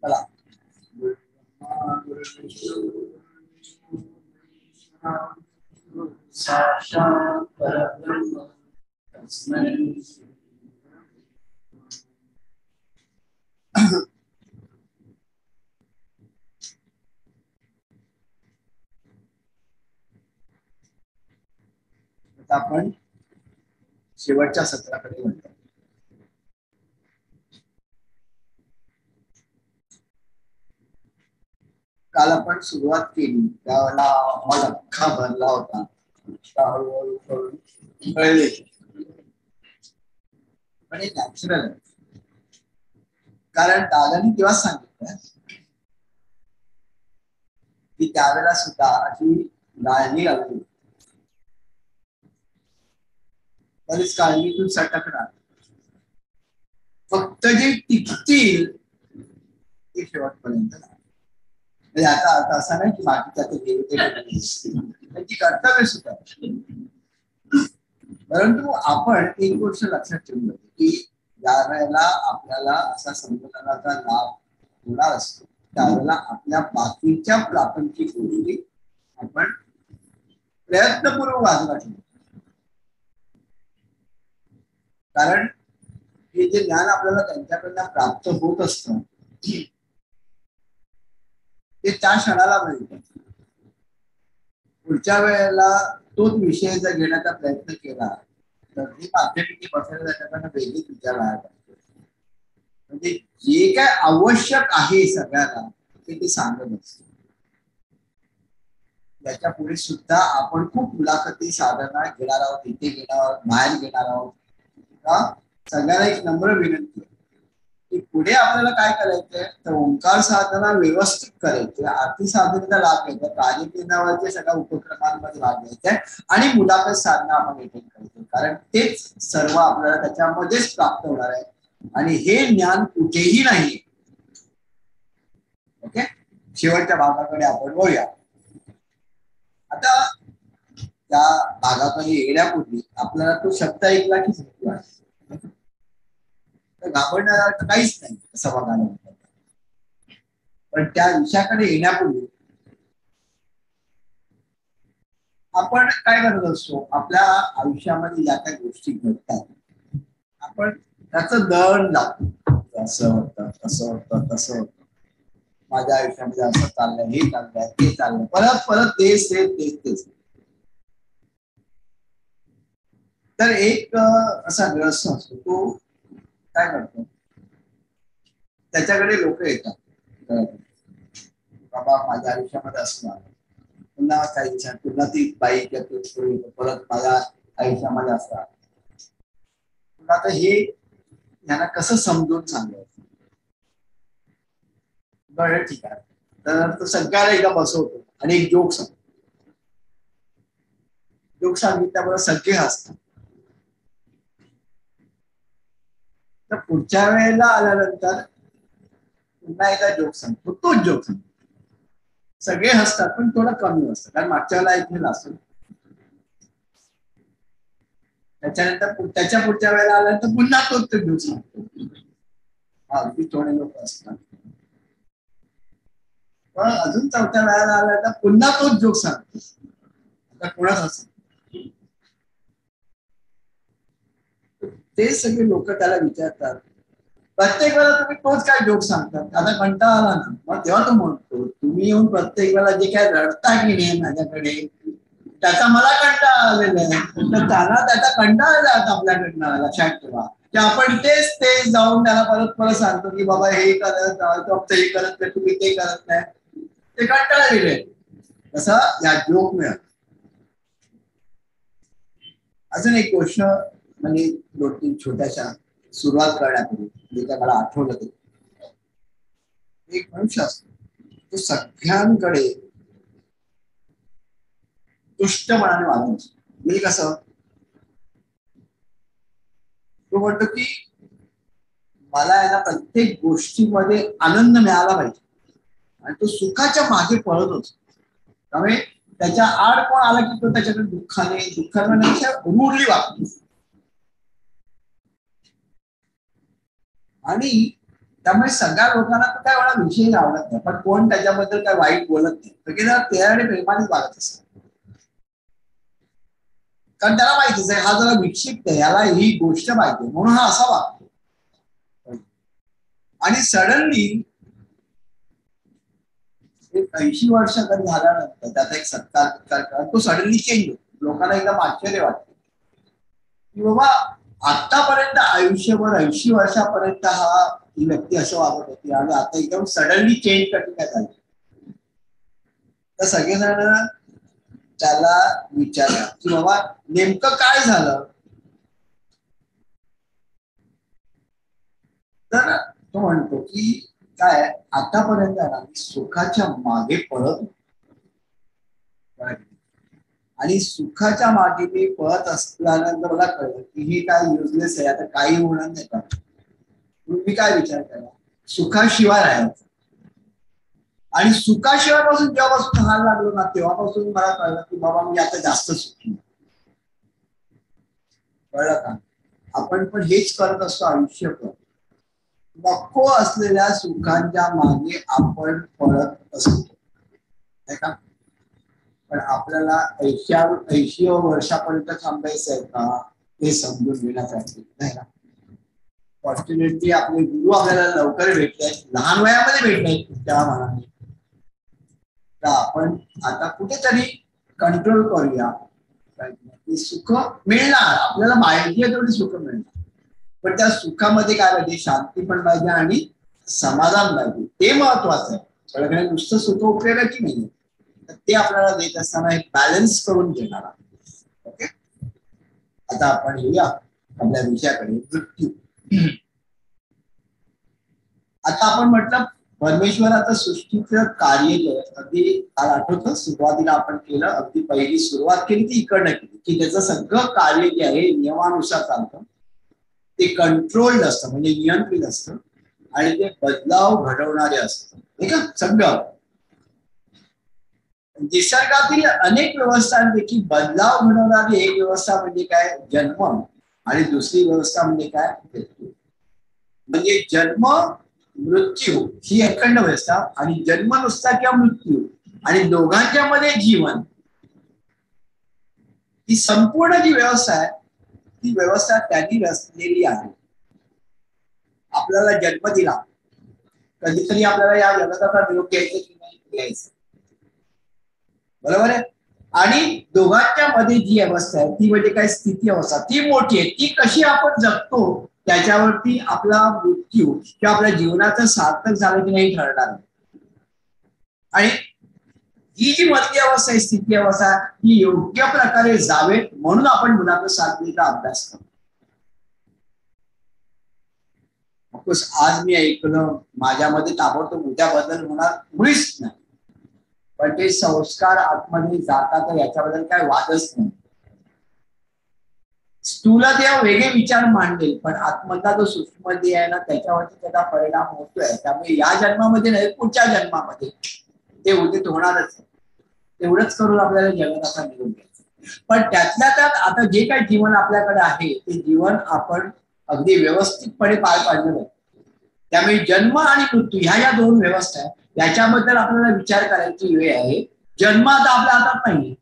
चला साक्षात् परब्रह्म तस्मै आता आपण शेवटच्या सत्राकडे वळतो. काल आपण सुरुवात केली त्यावेळेला हॉल अख्खा भरला होता. हळूहळू कळले पण हे नॅचरल आहे. कारण दादानी तेव्हा सांगितलं की त्यावेळेला सुद्धा अशी गाळणी लागली, बरीच काळजीतून सटकणार, फक्त जे टिकतील ते शेवटपर्यंत. याचा अर्थ असा नाही की बाकीच्या त्यांची कर्तव्य सुद्धा. परंतु आपण एक गोष्ट लक्षात ठेवून की ज्या वेळेला आपल्याला असा संमेलनाचा लाभ होणार असतो त्यावेळेला आपल्या बाकीच्या प्रापंचिक गोष्टी आपण प्रयत्नपूर्वक बाजूला ठेवतो. कारण हे जे ज्ञान आपल्याला त्यांच्याकडनं प्राप्त होत असतं ते त्या क्षणाला मिळतं. पुढच्या वेळेला तोच विषय जर घेण्याचा प्रयत्न केला तर ही माध्यमिकी बसायला त्याच्याकडनं वेगळीच विचारायला पाहिजे. म्हणजे जे काय आवश्यक आहे सगळ्यांना ते सांगत असत. त्याच्या पुढे सुद्धा आपण खूप मुलाखती साधना घेणार आहोत, इथे घेणार आहोत, बाहेर घेणार आहोत. सगळ्यांना एक नम्र विनंती की पुढे आपल्याला काय करायचंय तर ओंकार साधना व्यवस्थित करायची, आरती साधनेचा लाभ घ्यायचा, प्राणिकेंद्रावरच्या सगळ्या उपक्रमांमध्ये भाग घ्यायचा आणि मुलाखत साधना आपण अटेंड करायचं. कारण तेच सर्व आपल्याला त्याच्यामध्येच प्राप्त होणार आहे आणि हे ज्ञान कुठेही नाही. ओके, शेवटच्या भागाकडे आपण वळूया. आता त्या भागाकडे येण्यापूर्वी आपल्याला तो शब्द ऐकला की घाबरणारा काहीच नाही असं बघायला. पण त्या विषयाकडे येण्यापूर्वी आपण काय करत असतो, आपल्या आयुष्यामध्ये ज्या काही गोष्टी घडतात आपण त्याचं दळण लागतो. असं होतं, तसं होतं, तसं होतं, माझ्या आयुष्यामध्ये असं चाललंय, हे चाललंय, ते चाललंय, परत परत तेच तेच तेच तेच. तर एक असा ग्रस्त असतो, तो काय करतो, त्याच्याकडे लोक येतात, बाबा माझ्या आयुष्यामध्ये असणार, पुन्हा काही पुन्हा ती बाई परत माझ्या आयुष्यामध्ये असतात. आता हे यांना कसं समजून सांगायचं. बरं ठीक आहे, तर तो सगळ्याला एकदा बसवतो आणि एक जोक सांगतो. जोक सांगितल्यामुळे सगळे हसतात. तर पुढच्या वेळेला आल्यानंतर पुन्हा एकदा जोक सांगतो, तोच जोक सांगतो. सगळे हसतात पण थोडं कमी असतं कारण मागच्या वेळेला ऐकलेलं असतं. त्याच्यानंतर त्याच्या पुढच्या वेळेला आल्यानंतर पुन्हा तोच तो जोक सांगतो. अगदी थोडे लोक असतात. पण अजून चौथ्या वेळेला आल्यानंतर पुन्हा तोच जोक सांगतो. आता कोणाच असत ते सगळे लोक त्याला विचारतात, प्रत्येक वेळेला तुम्ही तोच काय जोक सांगतात, आता कंटाळा आला ना. मग तेव्हा तो म्हणतो, तुम्ही येऊन प्रत्येक वेळेला जे काय रडता की नाही माझ्याकडे त्याचा मला कंटाळा आलेला आहे. तर त्याला त्याचा कंटाळा जात आपल्याकडनं. लक्षात ठेवा की आपण तेच तेच जाऊन त्याला परत परत सांगतो की बाबा हे करत हे करत नाही, तुम्ही ते करत नाही, ते कंटाळा दिले. तसं या जोक मिळत. अजून एक गोष्ट म्हणजे 2-3 छोट्याशा सुरुवात करण्यापूर्वी जे काय मला आठवलं ते, एक मनुष्य असतो तो सगळ्यांकडे दुष्ट मनाने वागत असतो. म्हणजे कसं, तो म्हणतो की मला याला प्रत्येक गोष्टीमध्ये आनंद मिळाला पाहिजे आणि तो सुखाच्या मागे पळत असतो. त्यामुळे त्याच्या आड कोण आला की तो त्याच्याकडे दुःखाने रूढली वागतो. आणि त्यामुळे सगळ्या लोकांना तर काय मला विषय आवडत नाही, पण कोण त्याच्याबद्दल काय वाईट बोलत नाही, सगळे त्याकडे प्रेमानेच वागत असतात. कारण त्याला माहितीच आहे हा जरा विक्षिप्त आहे, याला ही गोष्ट माहिती म्हणून हा असा वागतो. आणि सडनली 80 वर्ष कधी झाल्यानंतर त्याचा एक सत्कार तो सडनली चेंज होतो. लोकांना एकदम आश्चर्य वाटतं की बाबा आतापर्यंत आयुष्यभर 80 वर्षापर्यंत ही व्यक्ती असं वागत होती आणि आता एकदम सडनली चेंज कधी काय झालं. तर सगळेजण त्याला विचारलं की बाबा नेमकं काय झालं. तर तो म्हणतो की काय आतापर्यंत सुखाच्या मागे पळत आणि सुखाच्या मागे मी पळत असल्यानंतर मला कळलं की ही काय युजलेस आहे, आता काही होणार नाही का. मी काय विचार केला सुखाशिवाय राहायचं. आणि सुखाशिवाय पासून जेव्हापासून हाल लागलो ना तेव्हापासून मला कळलं की बाबा मी आता जास्त सुखी. कळलं का. आपण पण हेच करत असतो आयुष्यभर, नको असलेल्या सुखांच्या मागे आपण पळत असतो नाही का. पण आपल्याला 80 वर्षापर्यंत थांबायचं आहे का हे समजून घेण्यासाठी नाही का. फॉर्च्युनेटली आपले गुरु आपल्याला लवकर भेटले, लहान वयामध्ये भेटले त्या मनाने. तर आपण आता कुठेतरी कंट्रोल करूया. सुख मिळणार आपल्याला, माहिती आहे तेवढी सुख मिळणार, पण त्या सुखामध्ये काय पाहिजे शांती पण पाहिजे आणि समाधान पाहिजे, ते महत्वाचं आहे. सगळ्यांना नुसतं सुख उपयोगाची नाही, ते आपल्याला देत असताना एक बॅलन्स करून देणार. ओके, आता आपण येऊया आपल्या विषयाकडे मृत्यू. आता आपण म्हटलं परमेश्वराचं सृष्टीचं कार्य अगदी आठवतं सुरुवातीला आपण केलं, अगदी पहिली सुरुवात केली ती इकडनं केली की त्याचं सगळं कार्य जे आहे नियमानुसार चालतं, ते कंट्रोल्ड असतं म्हणजे नियंत्रित असतं आणि ते बदलाव घडवणारे असतं नाही का. सगळं निसर्गातील अनेक व्यवस्थांपैकी बदलाव घडवणारी एक व्यवस्था म्हणजे काय जन्म, आणि दुसरी व्यवस्था म्हणजे काय मृत्यू. म्हणजे जन्म मृत्यू ही अखंड व्यवस्था, आणि जन्म नुसता किंवा मृत्यू आणि दोघांच्या मध्ये जीवन, ही संपूर्ण जी व्यवस्था आहे ती व्यवस्था त्यांनी रचलेली आहे. आपल्याला जन्म दिला, कधीतरी आपल्याला या जगताचा निरोप घ्यायचा की नाही घ्यायचं, बरोबर आहे. आणि दोघांच्या मध्ये जी अवस्था आहे ती म्हणजे काय स्थिती अवस्था, ती मोठी आहे. ती कशी आपण जगतो त्याच्यावरती आपला मृत्यू किंवा आपल्या जीवनाचं सार्थक झालं की नाही ठरणार. आणि ही जी मधली अवस्था आहे स्थिती अवस्था ही योग्य प्रकारे जावे म्हणून आपण मुलाचा साधनेचा अभ्यास करतो. आज मी ऐकलं माझ्यामध्ये ताबडतोब उद्याबद्दल होणार मुळीच नाही, पण ते संस्कार आतमध्ये जातात याच्याबद्दल काय वादच नाही. स्थूल देव वेगळे विचार मांडेल, पण आत्मधला जो सूक्ष्म देह आहे ना त्याच्यावरती त्याचा परिणाम होतोय. त्यामुळे या जन्मामध्ये नाही पुढच्या जन्मामध्ये ते उदित होणारच. तेवढंच करून आपल्याला जगताचा निरोप घ्यायचा. पण त्यातल्या त्यात आता जे काही जीवन आपल्याकडे आहे ते जीवन आपण अगदी व्यवस्थितपणे पार पाडलं आहे. त्यामुळे जन्म आणि मृत्यू ह्या ज्या दोन व्यवस्था आहेत याच्याबद्दल आपल्याला विचार करायची वेळ आहे. जन्म आता आपल्या हातात नाही,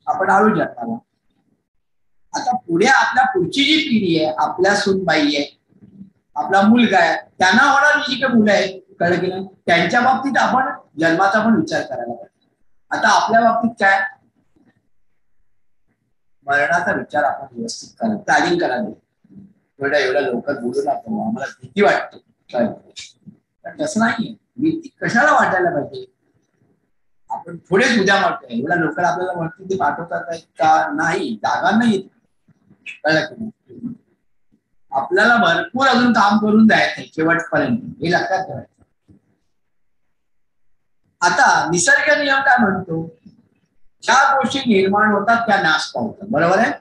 आपण आलो जन्माला. आता पुढे आपल्या पुढची जी पिढी आहे, आपल्या सूनबाई आहे, आपला मुलगा आहे, त्यांना होणारी जी काही मुलं आहेत कळलं की नाही, त्यांच्या बाबतीत आपण जन्माचा पण विचार करायला पाहिजे. आता आपल्या बाबतीत काय मरणाचा विचार आपण व्यवस्थित करा, प्लॅनिंग करावी. एवढ्या लवकर बोलू नका, आम्हाला भीती वाटते. पण तसं नाहीये, भीती कशाला वाटायला पाहिजे. आपण पुढेच उद्या मारतोय, एवढ्या लवकर आपल्याला वरती ते पाठवतात का नाही, जागा नाही. कळलं की नाही, आपल्याला भरपूर अजून काम करून द्यायचंय शेवटपर्यंत, हे लक्षात ठेवायचं. आता निसर्ग नियम काय म्हणतो, ज्या गोष्टी निर्माण होतात त्या नाश पावतात, बरोबर आहे.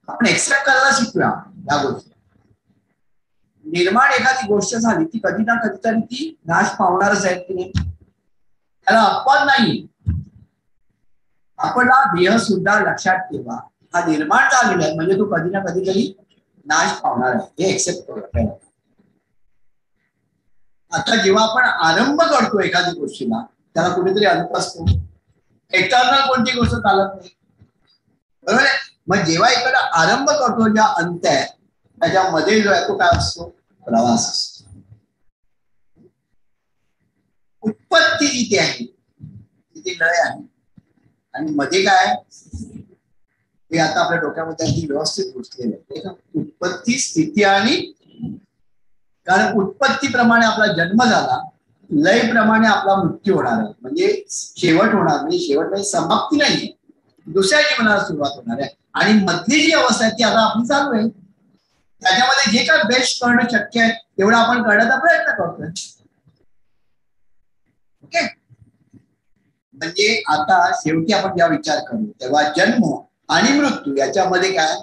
आपण एक्सेप्ट करायला शिकूया या गोष्टी. निर्माण एखादी गोष्ट झाली ती कधी ना कधीतरी ती नाश पावणारच आहे की नाही, त्याला अपवाद नाही. आपला देह सुद्धा लक्षात ठेवा, हा निर्माण झालेला आहे म्हणजे तो कधी ना कधीतरी नाश पावणार आहे, हे एक्सेप्ट करू. आता जेव्हा आपण आरंभ करतो एखादी गोष्टीला, त्याला कुठेतरी अंत असतो. एक्सटर्नल कोणती गोष्ट चालत नाही, बरोबर आहे. मग जेव्हा एखादा आरंभ करतो, ज्या अंत आहे त्याच्यामध्ये जो आहे तो काय असतो, प्रवास असतो. उत्पत्ती जिथे आहे तिथे लय आहे, आणि मध्ये काय हे आता आपल्या डोक्यामध्ये अगदी व्यवस्थित घुसलेलं आहे. उत्पत्ती, स्थिती आणि, कारण उत्पत्तीप्रमाणे आपला जन्म झाला, लय प्रमाणे आपला मृत्यू होणार आहे, म्हणजे शेवट होणार, म्हणजे शेवट म्हणजे समाप्ती नाहीये, दुसऱ्या जीवनाला सुरुवात होणार आहे. आणि मधली जी अवस्था आहे ती आता आपली चालू आहे. त्याच्यामध्ये जे काय बेस्ट करणं शक्य आहे तेवढं आपण करण्याचा प्रयत्न करतोय. ओके, म्हणजे आता शेवटी आपण जेव्हा विचार करू तेव्हा जन्म आणि मृत्यू याच्यामध्ये काय,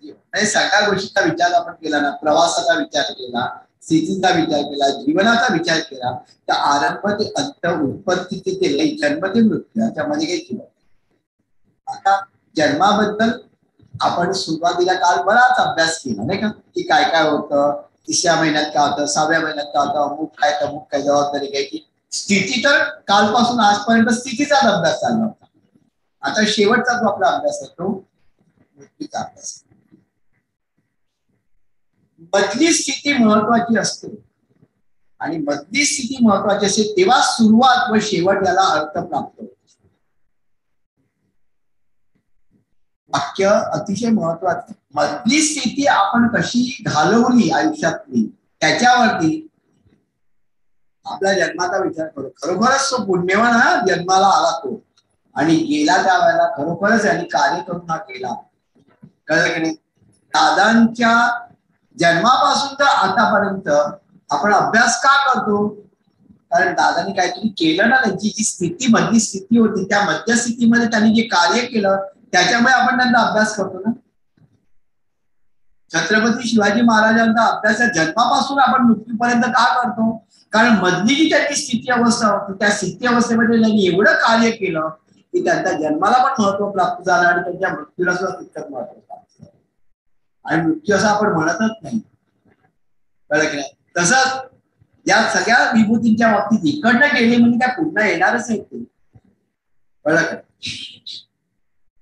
म्हणजे सगळ्या गोष्टीचा विचार आपण केला ना, प्रवासाचा विचार केला, स्थितीचा विचार केला, जीवनाचा विचार केला, तर आरंभ ते अंत, उत्पत्ती ते लय, जन्म ते मृत्यू याच्यामध्ये काही केलं. आता जन्माबद्दल आपण सुरुवातीला काल बराच अभ्यास केला नाही का, की काय काय होतं, तिसऱ्या महिन्यात काय होतं, 6व्या महिन्यात काय होतं, अमुक काय तमुक काय, जबाबदारी घ्यायची. स्थिती तर कालपासून आजपर्यंत स्थितीचाच अभ्यास चालला होता. आता शेवटचा जो आपला अभ्यास आहे तो मृत्यूचा अभ्यास. बदली स्थिती महत्वाची असते, आणि बदली स्थिती महत्वाची असते तेव्हा सुरुवात व शेवट याला अर्थ प्राप्त होतो. वाक्य अतिशय महत्वाचं. मधली स्थिती आपण कशी घालवली आयुष्यातली त्याच्यावरती आपल्या जन्माचा विचार करू. खरोखरच तो पुण्यवान हा जन्माला आला तो, आणि गेला त्या वेळेला खरोखरच यांनी कार्य करून हा केला. कळलं की नाही. दादांच्या जन्मापासून तर आतापर्यंत आपण अभ्यास का करतो, कारण दादांनी काहीतरी केलं ना, त्यांची जी स्थिती मधली स्थिती होती त्या मध्यस्थितीमध्ये त्यांनी जे कार्य केलं त्याच्यामुळे आपण त्यांचा अभ्यास करतो ना. छत्रपती शिवाजी महाराजांचा अभ्यास जन्मापासून आपण मृत्यूपर्यंत का करतो, कारण मधली जी त्यांची स्थिती अवस्था होती त्या स्थिती अवस्थेमध्ये त्यांनी एवढं कार्य केलं की त्यांच्या जन्माला पण महत्व प्राप्त झालं, आणि त्यांच्या मृत्यूला सुद्धा तितकंच महत्व प्राप्त झालं. आणि मृत्यू असं आपण म्हणतच नाही, कळलं की नाही. तसंच या सगळ्या विभूतींच्या बाबतीत इकडनं गेले म्हणजे काय पुन्हा येणारच आहे ते, कळलं का.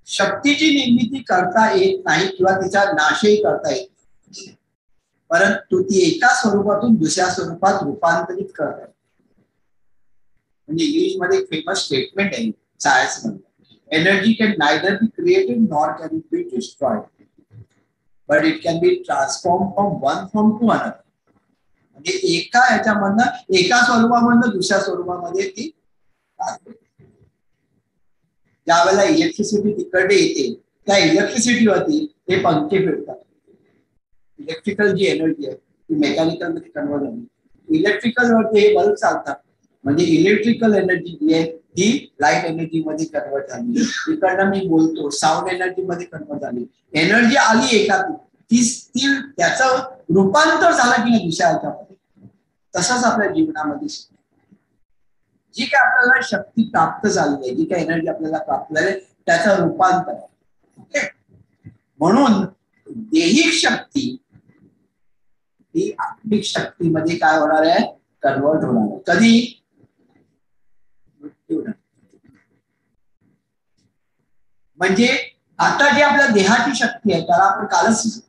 शक्तीची निर्मिती करता येत नाही किंवा तिचा नाशही करता येत नाही, परंतु ती एका स्वरूपातून दुसऱ्या स्वरूपात रूपांतरित करतात. म्हणजे इंग्लिश मध्ये एक फेमस स्टेटमेंट आहे सायन्स मध्ये, energy can neither be created nor can it be destroyed, but it can be transform from one form to another. म्हणजे एका ह्याच्यामधनं, एका स्वरूपामधनं दुसऱ्या स्वरूपामध्ये ती, ज्यावेळेला इलेक्ट्रिसिटी तिकडे येते त्या इलेक्ट्रिसिटीवरती हे पंखे फिरतात. इलेक्ट्रिकल जी एनर्जी आहे ती मेकॅनिकल मध्ये कन्वर्ट झाली, इलेक्ट्रिकल वरती हे बल्ब चालतात, म्हणजे इलेक्ट्रिकल एनर्जी जी आहे ही लाईट एनर्जी मध्ये कन्वर्ट झाली. इकडनं मी बोलतो साऊंड एनर्जी मध्ये कन्वर्ट झाली. एनर्जी आली एका, ती त्याचं रूपांतर झालं की नाही दुसऱ्या ह्याच्यामध्ये. तसंच आपल्या जीवनामध्ये जी काय आपल्याला शक्ती प्राप्त झाली आहे, जी काय एनर्जी आपल्याला प्राप्त झाली त्याचं रूपांतर. ओके, म्हणून दैहिक शक्ती ही आत्मिक शक्तीमध्ये काय होणार आहे, कन्वर्ट होणार आहे. कधी, मृत्यू. म्हणजे आता जी आपल्या देहाची शक्ती आहे त्याला आपण कालच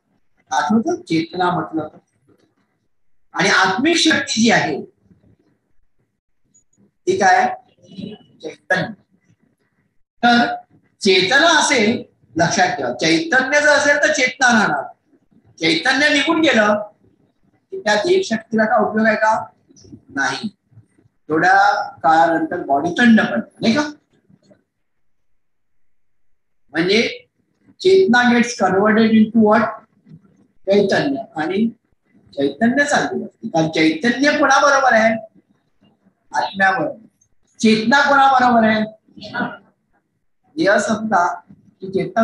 आठवतं चेतना म्हटलं होतं, आणि आत्मिक शक्ती जी आहे ती काय, चैतन्य. तर चेतना असेल, लक्षात ठेवा, चैतन्य जर असेल तर चेतना राहणार. चैतन्य निघून गेलं की त्या देह शक्तीला का उपयोग आहे का, नाही. थोड्या काळानंतर बॉडी थंड पडते नाही का. म्हणजे चेतना गेट्स कन्वर्टेड इनटू व्हॉट, चैतन्य, आणि चैतन्य चालू असते. कारण चैतन्य कोणाबरोबर आहे, आत्म्याबरोबर. चेतना कोणाबरोबर आहे, देह समजा की चेतना,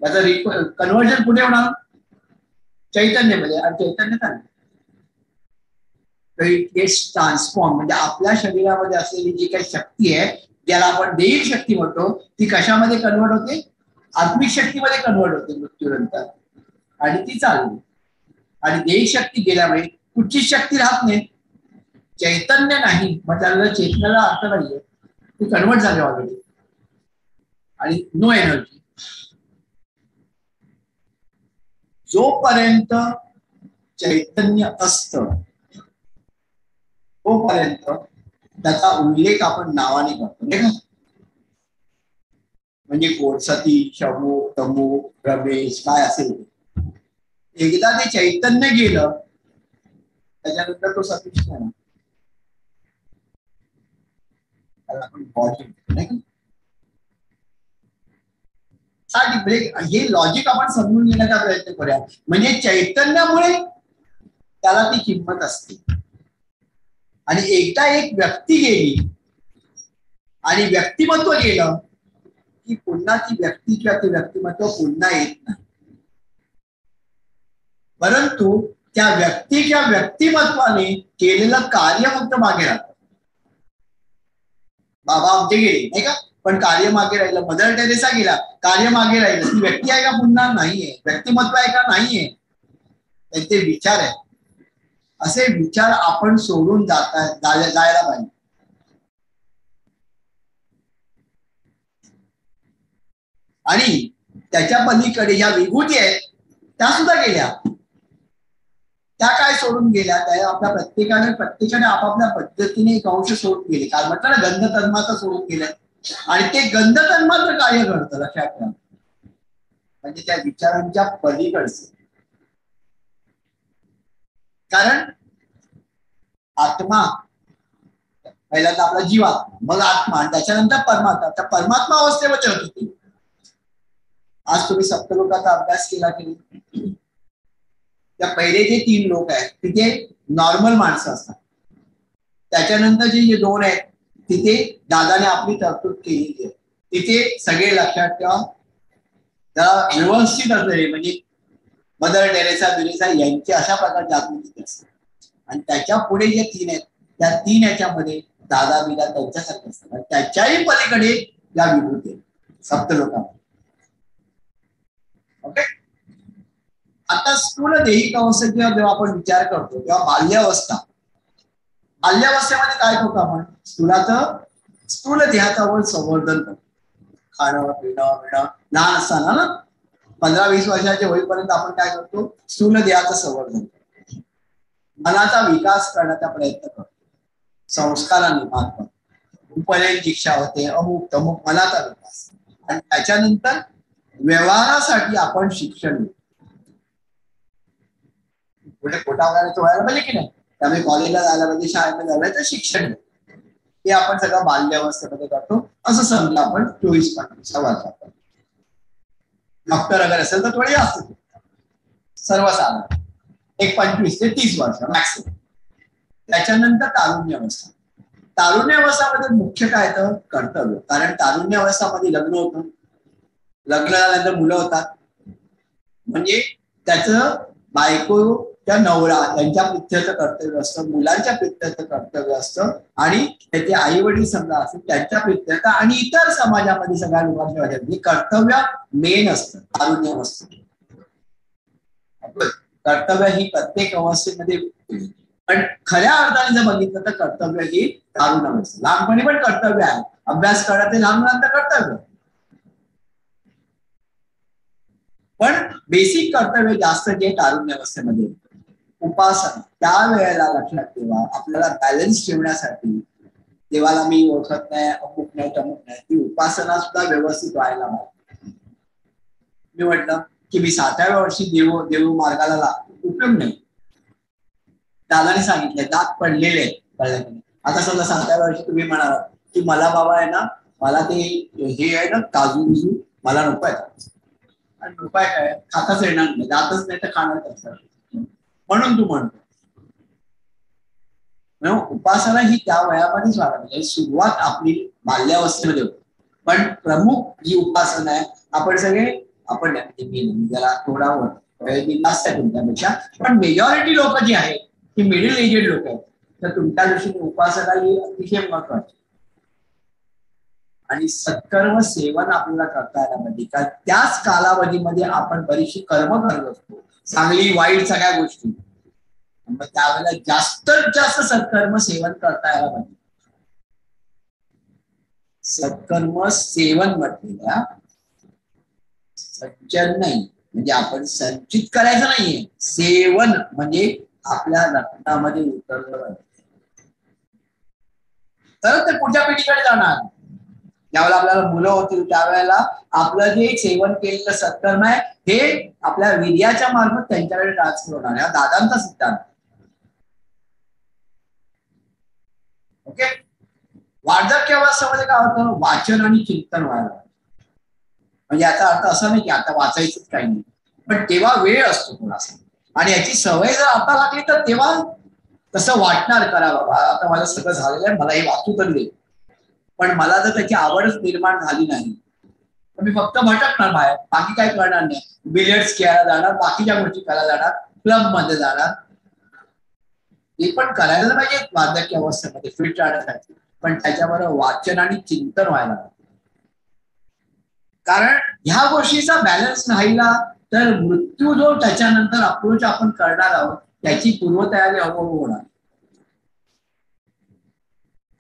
त्याचं कन्वर्जन कुठे होणार, चैतन्यमध्ये, आणि चैतन्य चालू ट्रान्सफॉर्म. म्हणजे आपल्या शरीरामध्ये असलेली जी काही शक्ती आहे ज्याला आपण दैहिक शक्ती म्हणतो ती कशामध्ये कन्वर्ट होते, आत्मिक शक्तीमध्ये कन्वर्ट होते मृत्यूनंतर, आणि ती चालली. आणि दैहिक शक्ती गेल्यामुळे कुठची शक्ती राहत नाही, चैतन्य नाही, मग त्याला चेतनाला अर्थ नाहीये, ती कन्वर्ट झाली ऑलरेडी आणि नो एनर्जी. जोपर्यंत चैतन्य असतं तोपर्यंत त्याचा उल्लेख आपण नावाने करतो नाही का. म्हणजे कोण सती, शमू, तमू, रमेश काय असेल, एकदा ते चैतन्य गेलं त्याच्यानंतर तो सतीश नाही, त्याला आपण बॉडी नाही का. हे लॉजिक आपण समजून घेण्याचा प्रयत्न करूया. म्हणजे चैतन्यामुळे त्याला ती किंमत असते. आणि एकदा एक व्यक्ती गेली आणि व्यक्तिमत्व गेलं की पुन्हा ती व्यक्ती किंवा ते व्यक्तिमत्व पुन्हा येत नाही. परंतु त्या व्यक्ती किंवा व्यक्तिमत्वाने केलेलं कार्य फक्त मागे राहतं. बाबा आमचे गेले नाही का, पण कार्य मागे राहिलं. मदर टेरेसा गेला, कार्य मागे राहिलं. ती व्यक्ती आहे का पुन्हा नाहीये, व्यक्तिमत्व आहे का नाहीये, त्यांचे विचार आहे. असे विचार आपण सोडून जायला पाहिजे. आणि त्याच्या पलीकडे ज्या विभूती आहेत त्या सुद्धा गेल्या. त्या काय सोडून गेल्या, त्या आपल्या प्रत्येकाने आपापल्या पद्धतीने एक अंश सोडून गेले. काय म्हटलं ना, गंध तन्मात्र सोडून गेल्या. आणि ते गंध तन्मात्र कार्य करतं, लक्षात ठेवा. म्हणजे त्या विचारांच्या पलीकडचं. कारण आत्मा पहिल्यांदा आपला जीवात्मा, मग आत्मा, आणि त्याच्यानंतर परमात्मा. त्या परमात्मा अवस्थेमध्ये होती ती. आज तुम्ही सप्तलोकाचा अभ्यास केला की त्या पहिले जे 3 लोक आहेत तिथे नॉर्मल माणसं असतात. त्याच्यानंतर जे 2 आहेत तिथे दादाने आपली तरतूद केलेली आहे. तिथे सगळे लक्षात ठेवा, जरा व्यवस्थित असलेले म्हणजे मदर टेरेसा यांची अशा प्रकारची आत्महत्या असते. आणि त्याच्या पुढे जे 3 आहेत त्या 3 याच्यामध्ये दादा बिदा त्यांच्यासारखे असतात. त्याच्याही पलीकडे या विभूती आहेत सप्तलोकामध्ये. ओके. आता स्थूल देहिक अवस्थेचा जेव्हा आपण विचार करतो तेव्हा बाल्यावस्थेमध्ये काय करतो आपण, स्थूल देहाचं संवर्धन करतो. खाणं पिणं लहान असताना ना 15-20 वर्षाचे होईपर्यंत आपण काय करतो, स्थूल देहाचं संवर्धन करतो. मनाचा विकास करण्याचा प्रयत्न करतो, संस्कारांनी मार्फत. उपनयन शिक्षा होते, अमुक तमुक मनाचा विकास. आणि त्याच्यानंतर व्यवहारासाठी आपण शिक्षण घेतो. पुढे पोटा वगैरे व्हायला पाहिजे की नाही, त्यामुळे कॉलेजला जायला पाहिजे, शाळेमध्ये जायला तर शिक्षण हे आपण सगळं बाल्यावस्थेमध्ये करतो. असं समजा आपण 24-25 वर्षात. डॉक्टर अगर असेल तर थोडी असते, सर्वसाधारण एक 25 ते 30 वर्ष मॅक्सिमम. त्याच्यानंतर तारुण्य अवस्था. तारुण्य अवस्थामध्ये मुख्य काय तर कर्तव्य. कारण तारुण्य अवस्थामध्ये लग्न होतं, लग्न झाल्यानंतर मुलं होतात. म्हणजे त्याचं बायको त्या नवरा यांच्या पित्याचं कर्तव्य असतं, मुलांच्या पित्याचं कर्तव्य असतं, आणि त्याचे आई वडील समजा असतील त्यांच्या पित्याचं, आणि इतर समाजामध्ये सगळ्या लोकांच्या कर्तव्य मेन असतं तारुण्य अवस्थेत. कर्तव्य ही प्रत्येक अवस्थेमध्ये, पण खऱ्या अर्थाने जर बघितलं तर कर्तव्य ही तारुण्य अवस्था. लहानपणी पण कर्तव्य आहे, अभ्यास करा ते लहान मुलांचं कर्तव्य. पण बेसिक कर्तव्य जास्त जे तारुण्य अवस्थेमध्ये. उपासना त्यावेळेला लक्षात ठेवा, आपल्याला बॅलन्स ठेवण्यासाठी देवाला मी ओळखत नाही, अमुक नाही तमुक नाही, ती उपासना सुद्धा व्यवस्थित व्हायला पाहिजे. मी म्हटलं की मी 7व्या वर्षी देव मार्गाला लागतो, उपयोग नाही. दादाने सांगितलंय दात पडलेले आहेत, कळलं की नाही. आता समजा 7व्या वर्षी तुम्ही म्हणाला की मला बाबा आहे ना, मला ते हे आहे ना काजू बिजू मला नको आहे, आणि नको आहे काय खाताच येणार नाही, दातच नाही तर खाणार कसं, म्हणून तू म्हणतो. उपासना ही त्या वयामध्येच व्हायला पाहिजे. सुरुवात आपली बाल्यावस्थेमध्ये होती, पण प्रमुख जी उपासना आहे आपण सगळे आपण जरा थोडा जास्त आहे तुमच्यापेक्षा, पण मेजॉरिटी लोक जी आहेत ती मिडल एजेड लोक आहेत. तर तुमच्या दृष्टीने उपासना ही अतिशय महत्वाची. आणि सत्कर्म सेवन आपल्याला करता यायला पाहिजे, कारण त्याच कालावधीमध्ये आपण बरीचशी कर्म करत असतो, चांगली वाईट सगळ्या गोष्टी. मग त्यावेळेला जास्तीत जास्त सत्कर्म सेवन करता यायला पाहिजे. सत्कर्म सेवन म्हटलेल्या संचन नाही, म्हणजे आपण संचित करायचं नाहीये. सेवन म्हणजे आपल्या रक्तामध्ये उतरलं पाहिजे, तर ते पुढच्या पिढीकडे जाणार. ज्यावेळेला आपल्याला मुलं होतील त्यावेळेला आपलं जे सेवन केलेलं सत्कर्म आहे हे आपल्या वीर्याच्या मार्फत त्यांच्याकडे ट्रान्सफर होणार. हा दादांचा सिद्धांत. ओके. वार्धक्यावस्थेमध्ये काय होतं, वाचन आणि चिंतन व्हायला. म्हणजे याचा अर्थ असा नाही की आता वाचायचंच काही नाही, पण तेव्हा वेळ असतो थोडासा, आणि याची सवय जर आता लागली तर तेव्हा तसं वाटणार, करा बाबा आता मला सगळं झालेलं आहे, मला हे वाचू तर दे. पण मला जर त्याची आवडच निर्माण झाली नाही तर मी फक्त भटकणार बाहेर, बाकी काही करणार नाही. बिलियर्ड्स खेळायला जाणार, बाकीच्या गोष्टी करायला जाणार, क्लब मध्ये जाणार. हे पण करायला पाहिजे वार्धक्य अवस्थेमध्ये फिट राहण्यासाठी, पण त्याच्याबरोबर वाचन आणि चिंतन व्हायला पाहिजे. कारण ह्या गोष्टीचा बॅलन्स राहिला तर मृत्यू जो त्याच्यानंतर अप्रोच आपण करणार आहोत त्याची पूर्वतयारी हळूहळू होणार.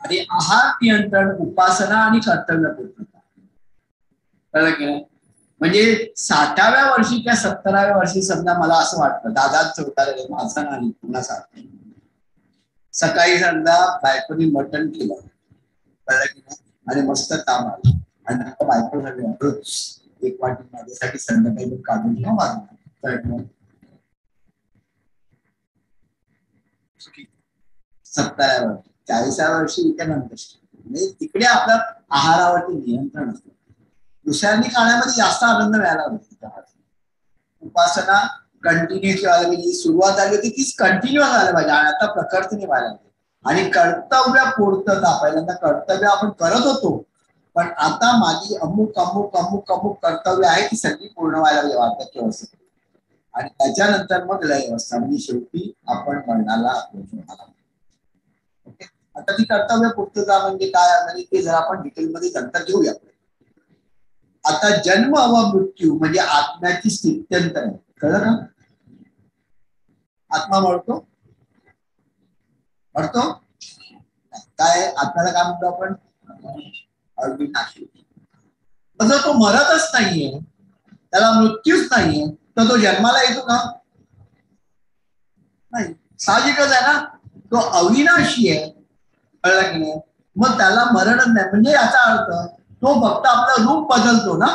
आणि आहार नियंत्रण, उपासना आणि कर्तव्य पूर्तता, कळलं की नाही. म्हणजे 60व्या वर्षी किंवा 70व्या वर्षी समजा मला असं वाटतं, दादाच उतारलं माझं नाही पुन्हा सांगतो, सकाळी समजा बायकोनी मटण केलं, कळलं की नाही, आणि मस्त काम आलं, आणि बायको झाली एक वाटी माझ्यासाठी संध्याकाळी काढून घ्या माझं. 70व्या वर्षी 40व्या वर्षी त्यानंतर म्हणजे तिकडे आपलं आहारावरती नियंत्रण असतं. दुसऱ्यांनी खाण्यामध्ये जास्त आनंद मिळाला होता. उपासना कंटिन्यू व्हायला पाहिजे, सुरुवात झाली होती तीच कंटिन्यू झालं पाहिजे, आणि आता प्रकृतीने व्हायला पाहिजे. आणि कर्तव्य पूर्तता, पहिल्यांदा कर्तव्य आपण करत होतो, पण आता माझी अमुक अमुक अमुक अमुक कर्तव्य आहे ती सगळी पूर्ण व्हायला पाहिजे वार्धक्य अवस्थेत. आणि त्याच्यानंतर मग लय अवस्था, म्हणजे शेवटी आपण मरणाला पोहोचणार. ओके. आता ती कर्तव्य पूर्तता म्हणजे काय, म्हणजे ते जर आपण डिटेलमध्ये नंतर घेऊया. आता जन्म व मृत्यू म्हणजे आत्म्याची स्थित्यंतर आहे, कळलं ना. आत्मा मरतो, मरतो काय, आत्म्याला काय म्हणतो आपण, अविनाशी. जर तो मरतच नाहीये, त्याला मृत्यूच नाहीये, तर तो जन्माला येतो का, नाही. साहजिकच आहे ना, तो अविनाशी आहे, कळलं की नाही. मग त्याला मरणच नाही, म्हणजे याचा अर्थ तो फक्त आपलं रूप बदलतो ना,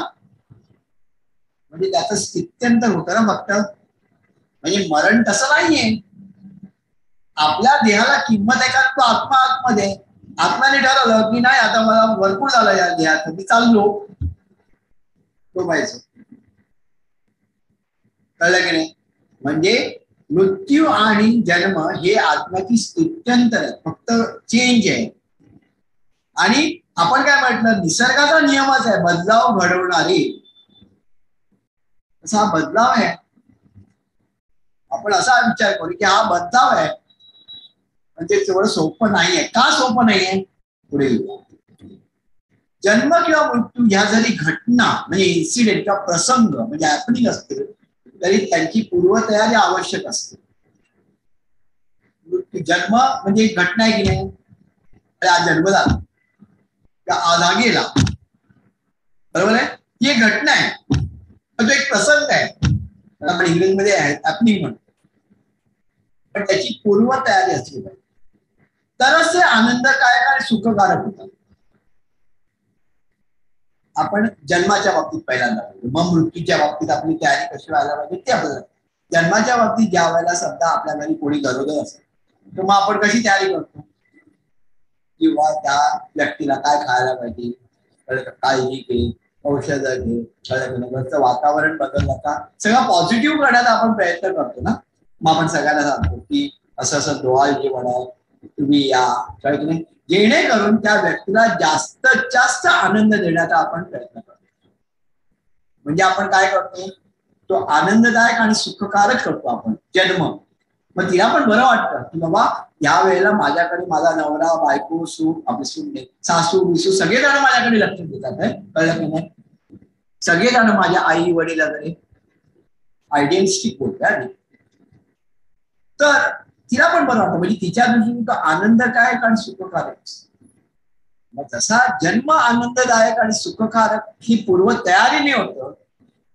म्हणजे त्याचं स्थित्यंतर होतं ना फक्त. म्हणजे मरण तसं नाहीये, आपल्या देहाला किंमत आहे का, तो आत्मा आतमध्ये, आत्म्याने ठरवलं की नाही आता मला भरपूर झालं या देहात, मी चाललो, तो पाहिजे. कळलं की नाही. म्हणजे मृत्यू आणि जन्म हे आत्म्याची स्थित्यंतर आहे, फक्त चेंज आहे. आणि आपण काय म्हटलं, निसर्गाचा नियमच आहे बदलाव घडवणारे, असा बदलाव आहे. आपण असा विचार करू की हा बदलाव आहे, म्हणजे तेवढं सोपं नाहीये. का सोपं नाहीये, पुढे जन्म किंवा मृत्यू ह्या जरी घटना म्हणजे इन्सिडेंट किंवा प्रसंग म्हणजे हॅपनिंग असते, तरी त्यांची पूर्वतयारी आवश्यक असते. जन्म म्हणजे एक घटना आहे की नाही, आज जन्म झाला आज हा गेला, बरोबर आहे, ही एक घटना आहे, पण तो एक प्रसंग आहे, आपण इंग्रजीमध्ये हॅपनिंग म्हणतो. पण त्याची पूर्वतयारी असली पाहिजे, तरच ते आनंदकारक आणि सुखकारक होतात. आपण जन्माच्या बाबतीत पहिल्यांदा, मग मृत्यूच्या बाबतीत आपली तयारी कशी व्हायला पाहिजे ते आपल्याला. जन्माच्या बाबतीत ज्या वेळेला समजा आपल्या घरी कोणी गरोदर असेल तर मग आपण कशी तयारी करतो, किंवा त्या व्यक्तीला काय खायला पाहिजे, काळजी घे, औषध घे, घरचं वातावरण बदललं का, सगळं पॉझिटिव्ह करण्याचा आपण प्रयत्न करतो ना. मग आपण सगळ्यांना सांगतो की असं असं डोहाळ जेवण आहे, तुम्ही या, कळलं नाही, जेणेकरून त्या व्यक्तीला जास्तीत जास्त आनंद देण्याचा आपण प्रयत्न करतो. म्हणजे आपण काय करतो, तो आनंददायक आणि सुखकारक करतो आपण जन्म. मग तिला पण बरं वाटतं की बाबा या वेळेला माझ्याकडे माझा नवरा, बायको, सून, आपली सून, सासू विसू सगळेजण माझ्याकडे लक्ष देतात आहे, कळलं की नाही. सगळेजण माझ्या आई वडील वगैरे आयडियलिस्टिक बोलतात. तर तिला पण बरं वाटतं. म्हणजे तिच्या दृष्टीने तो आनंददायक आणि सुखकारक. मग जसा जन्म आनंददायक आणि सुखकारक ही पूर्व तयारीने होतं,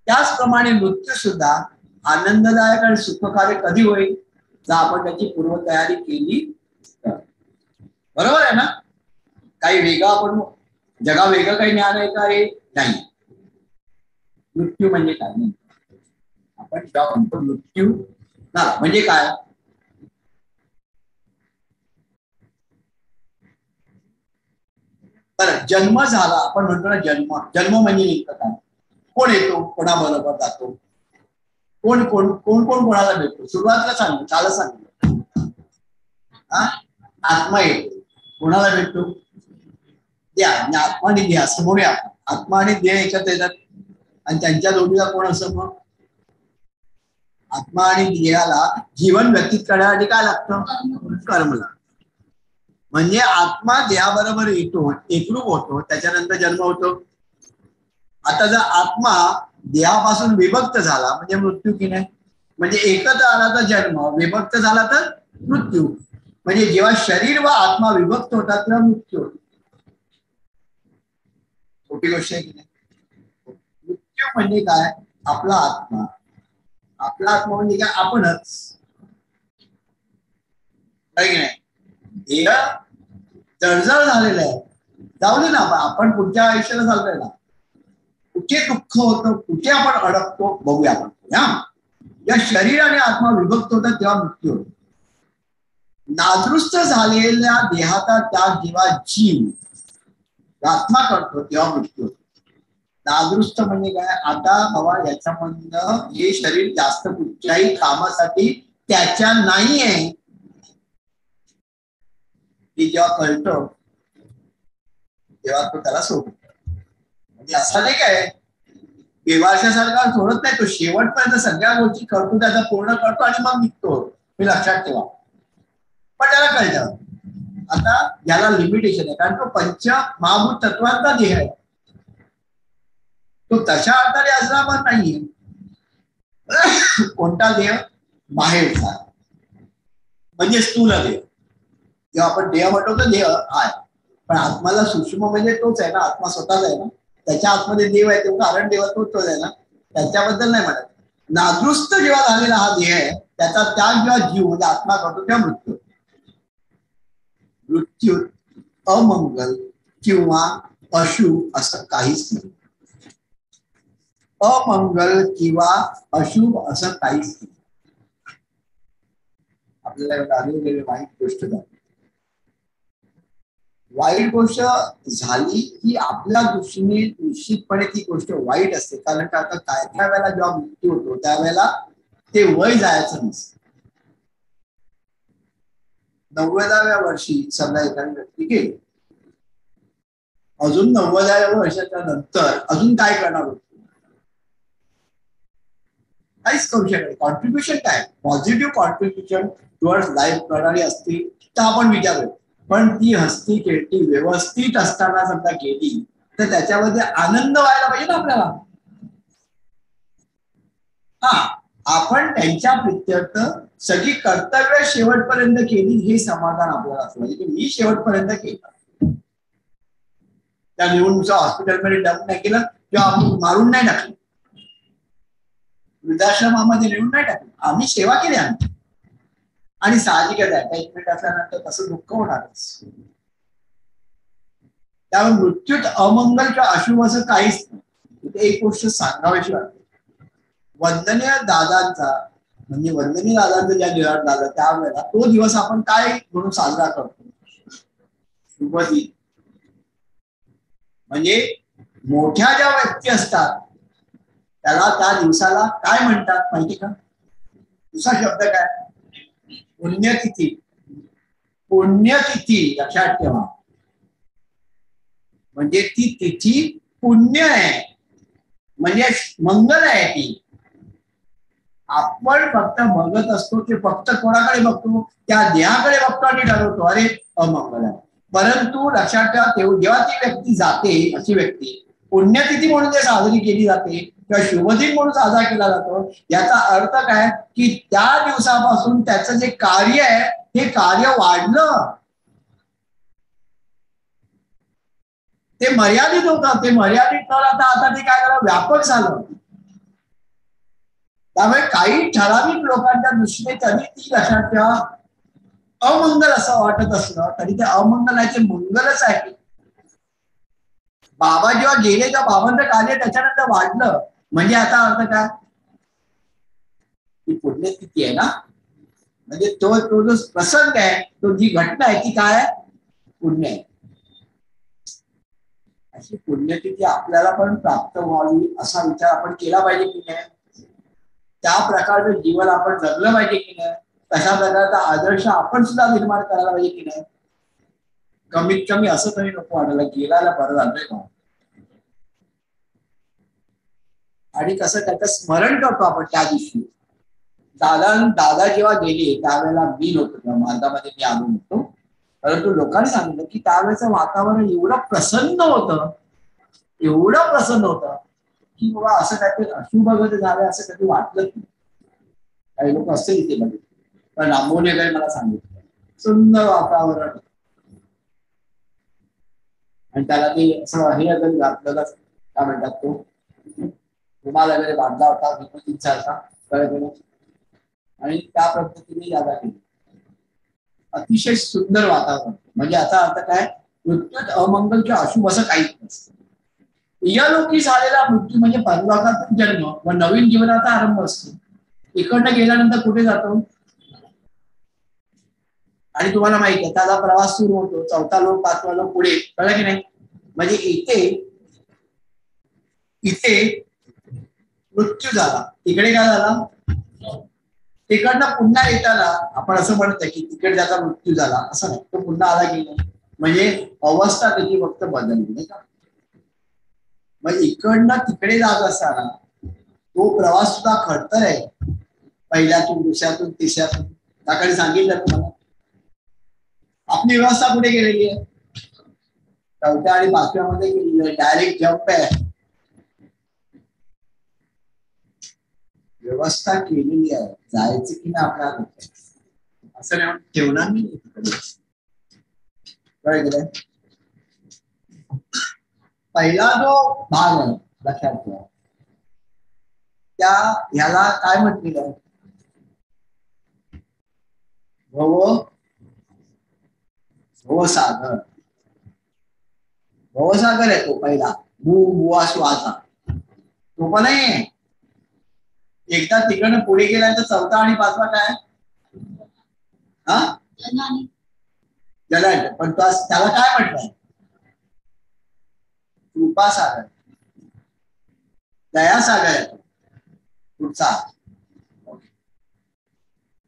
त्याचप्रमाणे मृत्यू सुद्धा आनंददायक आणि सुखकारक कधी होईल, जर आपण त्याची पूर्व तयारी केली तर. बरोबर आहे ना? काही वेगळं आपण जगा वेगळं काही ज्ञान आहे का? हे नाही. मृत्यू म्हणजे काय नाही, आपण जेव्हा म्हणतो मृत्यू झाला म्हणजे काय, बरं जन्म झाला आपण म्हणतो ना, जन्म जन्म म्हणजे नेमकं काय? कोण येतो, कोणाबरोबर जातो, कोण कोण कोण कोण कोणाला भेटतो? सुरुवातीला सांगितलं, काल सांगितलं, आत्मा येतो. कोणाला भेटतो? द्या. आत्मा आणि देह असं म्हणूया. आत्मा आणि देह एकत्र येतात आणि त्यांच्या जोडीला कोण असं? मग आत्मा आणि देहाला जीवन व्यतीत करण्यासाठी काय लागतं? कर्म लागतं. म्हणजे आत्मा देहाबरोबर येतो, एकरूप होतो, त्याच्यानंतर जन्म होतो. आता जर आत्मा देहापासून विभक्त झाला म्हणजे मृत्यू की नाही? म्हणजे एकत्र आला तर जन्म, विभक्त झाला तर मृत्यू. म्हणजे जेव्हा शरीर व आत्मा विभक्त होतात तेव्हा मृत्यू होतो. छोटी गोष्ट आहे की नाही? मृत्यू म्हणजे काय? आपला आत्मा. आपला आत्मा म्हणजे काय? आपणच. काय की नाही? देह जळजळ झालेलं आहे, जाऊ दे ना, आपण पुढच्या आयुष्याला चालतोय ना. कुठे दुःख होतं, कुठे आपण अडकतो बघूया आपण. या शरीर आणि आत्मा विभक्त होतात तेव्हा मृत्यू होतो. नादुरुस्त झालेल्या देहाचा त्याग जेव्हा जीव आत्मा करतो तेव्हा मृत्यू होतो. नादुरुस्त म्हणजे काय? आता बाबा याच्यामधनं हे शरीर जास्त कुठच्याही कामासाठी त्याच्या नाही आहे हे जेव्हा कळतं तेव्हा तो त्याला सोडतो. म्हणजे असं नाही काय बेवारशासारखा सोडत नाही, तो शेवटपर्यंत सगळ्या गोष्टी करतो, त्याचा पूर्ण करतो आणि मग निघतो. हे लक्षात ठेवा. पण त्याला कळतं आता याला लिमिटेशन आहे, कारण तो पंच महाभूत तत्वांचा देह आहे. तो तशा अर्थाने असणार नाहीये. कोणता देह? बाहेरचा, म्हणजे स्थूल देह. जेव्हा आपण देह म्हणतो तर देह आहे, पण आत्माला सूक्ष्म म्हणजे तोच आहे ना, आत्मा स्वतःच आहे ना. त्याच्या आतमध्ये देव आहे, तो कारण देव तोच आहे ना, त्याच्याबद्दल नाही म्हणत. नादुरुस्त जेव्हा झालेला हा देह आहे त्याचा त्याग जेव्हा जीव म्हणजे आत्मा करतो तेव्हा मृत्यू. मृत्यू अमंगल किंवा अशुभ असं काहीच नाही. अमंगल किंवा अशुभ असं काहीच नाही. आपल्याला आलेली वाईट गोष्ट झाली, वाईट गोष्ट झाली की आपल्या दृष्टीने निश्चितपणे ती गोष्ट वाईट असते. कारण का आता काय काय वेळेला जेव्हा मृत्यू होतो त्यावेळेला ते वय जायचं नसतं. 90व्या वर्षी समजा एखादी व्यक्ती गेली, अजून 90व्या वर्षाच्या नंतर अजून काय करणार होतो? काहीच करू शकत. कॉन्ट्रीब्युशन काय? पॉझिटिव्ह कॉन्ट्रीब्युशन टुवर्ड्स लाईफ करणारी असती तर आपण विचारू, पण ती हसती खेळती व्यवस्थित असताना समजा गेली तर त्याच्यामध्ये आनंद व्हायला पाहिजे ना आपल्याला. आपण त्यांच्या प्रित्यर्थ सगळी कर्तव्य शेवटपर्यंत केली हे समाधान आपल्याला असलं पाहिजे की मी शेवटपर्यंत केलं. त्या निवडणुकीच्या हॉस्पिटलमध्ये डंप नाही केलं किंवा आपण मारून नाही टाकलं, वृद्धाश्रमामध्ये नेऊन नाही टाकलं, आम्ही सेवा केली आम्ही. आणि साहजिकच अटॅचमेंट असल्यानंतर तसं दुःख होणारच. त्यामुळे मृत्यूत अमंगल किंवा अशुभ असं काहीच नाही. एक गोष्ट सांगावीशी वाटते, वंदनीय दादांचा म्हणजे वंदनीय दादांचं ज्या निधन झालं त्यावेळेला तो दिवस आपण काय म्हणून साजरा करतो? शुभ दिन. म्हणजे मोठ्या ज्या व्यक्ती असतात त्याला त्या दिवसाला काय म्हणतात माहिती का? दुसरा शब्द काय? पुण्यतिथी. पुण्यतिथी लक्षात ठेवा. म्हणजे ती तिथी पुण्य आहे, म्हणजे मंगल आहे ती. आपण फक्त बघत असतो ते फक्त कोणाकडे बघतो? त्या देहाकडे बघतो आणि ठरवतो अरे अमंगल आहे. परंतु लक्षात ठेवा जेव्हा ती व्यक्ती जाते, अशी व्यक्ती पुण्यतिथी म्हणून जे साजरी केली जाते किंवा शुभदिन म्हणून साजरा केला जातो, याचा अर्थ काय की त्या दिवसापासून त्याचं जे कार्य आहे हे कार्य वाढलं, ते मर्यादित होतं, ते मर्यादित न राहता आता ते काय झालं, व्यापक झालं. त्यामुळे काही ठराविक लोकांच्या दृष्टीने तरी ती लक्षात ठेवा, अमंगल असं वाटत असलं तरी ते अमंगल आहे, ते मंगलच आहे. बाबा जेव्हा गेले तेव्हा बाबांचं कार्य त्याच्यानंतर वाढलं, म्हणजे आता अर्थ काय, ती पुण्यतिथी आहे ना, म्हणजे तो तो जो प्रसंग आहे, तो जी घटना आहे ती काय आहे, पुण्य आहे. अशी पुण्यतिथी आपल्याला पण प्राप्त व्हावी असा विचार आपण केला पाहिजे की नाही, त्या प्रकारचं जीवन आपण जगलं पाहिजे की नाही, तशा प्रकारचा आदर्श आपण सुद्धा निर्माण करायला पाहिजे की नाही. कमीत कमी असं तरी नको वाटायला गेलायला बरं झालंय का. आणि कसं त्याचं स्मरण करतो आपण त्या दिवशी. दादा जेव्हा गेले त्यावेळेला मी नव्हतो, मार्गामध्ये मी आलो नव्हतो, परंतु लोकांनी सांगितलं की त्यावेळेचं वातावरण एवढं प्रसन्न होतं, एवढं प्रसन्न होतं की बाबा असं काहीतरी अशुभ वगैरे झालं असं कधी वाटलंच नाही. काही लोक असतील इथे मध्ये, पण लांबून वगैरे मला सांगितलं सुंदर वातावरण, आणि त्याला ते असं हे वगैरे घातलेलं, काय म्हणतात तो रुमाल वगैरे बांधला होता विभूतींसारखा कळलं, आणि त्या पद्धतीने यादा केली. अतिशय सुंदर वातावरण. म्हणजे याचा अर्थ काय, मृत्यूत अमंगल किंवा अशुभ असं काहीच नसतं. इहलोकी झालेला मृत्यू म्हणजे परलोकातून जन्म व नवीन जीवनाचा आरंभ असतो. इकडनं गेल्यानंतर कुठे जातो, आणि तुम्हाला माहिती आहे त्याचा प्रवास सुरू होतो, चौथा लोक, पाचवा लोक, पुढे, कळलं की नाही. म्हणजे इथे इथे मृत्यू झाला, तिकडे काय झाला, तिकडनं पुन्हा येताना आपण असं म्हणतोय की तिकडे त्याचा मृत्यू झाला, असं नाही, तो पुन्हा आला की नाही, म्हणजे अवस्था त्याची फक्त बदलली नाही का. मग इकडनं तिकडे जात असताना तो प्रवास सुद्धा खडतर आहे, पहिल्यातून दुसऱ्यातून तिसऱ्यातून. त्याकडे सांगितलं तुम्हाला आपली व्यवस्था कुठे गेलेली आहे, चौथ्या आणि पाचव्यामध्ये गेलेली आहे, डायरेक्ट जम्प आहे. व्यवस्था केलेली आहे, जायचं की नाही आपल्याला असं नाही ठेवणार मी तिकडे. पहिला जो भाग आहे लक्षात ठेवा, त्या ह्याला काय म्हटलेलं आहे, भवसागर. भवसागर आहे तो पहिला, बुवा श्वासा, तो पण नाही. एकदा तिकडनं पुढे गेल्यानंतर चौथा आणि पाचवा काय, हा जलाशय, पण त्याला काय म्हटलंय, कृपासागर, दयासागर आहे तो पुढचा.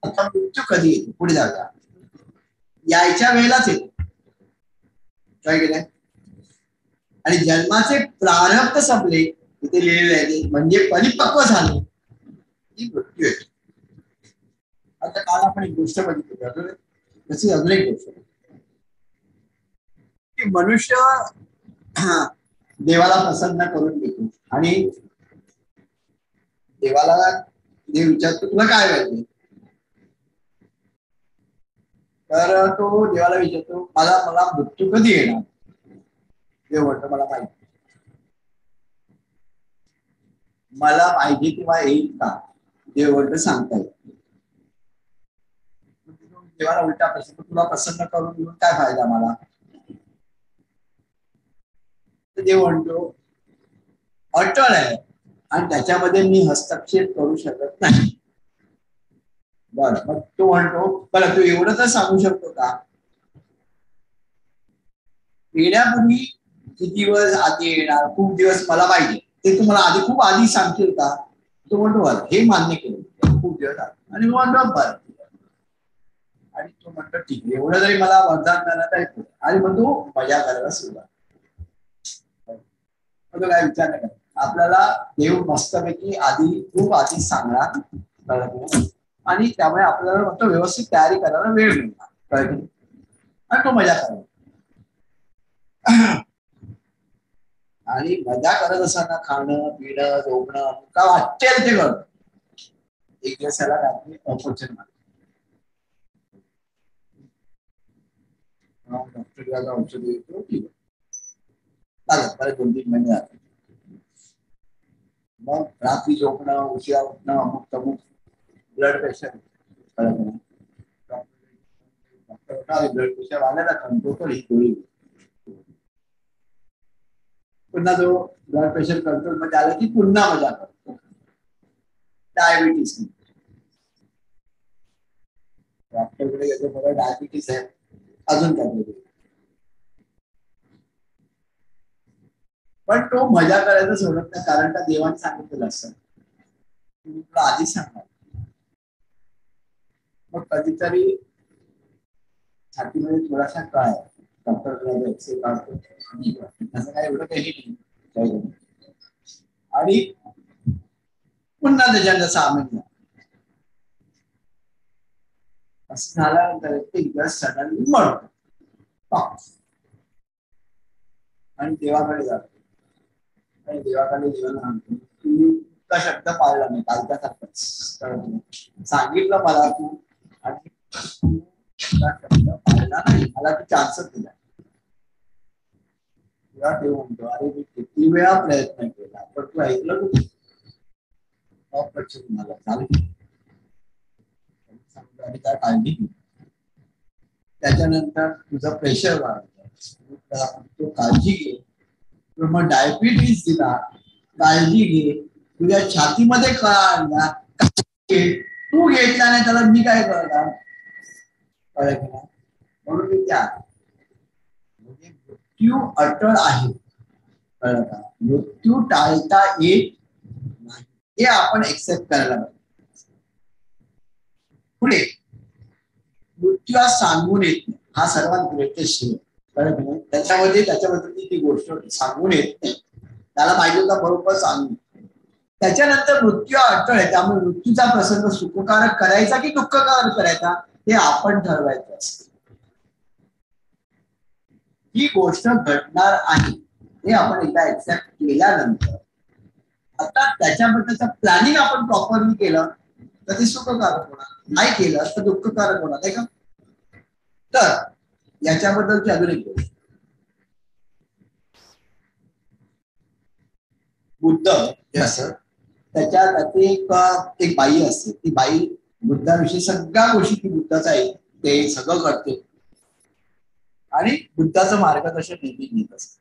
आता मृत्यू कधी येतो, पुढे जाऊया, यायच्या वेळेलाच येतो, काय केलंय, आणि जन्माचे प्रारब्ध संपले इथे लिहिलेले आहे, म्हणजे परिपक्व झाले की मृत्यू येतो. आता काल आपण एक गोष्ट बघितली, तशी अजून एक गोष्ट की मनुष्य देवाला प्रसन्न करून देतो, आणि देवाला देव विचारतो तुला काय पाहिजे, तर तो देवाला विचारतो मला मृत्यू कधी येणार. देव म्हणतो मला माहिती, मला पाहिजे तेव्हा येईल का, देव म्हणतो सांगता येईल. देवाला उलटा प्रश्न, तुला प्रसन्न करून घेऊन काय फायदा मला. देव म्हणतो अटळ आहे आणि त्याच्यामध्ये मी हस्तक्षेप करू शकत नाही. बरं, मग तो म्हणतो बरं तू एवढं तर सांगू शकतो का, येण्यापूर्वी किती दिवस आधी येणार, खूप दिवस मला पाहिजे, ते तुम्हाला आधी खूप आधी सांगतील का. तो म्हणतो बरं हे मान्य केलं खूप दिवस आधी, आणि म्हणतो बरं, आणि तो म्हणतो ठीक आहे एवढं जरी मला वरदान मिळालं तर, आणि मग तो मजा करायला सुरुवात. काय विचार नाही करत, आपल्याला देव मस्तपैकी आधी खूप आधी सांगणार, आणि त्यामुळे आपल्याला फक्त व्यवस्थित तयारी करायला वेळ मिळणार, आणि तो मजा करणार. आणि मजा करत असताना खाणं पिणं झोपणं का वाटेल ते करत. एक दिवस याला रात्री अपचन डॉक्टर औषध येतो ठीक आहे चालेल परत 2-3 महिने जातात. मग रात्री झोपणं उशिरा उठणं अमुक तमुक ब्लड प्रेशर ब्लड प्रेशर वाढायला कंट्रोल ही गोळी. पुन्हा जो ब्लड प्रेशर कंट्रोल मध्ये आला की पुन्हा मजा करतो. डायबिटीस डॉक्टरकडे गेलो मला डायबिटीस आहे अजून काय पण तो मजा करायचं सोडत नाही कारण त्या देवाने सांगितलेलं असतं मी तुला आधीच सांगणार. मग कधीतरी छातीमध्ये थोडासा काय डॉक्टर एक्सरे काढतो असं काय एवढं काही नाही आणि पुन्हा त्याच्यानंतर 6 महिने असं झाल्यानंतर एक दिवस सडनली मरतो आणि देवाकडे जातो आणि देवाकडे जीवन सांगतो तू इतका शब्द पाळला नाही कालच्या सारखंच सांगितलं मला तू आणि शब्द पाळला नाही मला तू चान्सच दिला. तेव्हा देव म्हणतो अरे मी किती वेळा प्रयत्न केला पण तू ऐकलं तू अप्रचलित मला चालेल आणि काय काळजी घे. त्याच्यानंतर तुझं प्रेशर वाढतं तो काळजी घे. मग डायबिटीस दिला काळजी घे. तुझ्या छातीमध्ये कळा तू घेतला नाही त्याला मी काय करणार कळलं की नाही म्हणून मी त्या मृत्यू अटळ आहे कळलं का मृत्यू टाळता येत नाही हे आपण एक्सेप्ट करायला पाहिजे. पुढे मृत्यू हा सांगून येत नाही हा सर्वात ग्रेटेस्ट आहे कळलं की नाही त्याच्याबद्दल ती गोष्ट सांगून येत नाही त्याला पाहिजे होता बरोबर सांगून. त्याच्यानंतर मृत्यू अटळ आहे त्यामुळे मृत्यूचा प्रसंग सुखकारक करायचा की दुःखकारक करायचा हे आपण ठरवायचं असतं. ही गोष्ट घडणार आहे हे आपण एकदा एक्सेप्ट केल्यानंतर आता त्याच्याबद्दलचं प्लॅनिंग आपण प्रॉपरली केलं तर ते सुखकारक होणार नाही केलं तर दुःखकारक होणार नाही का. तर याच्याबद्दलची अजून एक गोष्ट बुद्ध हे असं त्याच्यात एक बाई असते ती बाई बुद्धाविषयी सगळ्या गोष्टी ती बुद्धाचा आहे ते सगळं करते आणि बुद्धाचं मार्गदर्शन नेहमी घेत असते.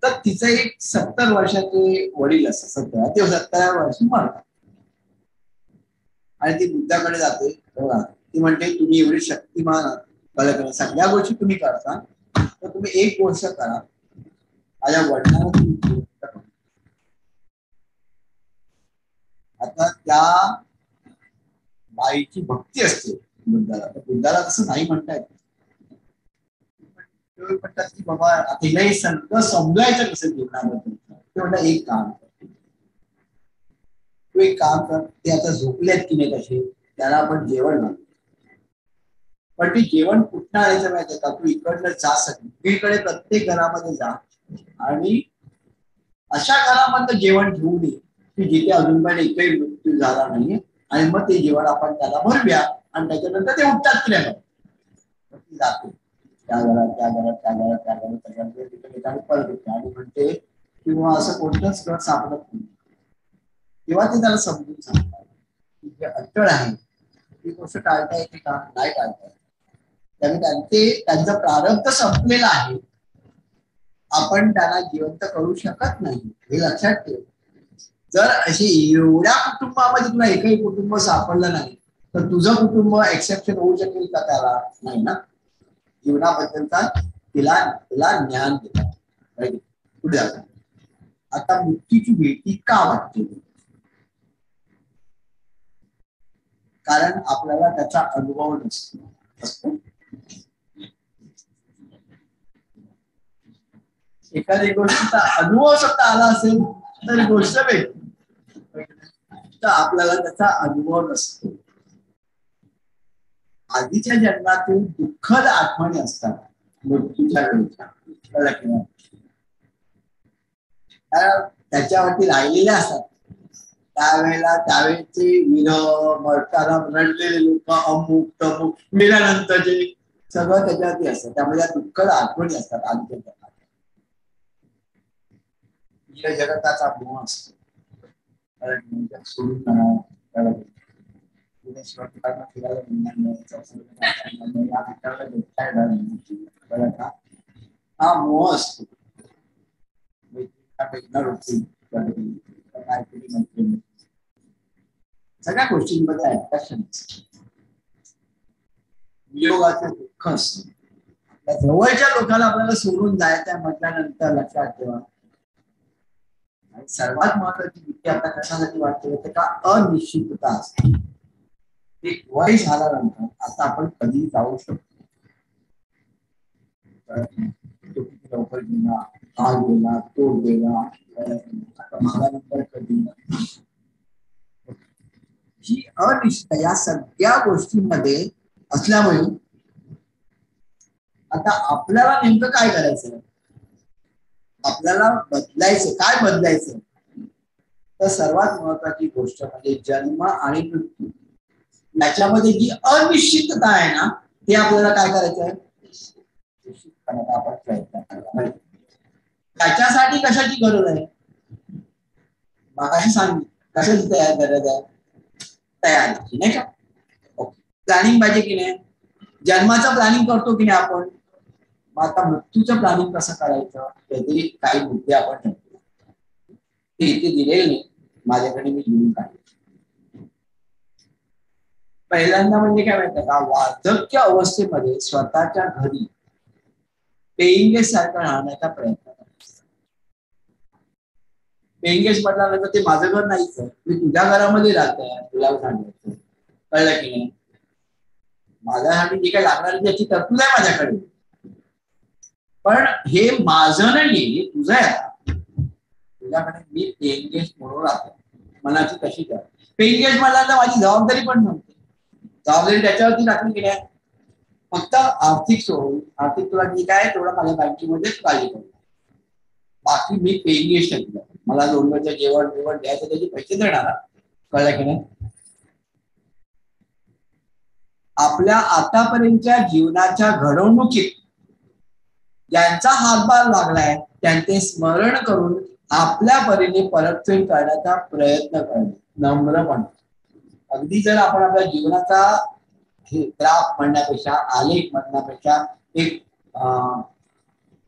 तर तिचं एक 70 वर्षाचे वडील असतात ते 70व्या वर्षी मरतात आणि ती बुद्धाकडे जाते ती म्हणते तुम्ही एवढी शक्तिमान कळलं सगळ्या गोष्टी तुम्ही करता तर तुम्ही एक गोष्ट करा माझ्या वडिलांना तुम्ही आता त्या बाईची भक्ती असते बुद्धाला तसं नाही म्हणता येत म्हणतात की बाबा तिला हे सगळं समजायचं कसं जीवनाबद्दल ते म्हणतात एक काम कर तू एक काम कर ते आता झोपलेत की नाही कसे त्याला आपण जेवण घालू पण ते जेवण कुठं आणायचं माहितीये का तू इकडनं जा सगळीकडे प्रत्येक घरामध्ये जा आणि अशा घरामध्ये जेवण घेऊन ये की जिथे अजून पण एकही मृत्यू झाला नाही आणि मग ते जेवण आपण त्याला भरूया आणि त्याच्यानंतर ते उठतात की नाही ती जाते त्या घरात परत येते आणि म्हणते किंवा असं कोणतंच घर सापडत नाही तेव्हा ते त्याला समजून सांगतात की जे अटळ आहे ती गोष्ट टाळता येते का नाही टाळता येते त्यामुळे त्यांचा प्रारब्ध संपलेला आहे आपण त्याला जिवंत करू शकत नाही हे लक्षात ठेव. जर अशी एवढ्या कुटुंबामध्ये तुला एकही कुटुंब सापडलं नाही तर तुझं कुटुंब एक्सेप्शन होऊ शकेल का त्याला नाही ना. जीवनाबद्दलचा तिला ज्ञान देतात पुढे आता मृत्यूची भीती का वाटते कारण आपल्याला त्याचा अनुभव नसतो. एखादी गोष्टीचा अनुभव स्वतः आला असेल तर गोष्ट वेगळी तर आपल्याला त्याचा अनुभव नसतो. आधीच्या जन्मातील दुःखद आठवणी असतात मृत्यूच्या वेळेच्या त्याच्यावरती राहिलेले असतात. त्यावेळेला त्यावेळेचे विरह मरताना रडलेले लोक, अमुक तमुक, मेल्यानंतरचे सगळं त्याच्यावरती असतं. त्यामुळे या दुःखद आठवणी असतात आमच्या जगात. जगताचा मोह असतो. सोडून हा मोह असतो. सगळ्या गोष्टींमध्ये अट्रॅक्शन असतं. वियोगाचं दुःख असतं. जवळच्या लोकांना आपल्याला सोडून जायचं म्हटल्यानंतर लक्षात ठेवा, आणि सर्वात महत्वाची भीती आपल्याला कशासाठी वाटते तर का अनिश्चितता असते. एक वय झाल्यानंतर आता आपण कधी जाऊ शकतो, तो किती लवकर गेला, हा गेला, तो गेला, आता मला नंतर कधी. ही अनिश्चितता या सगळ्या गोष्टींमध्ये असल्यामुळे आता आपल्याला नेमकं काय करायचं, आपल्याला बदलायचं, काय बदलायचं, तर सर्वात महत्वाची गोष्ट म्हणजे जन्म आणि मृत्यू याच्यामध्ये जी अनिश्चितता आहे ना, ते आपल्याला काय करायचं आहे, आपण प्रयत्न करायला. त्याच्यासाठी कशाची गरज आहे, मागाशी सांगितलं कशाची गरज आहे, तयारीची, नाही का. प्लॅनिंग पाहिजे की नाही, जन्माचं प्लॅनिंग करतो की नाही आपण, मग आता मृत्यूचं प्लॅनिंग कसं करायचं त्याचे काही मुद्दे आपण ठरवतो. ते इथे दिलेले नाही, माझ्याकडे मी लिहून काढले. पहिल्यांदा म्हणजे काय माहिती का, वार्धक्य अवस्थेमध्ये स्वतःच्या घरी पेइंग गेस्ट सारखं राहण्याचा प्रयत्न करायचा. पेइंग गेस्ट म्हटल्यानंतर ते माझं घर नाहीच, मी तुझ्या घरामध्ये राहतोय, तुला सांगायचं, कळलं की नाही. माझ्यासाठी जे काही लागणार त्याची तरतूद आहे माझ्याकडे, पण हे माझं नाहीये, हे तुझं आहे. तुझ्याकडे मी पेइंग गेस्ट म्हणून राहतो, मनाची कशी कर. पेइंग गेस्ट म्हटल्यानंतर माझी जबाबदारी पण नव्हती, जबाबदारी त्याच्यावरती टाकली की नाही, फक्त आर्थिक सोडून, आर्थिक तुला ठीक आहे तेवढं माझ्या बँकेमध्येच काळजी करतो, बाकी मी पेइंग गेस्ट आहे, मला 2 वेळचं जेवण द्यायचं, त्याचे पैसे देणार, कळलं की नाही. आपल्या आतापर्यंतच्या जीवनाच्या घडवणुकीत ज्यांचा हातभार लागलाय त्यांचे स्मरण करून आपल्या परीने परतफेड करण्याचा प्रयत्न करणे, नम्रपणे. अगदी जर आपण आपल्या जीवनाचा ग्राफ म्हणण्यापेक्षा, आलेख म्हणण्यापेक्षा एक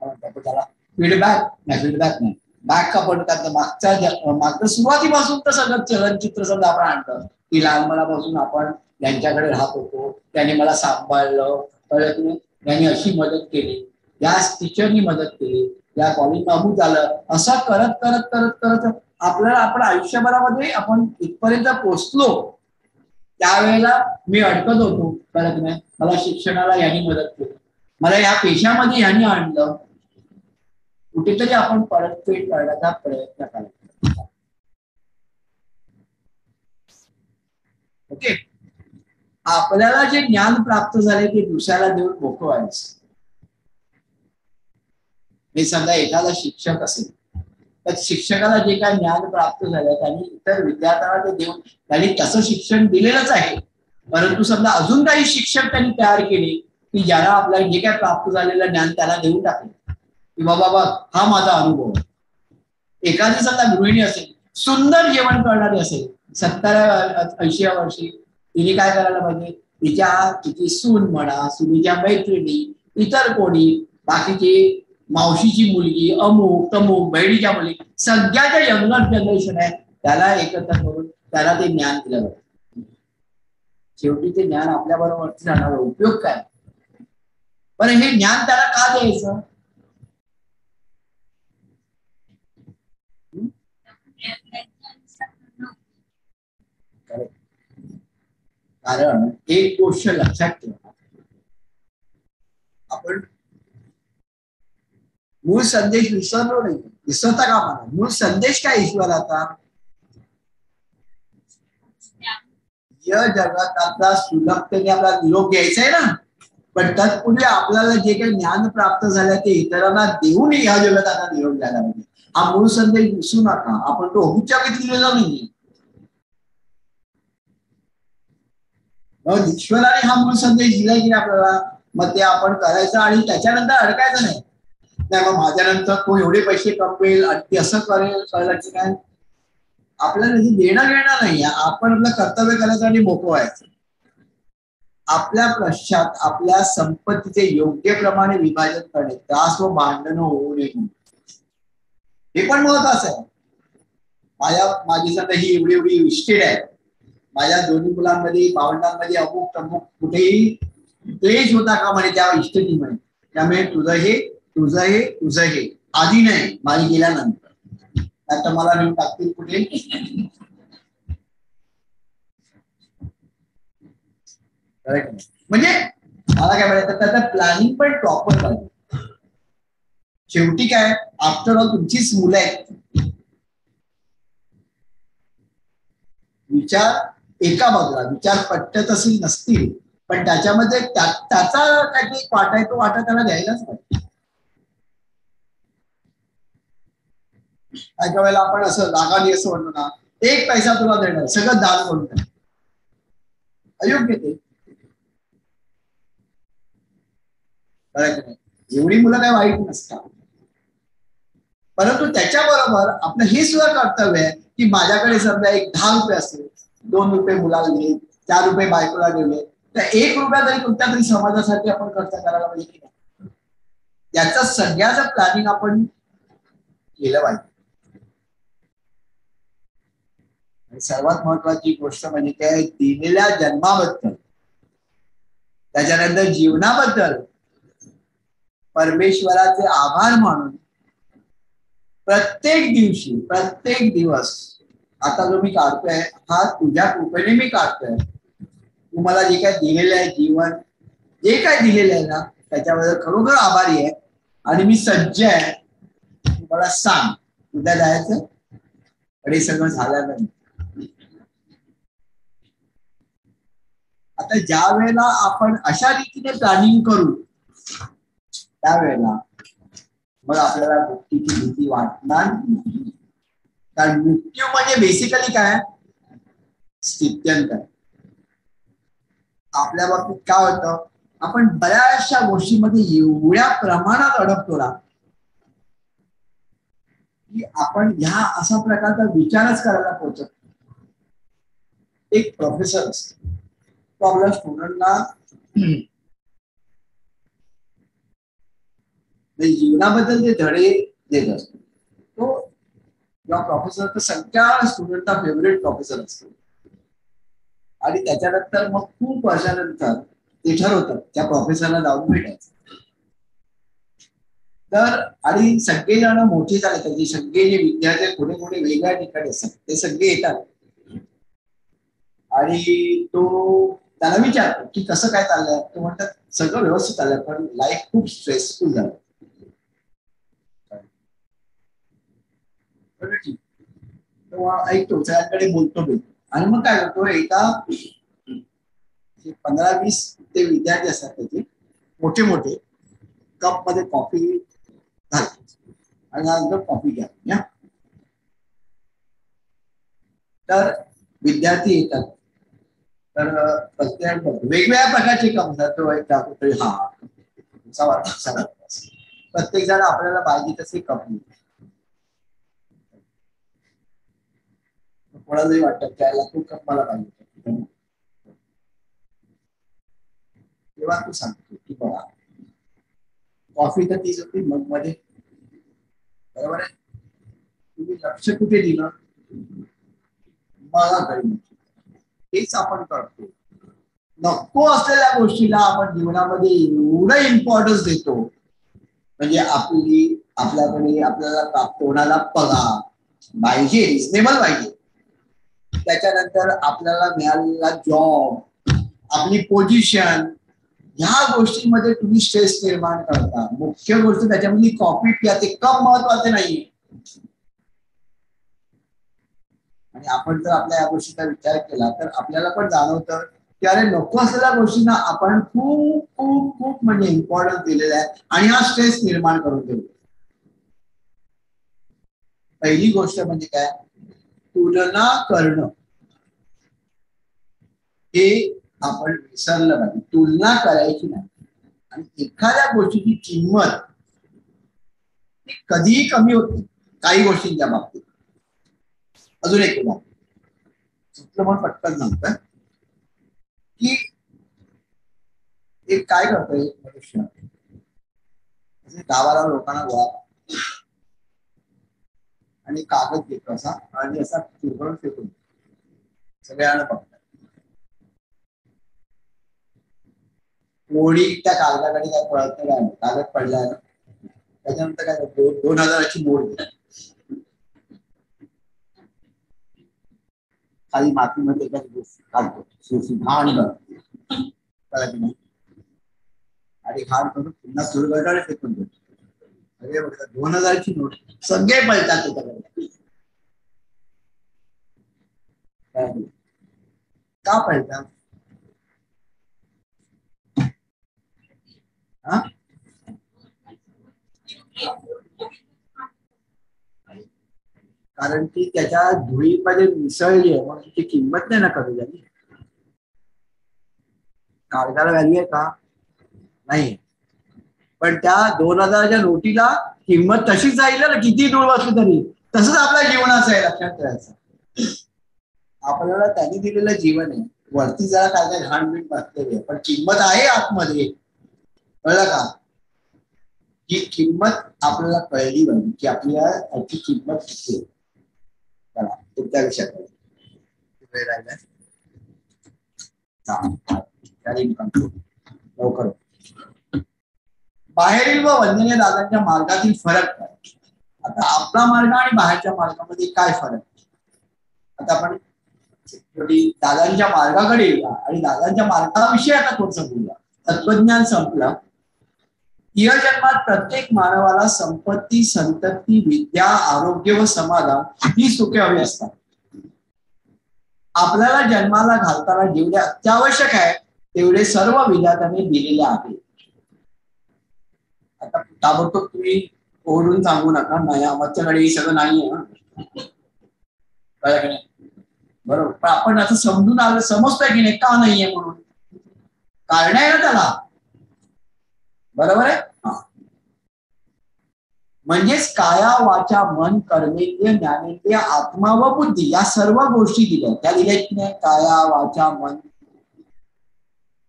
त्याला फीडबॅक नाही, बॅक आपण मागच्या सुरुवातीपासून तर सगळं चलनचित्र समजा आपण आणलं की लहानपणापासून आपण ज्यांच्याकडे राहत होतो त्यांनी मला सांभाळलं, त्यांनी अशी मदत केली, या टीचरनी मदत केली, या कॉलेजला अमुक झालं, असं करत करत करत करत आपल्याला आपण आयुष्यभरामध्ये आपण इथपर्यंत पोहोचलो. त्यावेळेला मी अडकत होतो, कळत नाही, मला शिक्षणाला यांनी मदत केली, मला या पेशामध्ये यांनी आणलं, कुठेतरी आपण परतफेड करण्याचा प्रयत्न करायचा. ओके, आपल्याला जे ज्ञान प्राप्त झाले ते दुसऱ्याला देऊन मोकळं व्हायचं. हे समजा एखादा शिक्षक असेल तर शिक्षकाला जे काही ज्ञान प्राप्त झालं त्यांनी इतर विद्यार्थ्यांना ते देऊन, त्यांनी तसं शिक्षण दिलेलंच आहे, परंतु समजा अजून काही शिक्षक त्यांनी तयार केले की ज्याला आपल्याला जे काही प्राप्त झालेलं ज्ञान त्याला देऊन टाकले की बाबा बघ हा माझा अनुभव. एखादी समजा गृहिणी असेल, सुंदर जेवण करणारी असेल, 70-80 वर्षी, तिने काय करायला पाहिजे, तिची सून म्हणा, सुनीच्या मैत्रिणी, इतर कोणी, बाकीची मावशीची मुलगी, अमुक तमुक, बहिणीच्या मुली, सगळ्याच्या यंगर जनरेशन आहे, त्याला एकत्र करून त्याला ते ज्ञान दिलं जातं. शेवटी ते ज्ञान आपल्या बरोबरती जाणार, उपयोग काय, पण हे ज्ञान त्याला का द्यायचं, कारण एक गोष्ट लक्षात ठेवा, आपण मूळ संदेश विसरलो नाही, विसरता का मला, मूळ संदेश काय ईश्वराचा, या जगात सुलभतेने आपला निरोप घ्यायचा आहे ना, पण तत्पूर्वी आपल्याला जे काही ज्ञान प्राप्त झालं ते इतरांना देऊन या जगात आता निरोप द्यायला पाहिजे. हा मूळ संदेश विसरू नका. आपण तो अभूच्यावीत लिहिलेला नाहीये. ईश्वराने हा मूळ संदेश दिलाय की आपल्याला, मग ते आपण करायचं आणि त्याच्यानंतर अडकायचं नाही. नाही मग माझ्यानंतर तो एवढे पैसे कमवेल आणि ते असं करेल, कळलं की काय. आपल्याला देणं घेणं नाही, आपण आपलं कर्तव्य करायचं आणि मोकळं व्हायचं. आपल्या पश्चात आपल्या संपत्तीचे योग्य प्रमाणे विभाजन करणे, त्रास व भांडणं होऊ नये हे पण महत्वाचं आहे. माझी समजा ही एवढी एवढी इस्टेट आहे, माझ्या दोन्ही मुलांमध्ये भावंडांमध्ये अमुक तमुक कुठेही क्लेश होता का म्हणे त्या इस्टेटीमध्ये. त्यामुळे तुझं हे आधी नाही, माझी गेल्यानंतर. आता मला नेऊन टाकतील कुठे. म्हणजे मला काय म्हणायचं, त्याचं प्लॅनिंग पण प्रॉपर पाहिजे. शेवटी काय, आफ्टर ऑल तुमचीच मुलं आहेत. विचार एका बाजूला, विचार पटत असेल नसतील, पण त्याच्यामध्ये त्याचा काही वाटा आहे, तो वाटा त्याला द्यायलाच पाहिजे. एका वेळेला आपण असं रागाने असं म्हणतो ना, 1 पैसा तुला देणार, सगळं दान करून द्या, अयोग्य ते. एवढी मुलं काही वाईट नसतात, परंतु त्याच्याबरोबर आपलं हे सुद्धा कर्तव्य आहे की माझ्याकडे समजा एक 10 रुपये असेल, 2 रुपये मुलाला दिले, 4 रुपये बायकोला दिले, तर 1 रुपया तरी कुठल्या तरी समाजासाठी आपण खर्च करायला पाहिजे की नाही. याचं सगळ्याचं प्लॅनिंग आपण केलं पाहिजे. सर्वात महत्वाची गोष्ट म्हणजे काय, दिलेल्या जन्माबद्दल, त्याच्यानंतर जीवनाबद्दल परमेश्वराचे आभार मानून प्रत्येक दिवशी, प्रत्येक दिवस, आता जो मी काढतोय हा तुझ्या कृपेने मी काढतोय. तुम्हाला जे काय दिलेलं आहे, जीवन जे काय दिलेलं आहे ना, त्याच्याबद्दल खरोखर आभारी आहे आणि मी सज्ज आहे. तुम्हाला सांग उद्या जायचं, आणि सगळं झाल्यानंतर. आता ज्या वेळेला आपण अशा रीतीने प्लॅनिंग करू, त्यावेळेला मग आपल्याला मृत्यूची भीती वाटणार नाही. कारण मृत्यू म्हणजे बेसिकली काय, स्थित्यंत. आपल्या बाबतीत काय होतं, आपण बऱ्याचशा गोष्टीमध्ये एवढ्या प्रमाणात अडकतो ना की आपण ह्या असा प्रकारचा विचारच करायला पोहोचत. एक प्रोफेसर असतो, तो आपल्या स्टुडंटला जीवनाबद्दल जे धडे देत असतो, तो या प्रोफेसर तर सगळ्या स्टुडंटचा फेवरेट प्रोफेसर असतो. आणि त्याच्यानंतर मग खूप वर्षानंतर ते ठरवतात त्या प्रोफेसरला जाऊन भेटायचं. तर आणि सगळेजण मोठे झाले, त्याचे सगळे जे विद्यार्थी पुढे पुढे वेगळ्या ठिकाणी असतात, ते सगळे येतात आणि तो त्याला विचारतो की कसं काय चाललंय. तो म्हणतात सगळं व्यवस्थित चाललंय, पण लाईफ खूप स्ट्रेसफुल झालं. ऐकतो, सगळ्यांकडे बोलतो आणि मग काय करतो, एका 15-20 ते विद्यार्थी असतात त्याचे, मोठे मोठे कप मध्ये कॉफी घालतो आणि नंतर कॉफी घ्या. तर विद्यार्थी येतात, तर प्रत्येक वेगवेगळ्या प्रकारचे कप असतात. प्रत्येक जण आपल्याला पाहिजे तसे कप मिळतात. कोणालाही वाटतं त्याला तो कप मला पाहिजे, तेव्हा तू सांगतो की बघा कॉफी तर तीच होती मग मध्ये, बरोबर आहे, तुम्ही लक्ष कुठे दिलं, मला काही हेच आपण करतो. नको असलेल्या गोष्टीला आपण जीवनामध्ये एवढं इम्पॉर्टन्स देतो, म्हणजे आपल्याकडे आपल्याला प्राप्त होणारा पगार पाहिजे, रिजनेबल पाहिजे, त्याच्यानंतर आपल्याला मिळालेला जॉब, आपली पोझिशन, ह्या गोष्टींमध्ये तुम्ही स्ट्रेस निर्माण करता. मुख्य गोष्ट त्याच्यामध्ये कॉफी प्या, ते कप महत्वाचे नाही. आणि आपण जर आपल्या या गोष्टीचा विचार केला तर आपल्याला पण जाणवतं की अरे नको असलेल्या गोष्टींना आपण खूप खूप खूप म्हणजे इम्पॉर्टन्स दिलेला आहे आणि हा स्ट्रेस निर्माण करून देतो. पहिली गोष्ट म्हणजे काय, तुलना करणं हे आपण विसरलं पाहिजे. तुलना करायची नाही. आणि एखाद्या गोष्टीची किंमत ती कधीही कमी होते काही गोष्टींच्या बाबतीत. अजून एक उदाहरण सुचलं म्हणून पटकन सांगतं की एक काय करतोय मनुष्य, गावाला लोकांना गोळा आणि कागद घेतो असा आणि असा चुरगळून फेकून सगळ्यांना बघतात. कोणी त्या कागदाकडे काय पळत नाही, कागद पडला ना त्याच्यानंतर काय करतो, 2000ची नोट खाली मातीमध्ये घाण आणि घाण करून पुन्हा चुरगळाने फेकून देतो. अरे बघा 2000ची नोट सगळे पळतात त्याच्याकडे. का पळतात? कारण ती त्याच्या धुळीमध्ये मिसळली आहे म्हणून ती किंमत नाही ना कमी झाली. कागदाला व्हॅल्यू आहे का? नाही. पण त्या 2000च्या नोटीला किंमत तशीच जाईल ना, किती दूर बसली तरी. तसंच आपल्या जीवनाचं आहे, लक्षात ठेवायचं. आपल्याला त्यांनी दिलेलं जीवन आहे, वरती जरा काय काय घाण बीण बसलेली आहे, पण किंमत आहे आतमध्ये. कळलं का? ही किंमत आपल्याला कळली पाहिजे की आपल्या याची किंमत किती आहे. चला तुमच्या विषयाकडे वेळ राहिलाय. लवकर. बाहेरील व वंदनीय दादांच्या मार्गातील फरक काय? आता आपला मार्ग आणि बाहेरच्या मार्गामध्ये काय फरक? आता आपण दादांच्या मार्गाकडे येऊया आणि दादांच्या मार्गाविषयी आता थोडंसं बोलूया. तत्वज्ञान संपलं. या जन्मात प्रत्येक मानवाला संपत्ती, संतती, विद्या, आरोग्य व समाधान ही सुखे हवी असतात. आपल्याला जन्माला घालताना जेवढे अत्यावश्यक आहे तेवढे सर्व विधात्याने दिलेले आहे. आता ताबडतोब तुम्ही ओढून सांगू नका नाही आमच्याकडे हे सगळं नाहीये ना, कळलं की नाही? बरोबर. पण आपण असं समजून आलं, समजतोय की नाही का नाहीये म्हणून? कारण आहे ना त्याला. बरोबर आहे. म्हणजेच काया वाचा मन कर्मेंद्रिय ज्ञानेंद्रिय आत्मा व बुद्धी या सर्व गोष्टी दिल्या. त्या दिल्या की नाही? काया वाचा मन.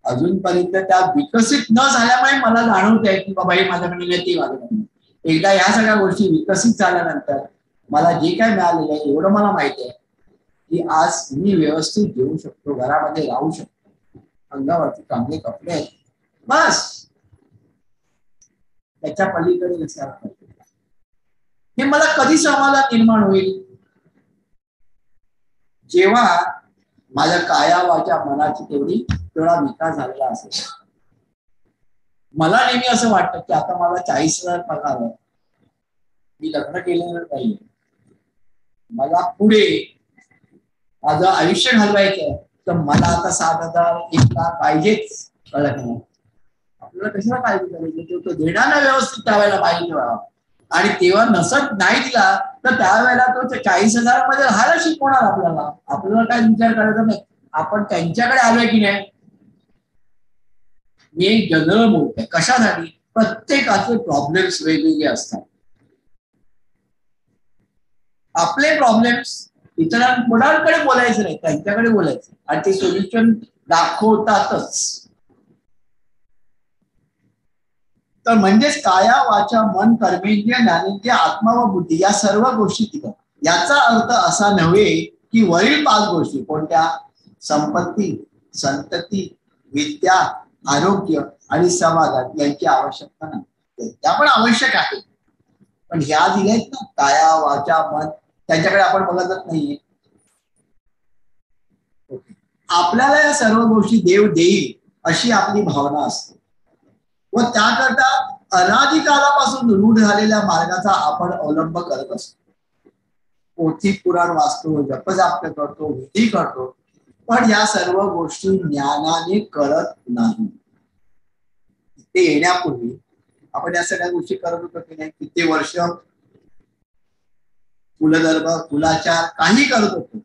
अजूनपर्यंत त्या विकसित न झाल्यामुळे मला जाणवत आहे की बाबा हे माझ्याकडे नाही, ते माझ्याकडे. एकदा या सगळ्या गोष्टी विकसित झाल्यानंतर मला जे काय मिळालेलं आहे एवढं मला माहिती आहे की आज मी व्यवस्थित जेवू शकतो, घरामध्ये राहू शकतो, अंगावरती चांगले कपडे आहेत, बस. त्याच्या पलीकडे नसायला पाहिजे. हे मला कधी समाधान निर्माण होईल? जेव्हा माझ्या काया वाचा मनाची तेवढा विकास झालेला असेल. मला नेहमी असं वाटतं की आता मला 40,000 पगार आहे, मी लग्न केलेलं नाही, मला पुढे माझं आयुष्य घालवायचं तर मला आता 7,000 1,00,000 पाहिजेच. कळलं नाही? आपल्याला कशाला पाहिजे करायचं? तो देणार व्यवस्थित त्यावेळेला पाहिजे. आणि तेव्हा नसत नाही दिला तर त्यावेळेला तो 40,000 मध्ये राहायला शिकवणार आपल्याला. आपल्याला काय विचार करायचा नाही. आपण त्यांच्याकडे आलोय की नाही. मी एक जनरल बोलतोय. कशासाठी? प्रत्येकाचे प्रॉब्लेम्स वेगवेगळे असतात. आपले प्रॉब्लेम्स इतरांकडे बोलायचं नाही, त्यांच्याकडे बोलायचं आणि ते सोल्युशन दाखवतातच. तर म्हणजेच काया वाचा मन कर्मेंद्रिय ज्ञानेंद्रिय आत्मा व बुद्धी या सर्व गोष्टी दिल्या. याचा अर्थ असा नव्हे की वरील 5 गोष्टी कोणत्या? संपत्ती, संतती, विद्या, आरोग्य आणि समाधान यांची आवश्यकता नाही. त्या पण आवश्यक आहे, पण ह्या दिल्यात ना काया वाचा मन, त्यांच्याकडे आपण बघतच नाहीये. आपल्याला या सर्व गोष्टी देव देईल अशी आपली भावना असते व त्याकरता अनादिकालापासून रूढ झालेल्या मार्गाचा आपण अवलंब करत असतो. पोथी पुराण वाचतो, जपजाप करतो, विधी करतो, पण या सर्व गोष्टी ज्ञानाने करत नाही. ते येण्यापूर्वी आपण या सगळ्या गोष्टी करत होतो की नाही? किती वर्ष कुलधर्म कुलाचार काही करत होतो,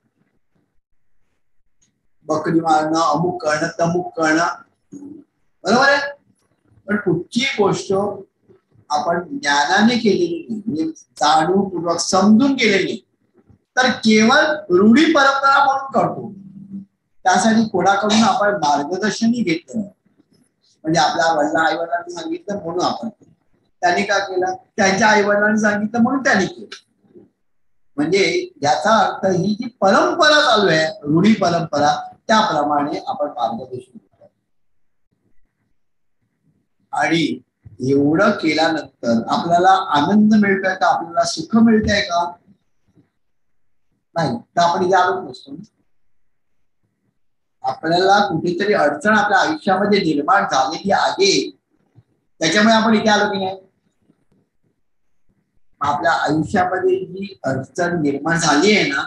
बकरी मारणं, अमुक करणं, तमुक करणं, बरोबर आहे. पण कुठची गोष्ट आपण ज्ञानाने केलेली नाही, म्हणजे जाणीवपूर्वक समजून केलेली, तर केवळ रूढी परंपरा म्हणून करतो. त्यासाठी कोणाकडून आपण मार्गदर्शनही घेतलं, म्हणजे आपल्या आई वडिलांनी सांगितलं म्हणून आपण त्यांनी का केलं, त्यांच्या आई वडिलांनी सांगितलं म्हणून त्यांनी केलं. म्हणजे याचा अर्थ ही जी परंपरा चालू आहे, रूढी परंपरा, त्याप्रमाणे आपण मार्गदर्शन करतो. आणि एवढं केल्यानंतर आपल्याला आनंद मिळतोय का, आपल्याला सुख मिळतंय का? नाही. तर आपण इथे आलोच नसतो. आपल्याला कुठेतरी अडचण आपल्या आयुष्यामध्ये निर्माण झालेली आहे, त्याच्यामुळे आपण इथे आलो की नाही. आपल्या आयुष्यामध्ये जी अडचण निर्माण झाली आहे ना,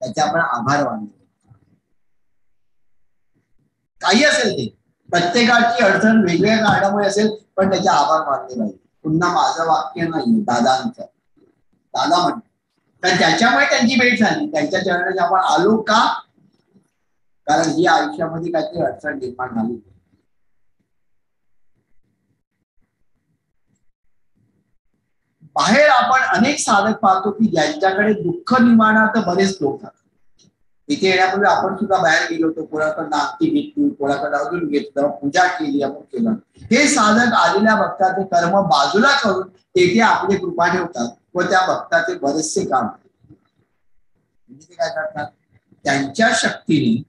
त्याचे आपण आभार मानले. काही असेल ते, प्रत्येकाची अडचण वेगवेगळ्या कारणामुळे असेल, पण त्याचे आभार मानले पाहिजे. पुन्हा माझं वाक्य नाही, दादांचं. दादा म्हणतो, कारण त्याच्यामुळे त्यांची भेट झाली, त्यांच्या चरणात आपण आलो का, कारण ही आयुष्यामध्ये काहीतरी अडचण निर्माण झाली. बाहेर आपण अनेक साधक पाहतो की ज्यांच्याकडे दुःख निवारणार्थ बरेच लोक आहेत. इथे येण्यापूर्वी आपण सुद्धा बाहेर गेलो होतो, कोणाकडनं आरती घेतली, कोणाकडे अजून घेतलं, पूजा केली, आपण केलं. हे साधक आलेल्या भक्ताचे कर्म बाजूला करून तेथे आपली कृपा ठेवतात व त्या भक्ताचे बरेचसे काम ते काय करतात, त्यांच्या शक्तीने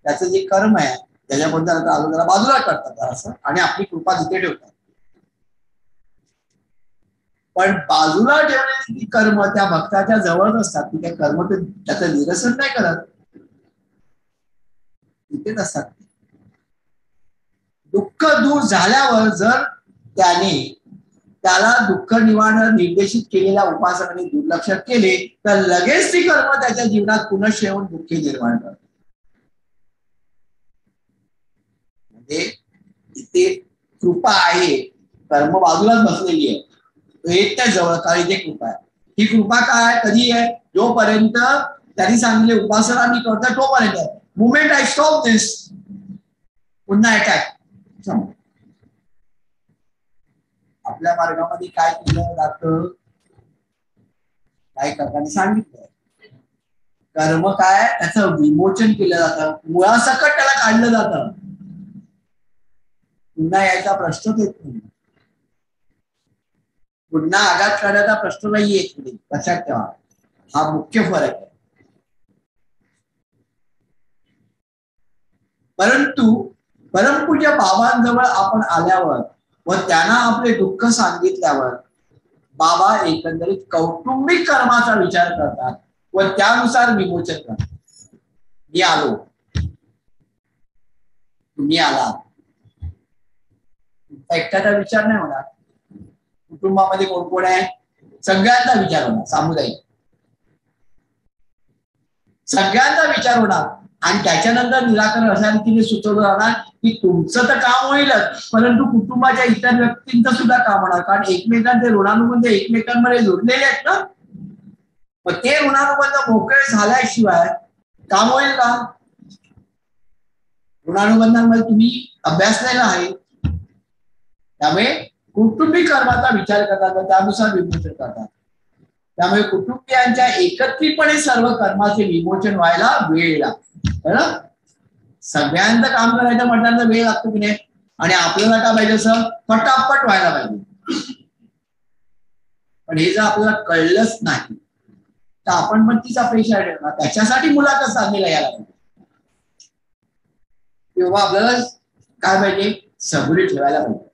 त्याचं जे कर्म आहे त्याच्याबद्दल त्याला बाजूला करतात असं, आणि आपली कृपा तिथे ठेवतात. पण बाजूला ठेवलेली कर्म त्या भक्ताच्या जवळच असतात, की ते कर्म ते त्याचं निरसन नाही करत, तिथेच असतात. दुःख दूर झाल्यावर जर त्याला दुःख निवारण निर्देशित केलेल्या उपासनाने दुर्लक्ष केले, तर लगेच ती कर्म त्याच्या जीवनात पुनः येऊन दुःख निर्माण करतात. म्हणजे इथे कृपा आहे, कर्म बाजूलाच बसलेली आहे, येत त्या जवळ, काही ते कृपा आहे. ही कृपा काय कधी आहे, जोपर्यंत त्यांनी सांगितले उपासना मी करतो तोपर्यंत. मुमेंट आय स्टॉप दिस, पुन्हा अटॅक. आपल्या मार्गामध्ये काय केलं जातं, काय काकांनी सांगितलं, कर्म काय त्याचं विमोचन केलं जातं, मुळासकट त्याला काढलं जातं, पुन्हा यायचा प्रश्नच येत नाही, पुन्हा आघात करण्याचा प्रश्न नाही येत पुढे. लक्षात ठेवा, हा मुख्य फरक आहे. परंतु परमपूज्य बाबांजवळ आपण आल्यावर व त्यांना आपले दुःख सांगितल्यावर बाबा एकंदरीत कौटुंबिक कर्माचा विचार करतात व त्यानुसार विमोचन करतात. मी आलो, तुम्ही आला, एकट्याचा विचार नाही होणार. कुटुंबामध्ये कोण कोण आहे, सगळ्यांचा विचार होणार, सामुदायिक सगळ्यांचा विचार होणार. आणि त्याच्यानंतर निराकरण अशा रीतीने सुचवलं जाणार की तुमचं तर काम होईलच, परंतु कुटुंबाच्या इतर व्यक्तींचं सुद्धा काम होणार, कारण एकमेकांचे ऋणानुबंध एकमेकांमध्ये जोडलेले आहेत ना. मग ते ऋणानुबंध मोकळे झाल्याशिवाय काम होईल का? ऋणानुबंधांमध्ये तुम्ही अभ्यासलेला आहे, त्यामुळे कौटुंबिक कर्माचा विचार करतात व त्यानुसार विमोचन करतात. त्यामुळे कुटुंबियांच्या एकत्रितपणे सर्व कर्माचे विमोचन व्हायला वेळ लागतो. सगळ्यांचं काम करायचं म्हटल्यानंतर वेळ लागतो की नाही, आणि आपल्याला काय पाहिजे, असं फटाफट व्हायला पाहिजे. पण हे जर आपल्याला कळलंच नाही तर आपण पण तीच अपेक्षा ठेवणार. त्याच्यासाठी मुलाखत साधलेला यायला पाहिजे, तेव्हा आपल्याला काय पाहिजे, सबुरी ठेवायला पाहिजे,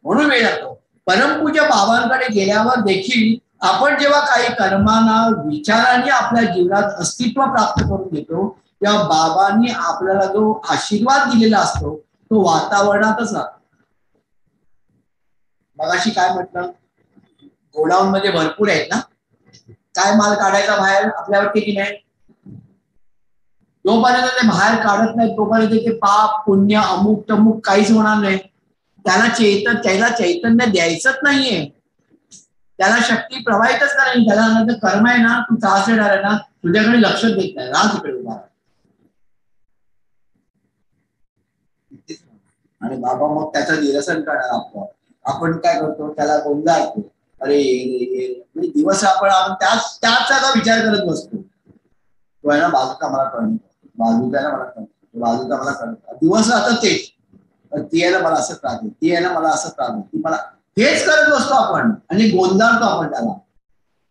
म्हणून वेळ लागतो. परमपूज्य बाबांकडे गेल्यावर देखील आपण जेव्हा काही कर्मांना विचाराने आपल्या जीवनात अस्तित्व प्राप्त करून घेतो, तेव्हा बाबांनी आपल्याला जो आशीर्वाद दिलेला असतो तो वातावरणातच राहतो. मगाशी काय म्हटलं, गोडाऊन मध्ये भरपूर आहेत ना, काय माल काढायचा बाहेर आपल्यावरती की नाही. जोपर्यंत ते बाहेर काढत नाही तोपर्यंत ते पाप पुण्य अमुक तमुक काहीच होणार नाही. त्याला चैतन्य द्यायचंच नाहीये. त्याला शक्ती प्रवाहितच करायची. त्याला म्हणायचं कर्म आहे ना, तू त्रास देणार आहे ना, तुझ्याकडे लक्ष देत नाही, राज तिकडे उभा. आणि बाबा मग त्याचं निरसन करणार. आपण काय करतो, त्याला गोंधळतो, अरे म्हणजे दिवस आपण त्याच त्याचा विचार करत बसतो. तो आहे ना बाजूचा मला कळतो, बाजूचा मला कळतो, बाजूचा मला कळतो, दिवस आता तेच. ती यायला मला असं त्रास आहे, ती यायला मला असं त्रास आहे, ती मला, हेच करत बसतो आपण आणि गोंधळतो आपण त्याला.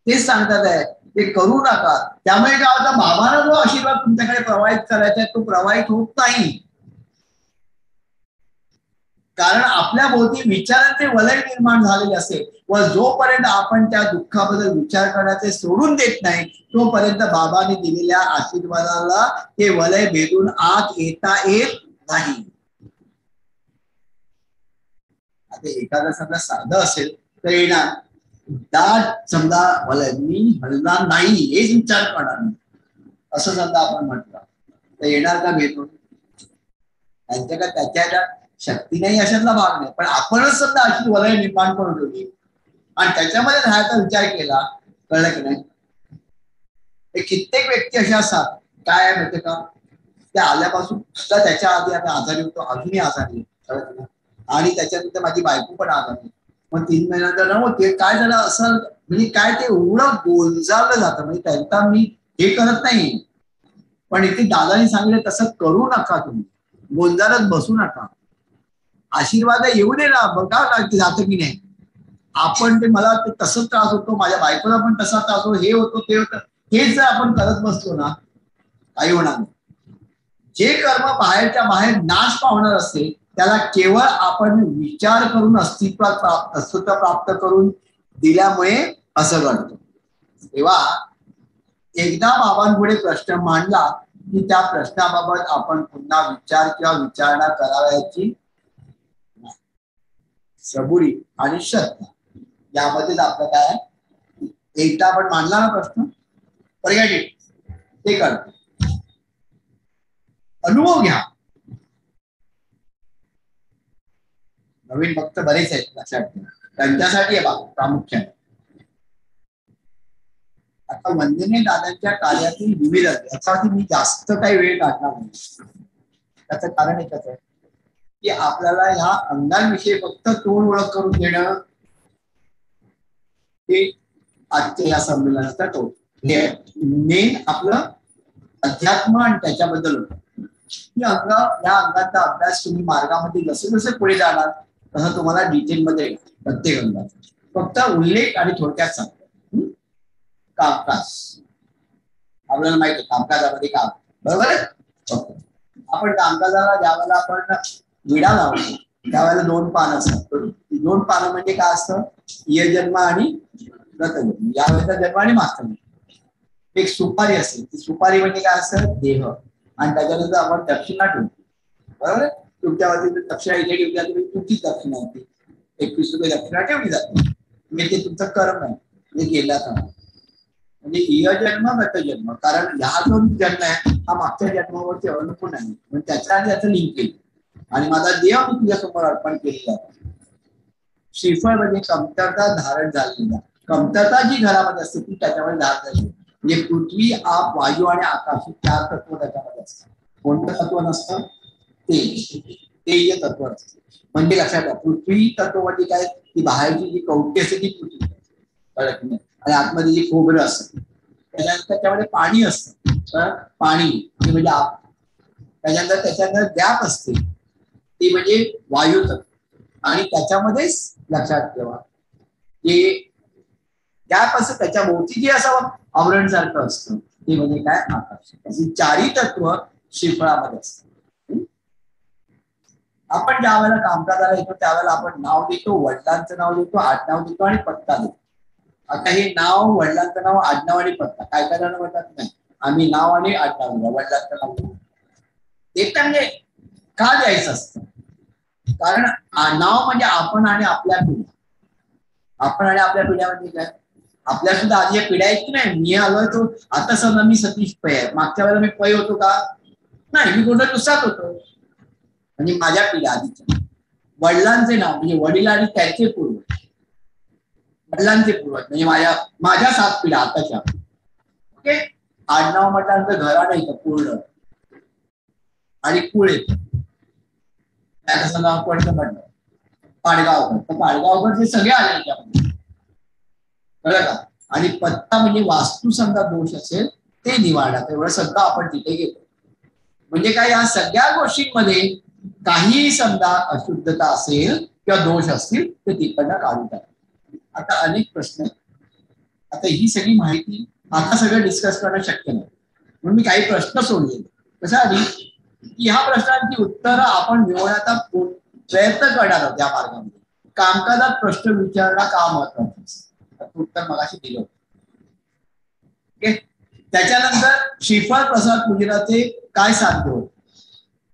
तेच सांगतात आहे ते करू नका. त्यामुळे काय होतं, बाबांना जो आशीर्वाद तुमच्याकडे प्रवाहित करायचा आहे तो प्रवाहित होत नाही. कारण आपल्या भोवती विचारांचे वलय निर्माण झालेले असेल व जोपर्यंत आपण त्या दुःखाबद्दल विचार करण्याचे सोडून देत नाही तोपर्यंत बाबांनी दिलेल्या आशीर्वादाला ते वलय भेदून आत येता येत नाही. आता एखादा समजा साधं असेल तर येणार, दाट समजा वलय, मी हलणार नाही हेच विचार करणार नाही असं समजा आपण म्हटलं तर येणार का भेटून? त्यांच्या का त्याच्या शक्ती नाही अशातला भाग नाही, पण आपणच समजा अशी वलय निर्माण करून ठेवली आणि त्याच्यामध्ये राहायचा विचार केला, कळलं की नाही. कित्येक व्यक्ती अशा असतात, काय आहे माहिती का, त्या आल्यापासून सुद्धा त्याच्या आधी आता आजारी होतो, अजूनही आजारी आहे, आणि त्याच्यानंतर माझी बायको पण आजारी, मग 3 महिन्यानंतर ना मग ते काय झालं असं, म्हणजे काय ते एवढं गोंजारलं जातं. म्हणजे त्यांचा मी हे करत नाही, पण इथे दादानी सांगितलं तसं करू नका, तुम्ही गोंजारत बसू नका. आशीर्वाद येऊ दे ना, बघा जातं की नाही. आपण ते मला ते तसं त्रास होतो, माझ्या बायकोला पण तसा त्रास होतो, हे होतं ते होतं, हेच जर आपण करत बसतो ना काही होणार नाही. जे कर्म बाहेरच्या बाहेर नाश पावणार असते त्याला केवळ आपण विचार करून अस्तित्व प्राप्त करून दिल्यामुळे असं घडतं. तेव्हा एकदा बाबांपुढे प्रश्न मांडला की त्या प्रश्नाबाबत आपण पुन्हा विचार किंवा विचारणा करावयाची सबुरी आणि श्रद्धा यामध्येच आपलं काय आहे. एकदा आपण मांडला ना प्रश्न, पर्याय ते करतो, अनुभव घ्या. नवीन भक्त बरेच आहेत लक्षात घ्या, त्यांच्यासाठी आहे बाबा प्रामुख्याने. आता वंदने दादांच्या कार्यातील विविध याच्यावरती मी जास्त काही वेळ काढणार नाही. त्याचं कारण एकच आहे की आपल्याला ह्या अंगांविषयी फक्त तोंड ओळख करून देणं हे आजच्या या संमेलनाचा तो मेन आपलं अध्यात्म आणि त्याच्याबद्दल होतं. ही अंग, या अंगाचा अभ्यास तुम्ही मार्गामध्ये जसे जसे पुढे जाणार तसं तुम्हाला डिटेलमध्ये प्रत्येक अंगाचा फक्त उल्लेख आणि थोडक्यात सांगतो. कामकाज आपल्याला माहिती आहे, कामकाजामध्ये काम बरोबर आहे. आपण कामकाजाला ज्यावेळेला आपण विडा लावतो त्यावेळेला 2 पानं असतात. 2 पानं म्हणजे काय असतं, इयजन्म आणि व्रतजन्म, यावेळेचा जन्म आणि मागचा जन्म. एक सुपारी असते, ती सुपारी म्हणजे काय असतं, देह, आणि त्याच्यानंतर आपण दक्षिणा ठेवतो बरोबर. तुमच्यावरती दक्षिणा इथे ठेवली तुम्ही, तुमची दक्षिणा होती 21 रुपये दक्षिणा ठेवली जाते, म्हणजे ते तुमचं कर्म आहे, म्हणजे गेला का म्हणजे इयजन्म व्रतजन्म. कारण हा जो जन्म आहे हा मागच्या जन्मावरती अवलंबून आहे, म्हणजे त्याच्या आधी याचं लिंक केलं आणि माझा देह मी तुझ्यासमोर अर्पण केलेला आहे. श्रीफळ म्हणजे कमतरता धारण झालेली, कमतरता जी घरामध्ये असते ती त्याच्यामध्ये धारण झाली. म्हणजे पृथ्वी, आप, वायू आणि आकाश 4 तत्व त्याच्यामध्ये असतात. कोणतं तत्व नसतं, तेय तत्व असतं. म्हणजे लक्षात घ्या, पृथ्वी तत्व म्हणजे काय, ती बाहेरची जी कवटी असते ती पृथ्वी कळत नाही, आणि आतमध्ये जी खोबरं असतं त्याच्यानंतर त्याच्यामध्ये पाणी असतं, पाणी म्हणजे आप, त्याच्यानंतर गॅप असते ती म्हणजे वायू तत्व, आणि त्याच्यामध्येच लक्षात ठेवा की गॅप असतं त्याच्या भोवती जे असं आवरण सारखं असतं ते म्हणजे काय, आकाश. अशी 4ही तत्व श्रीफळामध्ये असतात. आपण ज्या वेळेला कामकाजाला येतो त्यावेळेला आपण नाव देतो, वडिलांचं नाव देतो, आडनाव देतो आणि पत्ता देतो. आता हे नाव, वडिलांचं नाव, आडनाव आणि पत्ता काय काय जण म्हणतात नाही आम्ही नाव आणि आडनाव दिलं, वडिलांचं नाव दिलं, ते म्हणजे का द्यायचं असतं, कारण नाव म्हणजे आपण आणि आपल्या पिढ्या, आपण आणि आपल्या पिढ्या म्हणजे काय, आपल्या सुद्धा आधी पिढ्या आहेत की नाही. मी आलोय तो आता समजा मी सतीश पै आहे, मागच्या वेळेला मी पै होतो का, नाही, मी कोणता दुसराच होतो, म्हणजे माझ्या पिढ्या आधीच्या. वडिलांचे नाव म्हणजे वडील आणि त्याचे पूर्व, वडिलांचे पूर्वज म्हणजे माझ्या 7 पिढ्या आताच्या. ओके, आडनाव म्हटल्यानंतर घराणं येतं पूर्ण आणि कुळ येतं. कसं नाव कोणतं म्हटलं पाडगावकर, तर पाडगावकरचे सगळे आले त्यामध्ये, कळलं का. आणि पत्ता म्हणजे वास्तू समजा दोष असेल ते निवाडा, एवढं सगळं आपण तिथे घेतो. म्हणजे काय, या सगळ्या गोष्टींमध्ये काही समजा अशुद्धता असेल किंवा दोष असतील ते तिकडनं काढून टाका. आता अनेक प्रश्न, आता ही सगळी माहिती आता सगळं डिस्कस करणं शक्य नाही, म्हणून मी काही प्रश्न सोडले. कशासाठी की ह्या प्रश्नांची उत्तरं आपण मिळवण्याचा प्रयत्न करणार आहोत या मार्गामध्ये. कामकाजात प्रश्न विचारणं का महत्वाचं असतं, उत्तर मगाशी दिलं होतं. ओके, त्याच्यानंतर श्रीफळ प्रसाद पूजनाचे काय साध्य होत,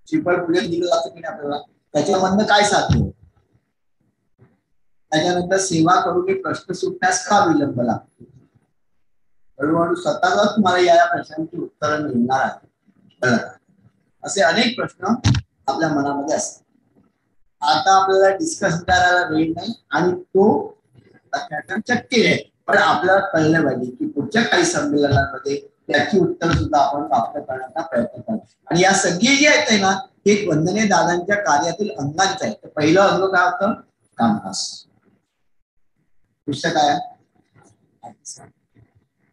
श्रीफळ पूजन दिलं जातं की नाही आपल्याला, त्याच्यामधनं काय साध्य होत. त्याच्यानंतर सेवा करून प्रश्न सुटण्यास का विलंब लागतो. हळूहळू स्वतःच तुम्हाला या प्रश्नांची उत्तरं मिळणार आहे. असे अनेक प्रश्न आपल्या मनामध्ये असतात. आता आपल्याला डिस्कस करायला वेळ नाही आणि तो शक्य आहे, पण आपल्याला कळलं पाहिजे की पुढच्या काही संमेलनांमध्ये त्याची उत्तर सुद्धा आपण प्राप्त करण्याचा प्रयत्न करतो. आणि या सगळी जी आहेत ना, हे वंदनीय दादांच्या कार्यातील अंगांचं आहे. पहिलं अंग काय होतं, कामकाज. दुसरं काय,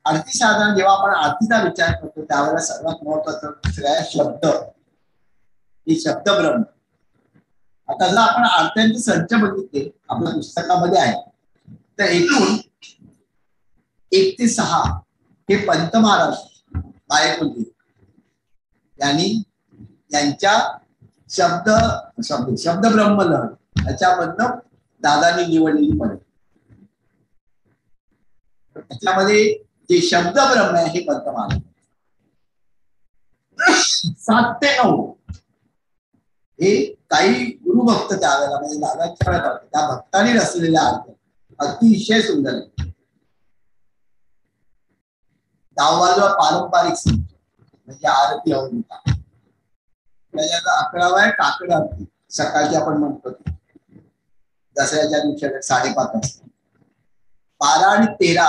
आरती साधन. जेव्हा आपण आरतीचा विचार करतो त्यावेळेला सर्वात महत्वाचं दुसरं आहे शब्द, ही शब्द ब्रह्म. आता जर आपण आरत्यांचे संच बघितले आपल्या पुस्तकामध्ये आहे, तर एकूण 1 ते 6 हे पंत महाराज गायकवाड यांनी यांच्या शब्द ब्रह्मलहर याच्यामधनं दादांनी निवडलेली पडे. त्याच्यामध्ये जे शब्द ब्रह्म आहे हे पंत महाराज. 7 ते 9 हे काही गुरुभक्त त्यावेळेला म्हणजे दादाच्या वेळेला त्या भक्तांनी रचलेल्या आरत्या अतिशय सुंदर आहे. 10वा पारंपरिक संच म्हणजे आरती अवधूता. त्याच्याचा 11वा आहे काकड आरती, सकाळची आपण म्हणतो दसऱ्याच्या दिवशी 5:30 वाजता. 12 आणि 13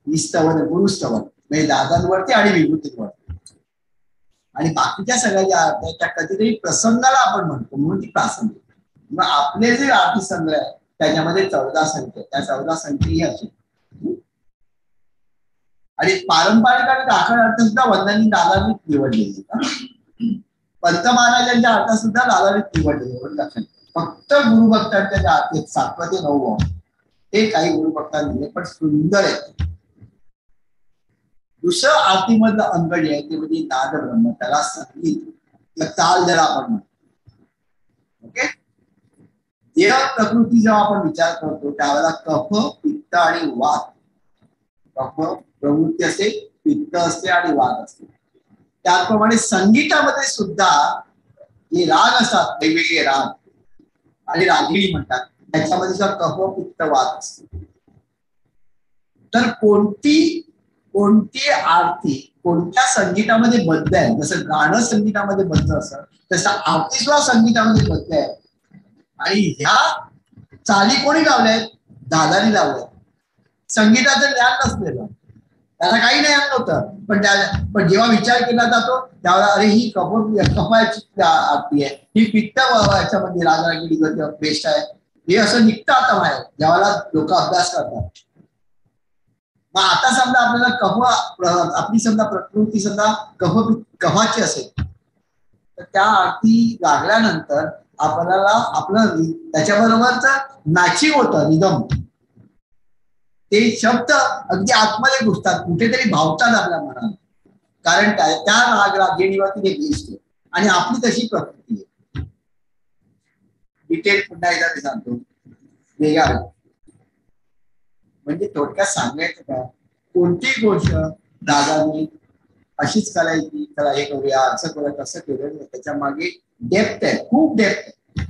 ही स्तवन, गुरुस्तवन म्हणजे दादांवरती आणि विभूतींवरती. आणि बाकीच्या सगळ्या ज्या आरत्या त्या कधीतरी प्रसंगाला आपण म्हणतो, म्हणून ती प्रासंगिक. मग आपले जे आरती संग्रह आहे त्याच्यामध्ये 14 संच, त्या 14 संच ही असे. आणि पारंपरिक आणि काकड आरती सुद्धा वंदनी दादांनी निवडलेली. पंत महाराजांच्या आरत्या सुद्धा दादांनी निवडलेली. फक्त गुरुभक्तांच्या ज्या आरती 7 ते 9 ते काही गुरुभक्तांनी दिले, पण सुंदर आहे. दुसरं आरतीमधलं अंग जे आहे ते म्हणजे नाद ब्रह्म, त्याला संगीत ताल जरा आपण म्हणतो. ओके, देह प्रकृती जेव्हा आपण विचार करतो त्यावेळेला कफ, पित्त आणि वात. कफ प्रवृत्ती असते, पित्त असते आणि वात असते. त्याचप्रमाणे संगीतामध्ये सुद्धा जे राग असतात, वेगवेगळे राग आणि रागिणी म्हणतात, त्याच्यामध्ये सुद्धा कफ, पित्त, वात असते. तर कोणती आरती कोणत्या संगीतामध्ये बद्ध आहे, जसं गाणं संगीतामध्ये बद्ध असतं तसं आरती सुद्धा संगीतामध्ये बद्ध आहे. आणि ह्या चाली कोणी लावल्यात, दादानी लावल्यात. संगीताचं ज्ञान नसलेलं, त्याला काही ज्ञान नव्हतं, पण जेव्हा विचार केला जातो त्यावेळेला अरे ही कफाची आरती आहे, ही पित्त याच्यामध्ये रागरागिणी बेस्ट आहे, हे असं निघतं आता बाहेर ज्यावेळेला लोक अभ्यास करतात. मग आता समजा आपल्याला आपली समजा प्रकृती समजा कफाची असेल तर त्या आरती लागल्यानंतर आपल्याला आपलं त्याच्याबरोबरच मॅचिंग होतं रिदम, ते शब्द अगदी आतमध्ये घुसतात, कुठेतरी भावतात आपल्या मनात. कारण काय, त्या रागिणीवरती ते बेस्ट आहे आणि आपली तशी प्रकृती आहे. डिटेल पुन्हा एकदा मी सांगतो वेगळा. म्हणजे थोडक्यात सांगायचं काय, कोणती गोष्ट दादानी अशीच करायची, चला हे करूया, असं करूया, तसं केलं, त्याच्या मागे डेप्थ आहे, खूप डेप्थ आहे.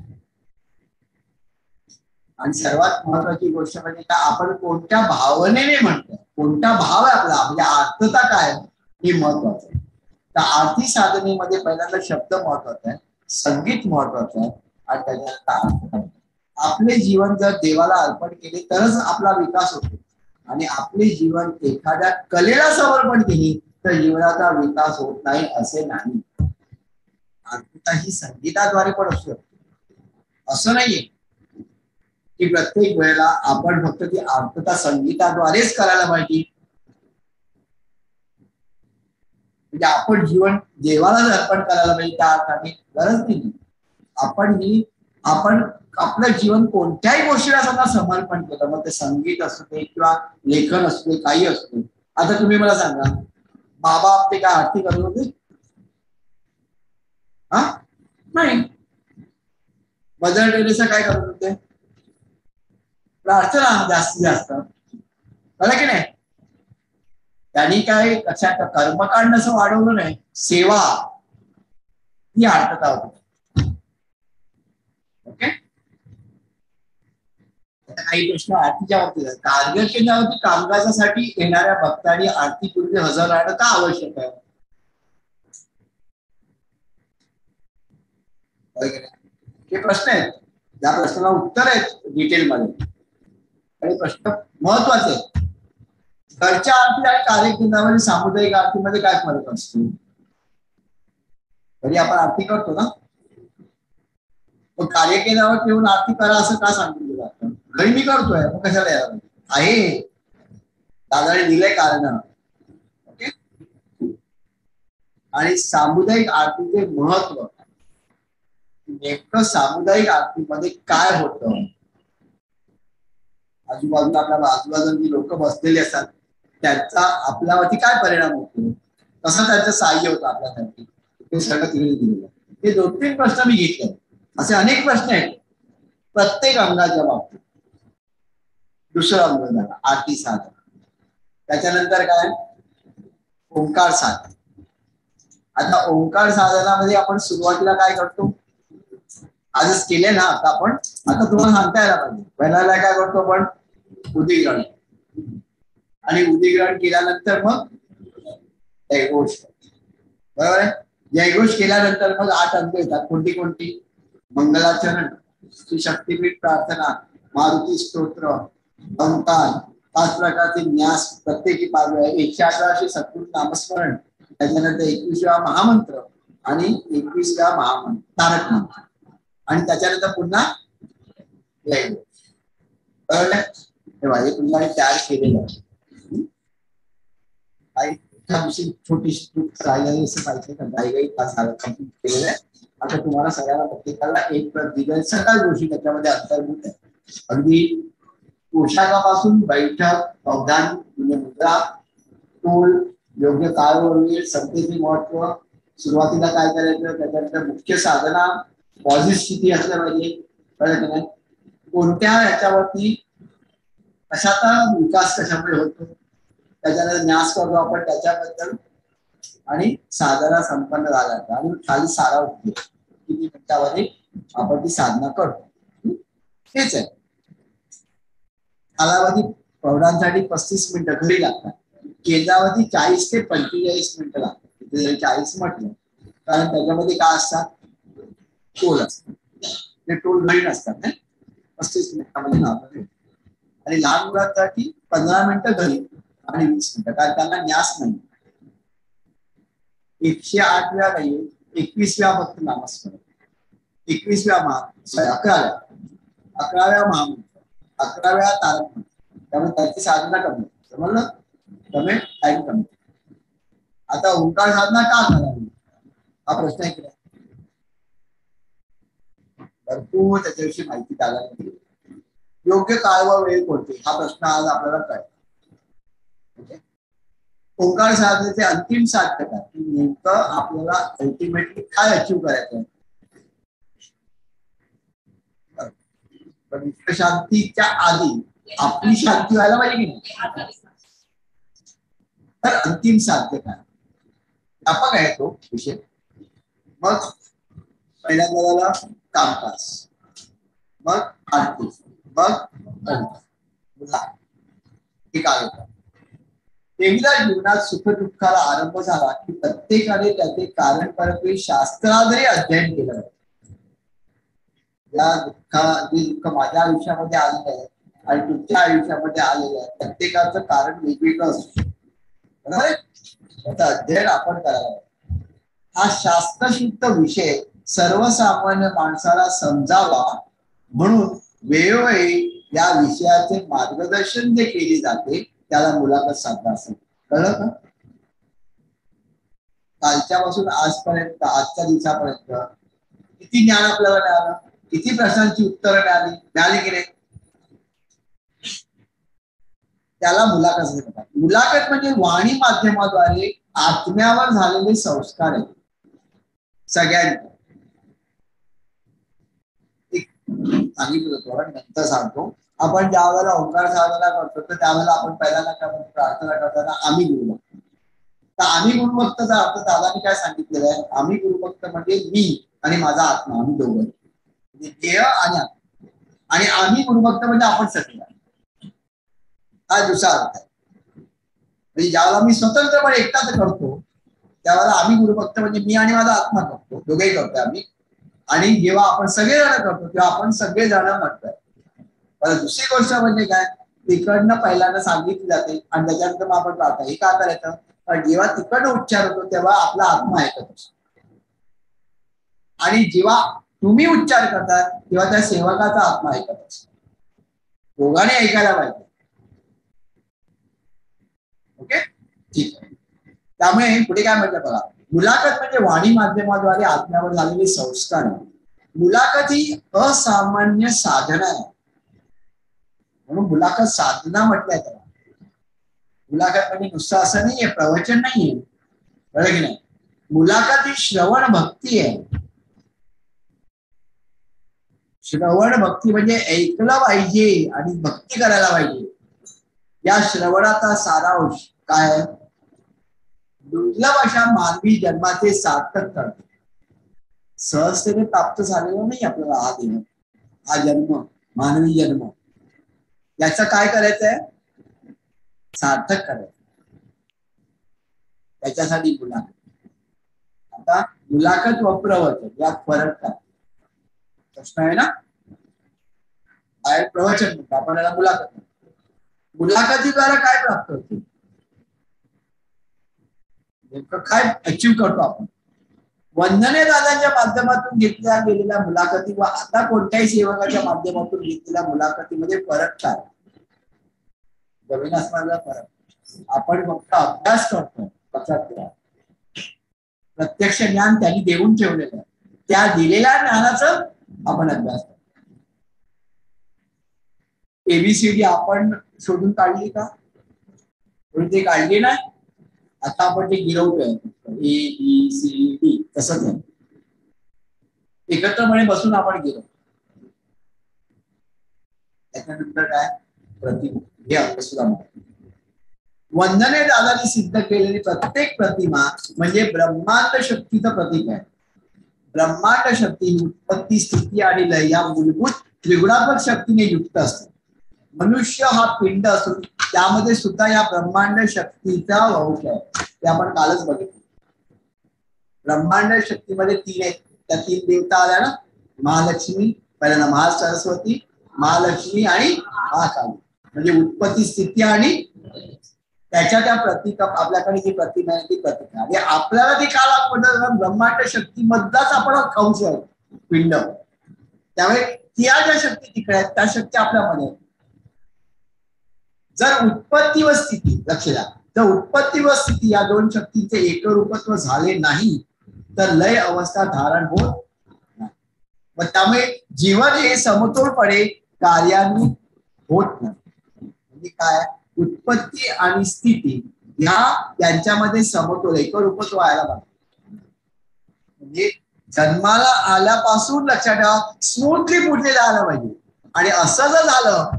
आणि सर्वात महत्वाची गोष्ट म्हणजे काय, आपण कोणत्या भावनेने म्हणतो, कोणता भाव आहे आपला, म्हणजे आर्थता काय हे महत्वाचं आहे. तर आरती साधनेमध्ये पहिल्यांदा शब्द महत्वाचा आहे, संगीत महत्वाचं आहे आणि त्याच्यानंतर आपले जीवन जर देवाला अर्पण केले तरच आपला विकास होतो. आणि आपले जीवन एखाद्या कलेला समर्पण केली तर जीवनाचा विकास होत नाही असे नाही. आर्तता ही संगीताद्वारे पण असू शकते. असं नाहीये की प्रत्येक वेळेला आपण फक्त ती आर्तता संगीताद्वारेच करायला पाहिजे. म्हणजे आपण जीवन देवाला अर्पण करायला पाहिजे त्या अर्थाने गरज नाही. आपण आपलं जीवन कोणत्याही गोष्टीला सगळं समर्पण केलं, मग ते संगीत असू दे किंवा लेखन असू दे, काही असू दे. आता तुम्ही मला सांगा, बाबा आपले काय आरती करत होते? हा नाही. मदर टेरेसा काय करत होते? प्रार्थना जास्तीत जास्त. बरं की नाही? त्यांनी काय कशा कर्मकांड असं वाढवलं नाही, सेवा ही आर्तता होती. ओके. काही प्रश्न आरतीच्या बाबतीत आहेत. कारगिल केंद्रावरती कामकाजासाठी येणाऱ्या भक्तांनी आरतीपूर्वी हजर राहणं का आवश्यक आहे? हे प्रश्न आहेत, त्या प्रश्नाला उत्तर आहेत डिटेलमध्ये. आणि प्रश्न महत्वाचे आहेत. घरच्या आरती आणि कार्यकेंद्रामध्ये सामुदायिक आरतीमध्ये काय फरक असतो? घरी आपण आरती करतो ना, पण कार्यकेंद्रावर येऊन आरती करा असं का सांगितलं जातं? घरी मी करतोय, मग कशाला यावं आहे? दादाने दिलंय कारण. ओके. आणि सामुदायिक आरतीचे महत्व, नेमकं सामुदायिक आरतीमध्ये काय होतं? आजूबाजूला आपल्या आजूबाजूला जी लोक बसलेली असतात त्यांचा आपल्यावरती काय परिणाम होतो, कसं त्यांचं सहाय्य होतं आपल्यासाठी, ते सगळं तिकडे दिलेलं. हे 2-3 प्रश्न मी घेतले. असे अनेक प्रश्न आहेत प्रत्येक अंगाच्या बाबतीत. दुसरं अंग झालं आरती साधन. त्याच्यानंतर काय? ओंकार साधन. आता ओंकार साधनामध्ये आपण सुरुवातीला काय करतो? आजच केले ना आता आपण. आता तुम्हाला सांगता यायला पाहिजे. पहिल्याला काय करतो आपण? उदिग्रहण. आणि उदिग्रहण केल्यानंतर मग जयघोष. बरोबर आहे? जयघोष केल्यानंतर मग 8 अंक येतात. कोणती कोणती? मंगलाचरण, श्री शक्तीपीठ प्रार्थना, मारुती स्तोत्र, ओंकार, 5 प्रकारचे न्यास प्रत्येकी 5 वेळा, 118 सत्पुरुष नामस्मरण, त्याच्यानंतर 21 महामंत्र आणि 21 महामंत्र तारक मंत्र, आणि त्याच्यानंतर पुन्हा जयघोष. बरोबर आहे? हे तुम्हाला तयार केलेलं आहे. छोटीशी चूक राहिलेली असं पाहिजे का? काही कम्प्लीट केलेलं आहे. आता तुम्हाला सगळ्याला प्रत्येकाला एक प्रत दिलेली सगळ्या गोष्टी त्याच्यामध्ये अंतर्भूत आहे. अगदी पोशाखापासून बैठक, अवधान म्हणजे मुद्रा, टोल, योग्य काळ व वेळ, संख्येचे महत्व, सुरुवातीला काय करायचं, त्याच्यानंतर मुख्य साधना, पॉझिटिव्ह स्थिती असल्या पाहिजे. कळलं नाही? कोणत्या ह्याच्यावरती कशाचा विकास कशामुळे होतो, त्याच्यानंतर न्यास करतो आपण त्याच्याबद्दल, आणि साधना संपन्न झाला आणि खाली सारा उठतो किती मिनिटामध्ये आपण ती साधना करतो. हेच आहे. कालावधी प्रौढांसाठी 35 मिनिटं घरी लागतात. केंद्रावधी 40 ते 45 मिनिटं लागतात. तिथे 40 म्हटलं कारण त्याच्यामध्ये काय असतात? टोल असतात. ते टोल घरी नसतात ना. 35 मिनिटामध्ये नाव. आणि लहान मुलांसाठी 15 मिनिटं घरी आणि 20 मिनिटं, कारण त्यांना न्यास नाही. 108 वेळा नाही, 21 वेळा फक्त नामस्मरण, 21 वेळा 11व्या महामंत्र, 11 वेळा तारक मंत्र. त्यामुळे त्याची साधना कमी. समजलं? त्यामुळे टाइम कमी. आता ओंकार साधना का करावी हा प्रश्न आहे. भरपूर त्याच्याविषयी माहिती द्यायला. योग्य काळ व वेळ कोणते हा प्रश्न आज आपल्याला कळेल. ओंकार साधनेचे अंतिम साध्य काय, नेमकं आपल्याला अल्टिमेटली काय अचीव करायचं आहे? शांतीच्या आधी आपली शांती व्हायला पाहिजे की नाही? तर अंतिम साध्य काय व्यापक आहे तो विषय. मग पहिल्यांदा झाला कामकाज, मग आरती, मग एकदा जीवनात सुख दुःखाला आरंभ झाला की प्रत्येकाने त्याचे कारण परत्वे शास्त्राद्वारे अध्ययन केलं. या दुःख माझ्या आयुष्यामध्ये आलेलं आहे आणि तुमच्या आयुष्यामध्ये आलेलं आहे. प्रत्येकाचं कारण वेगवेगळं असतं, बरोबर आहे. त्याचा अध्ययन आपण करायला पाहिजे. हा शास्त्रशुद्ध विषय सर्वसामान्य माणसाला समजावा म्हणून वेळोवेळी या विषयाचे मार्गदर्शन जे केले जाते त्याला मुलाखत साधना असेल. कळलं का? कालच्यापासून आजपर्यंत, आजच्या दिवसापर्यंत किती ज्ञान आपल्याला मिळालं, किती प्रश्नांची उत्तरं मिळाली की नाही, त्याला मुलाखत म्हणतात. मुलाखत म्हणजे वाणी माध्यमाद्वारे आत्म्यावर झालेले संस्कार आहेत सगळ्यांचे. सांगितलं होतं नंतर सांगतो. आपण ज्या वेळेला ओंकार साधना करतो तर त्यावेळेला आपण पहिल्यांदा प्रार्थना करताना आम्ही गुरुभक्त. तर आम्ही गुरुभक्तचा अर्थ दादानी काय सांगितलेलं आहे, आम्ही गुरुभक्त म्हणजे मी आणि माझा आत्मा, आम्ही दोघं, म्हणजे देह आणि आत्मा. आणि आम्ही गुरुभक्त म्हणजे आपण सगळे, हा दुसरा अर्थ आहे. म्हणजे ज्यावेळेला मी स्वतंत्रपणे एकटाच करतो त्यावेळेला आम्ही गुरुभक्त म्हणजे मी आणि माझा आत्मा करतो, दोघेही करतो आम्ही. आणि जेव्हा आपण सगळेजण करतो तेव्हा आपण सगळेजण म्हणतोय. पण दुसरी गोष्ट म्हणजे काय, तिकडनं पहिल्यांदा सांगितली जाते आणि त्याच्यानंतर मग आपण प्रार्थना. हे का करायचं, कारण जेव्हा तिकडनं उच्चार होतो तेव्हा आपला आत्मा ऐकत असतो आणि जेव्हा तुम्ही उच्चार करता तेव्हा त्या सेवकाचा आत्मा ऐकत असतो. दोघांनी ऐकायला पाहिजे. ओके, ठीक आहे. त्यामुळे पुढे काय म्हटलं बघा, मुलाखत म्हणजे वाणी माध्यमाद्वारे आत्म्यावर झालेले संस्कार. मुलाखत ही असामान्य साधना आहे म्हणून मुलाखत साधना म्हटलंय त्याला. मुलाखत म्हणजे नुसतं असं नाहीये, प्रवचन नाहीये, कळलं की नाही. मुलाखत ही श्रवण भक्ती आहे. श्रवण भक्ती म्हणजे ऐकलं पाहिजे आणि भक्ती करायला पाहिजे. या श्रवणाचा सारांश काय, दुर्लभ अशा मानवी जन्माचे सार्थक करते. सहजतेने प्राप्त झालेला नाही आपल्याला हा देह, हा जन्म, मानवी जन्म. याचं काय करायचंय, सार्थक करायचं. त्याच्यासाठी मुलाखत. आता मुलाखत व प्रवचन यात फरक काय, प्रश्न आहे ना. प्रवचन म्हणतो आपण, याला मुलाखत. मुलाखतीद्वारे काय प्राप्त होते, काय अचीव करतो आपण. वंदने दादांच्या माध्यमातून घेतल्या गेलेल्या मुलाखती व आता कोणत्याही सेवकाच्या माध्यमातून घेतलेल्या मुलाखतीमध्ये फरक काय, जमीन असणारा फरक. आपण फक्त अभ्यास करतो, लक्षात ठेवा. प्रत्यक्ष ज्ञान त्यांनी देऊन ठेवलेलं आहे, त्या दिलेल्या ज्ञानाचं आपण अभ्यास करतो. एबीसीडी आपण शोधून काढली का, ते काढली नाही. आता आपण ते गिरवतोय, ए बी सी डी तसंच आहे, एकत्रपणे बसून आपण गिरवतो. त्याच्यानंतर काय, प्रतिमा, हे आपण सुद्धा म्हणतो. वंदने दादांनी सिद्ध केलेली प्रत्येक प्रतिमा म्हणजे ब्रह्मांड शक्तीचं प्रतीक आहे. ब्रह्मांड शक्ती उत्पत्ती, स्थिती आणि लय या मूलभूत त्रिगुणात्मक शक्तीने युक्त असते. मनुष्य हा पिंड असून त्यामध्ये सुद्धा या ब्रह्मांड शक्तीचा अंश आहे. ते आपण कालच बघितलं. ब्रह्मांड शक्तीमध्ये तीन आहेत, त्या तीन देवता आल्या ना, महालक्ष्मी, पहिल्यांदा महासरस्वती, महालक्ष्मी आणि महाकाली. म्हणजे उत्पत्ती, स्थिती आणि त्याच्या त्या प्रतीक आपल्याकडे जी प्रतिमा आहे ती प्रतिमा. आणि आपल्याला ती का लागतं, ब्रह्मांड शक्तीमधलाच आपण अंश आहे पिंड. त्यामुळे त्या ज्या शक्ती तिकडे आहेत त्या शक्ती आपल्यामध्ये आहेत. जर उत्पत्ती व स्थिती, लक्ष द्या, जर उत्पत्ती व स्थिती या दोन शक्तींचे एकरूपत्व झाले नाही तर लय अवस्था धारण होत नाही. मग त्यामुळे जीवन हे समतोलपणे कार्यान्वित होत नाही. म्हणजे काय, उत्पत्ती आणि स्थिती यांच्यामध्ये समतोल, एकरूपत्व व्हायला पाहिजे. म्हणजे जन्माला आल्यापासून लक्षात ठेवा स्मूथली पुढे जायला पाहिजे. आणि असं जर झालं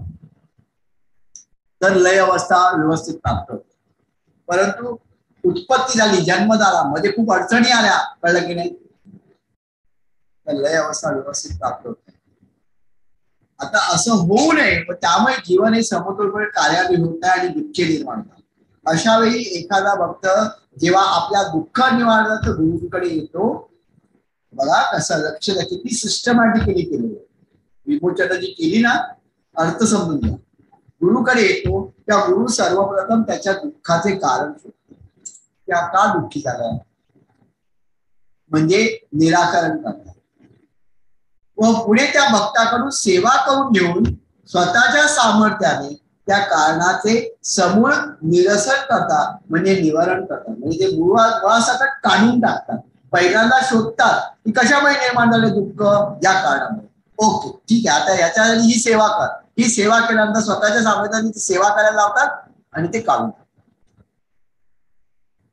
तर लय अवस्था व्यवस्थित प्राप्त होते. परंतु उत्पत्ती झाली, जन्म झाला, मध्ये खूप अडचणी आल्या, कळलं की नाही, तर लय अवस्था व्यवस्थित प्राप्त होते. आता असं होऊ नये, त्यामुळे जीवन हे समतोलपणे कार्यान्वित होत आहे आणि दुःखे निर्माण होतात. अशा वेळी एखादा भक्त जेव्हा आपल्या दुःख निवारणाचं गुरुकडे येतो, बघा कसं लक्ष द्या, किती सिस्टमॅटिकली केलेलं. विमोचना जी केली ना, अर्थ समजून घ्या. गुरुकडे येतो त्या गुरु सर्वप्रथम त्याच्या दुःखाचे कारण शोधतो. त्या का दुःखी झाला म्हणजे निराकरण करतात व पुढे त्या भक्ताकडून सेवा करून घेऊन स्वतःच्या सामर्थ्याने त्या कारणाचे समूळ निरसन करतात, म्हणजे निवारण करतात. म्हणजे ते मुळासकट काढून टाकतात. पहिल्यांदा शोधतात की कशामुळे निर्माण झाले दुःख, या कारणामुळे. ओके ठीक आहे, आता याच्या ही सेवा कर. ही सेवा केल्यानंतर स्वतःच्या सामर्थ्याने सेवा करायला लावतात आणि ते काढून टाकतात.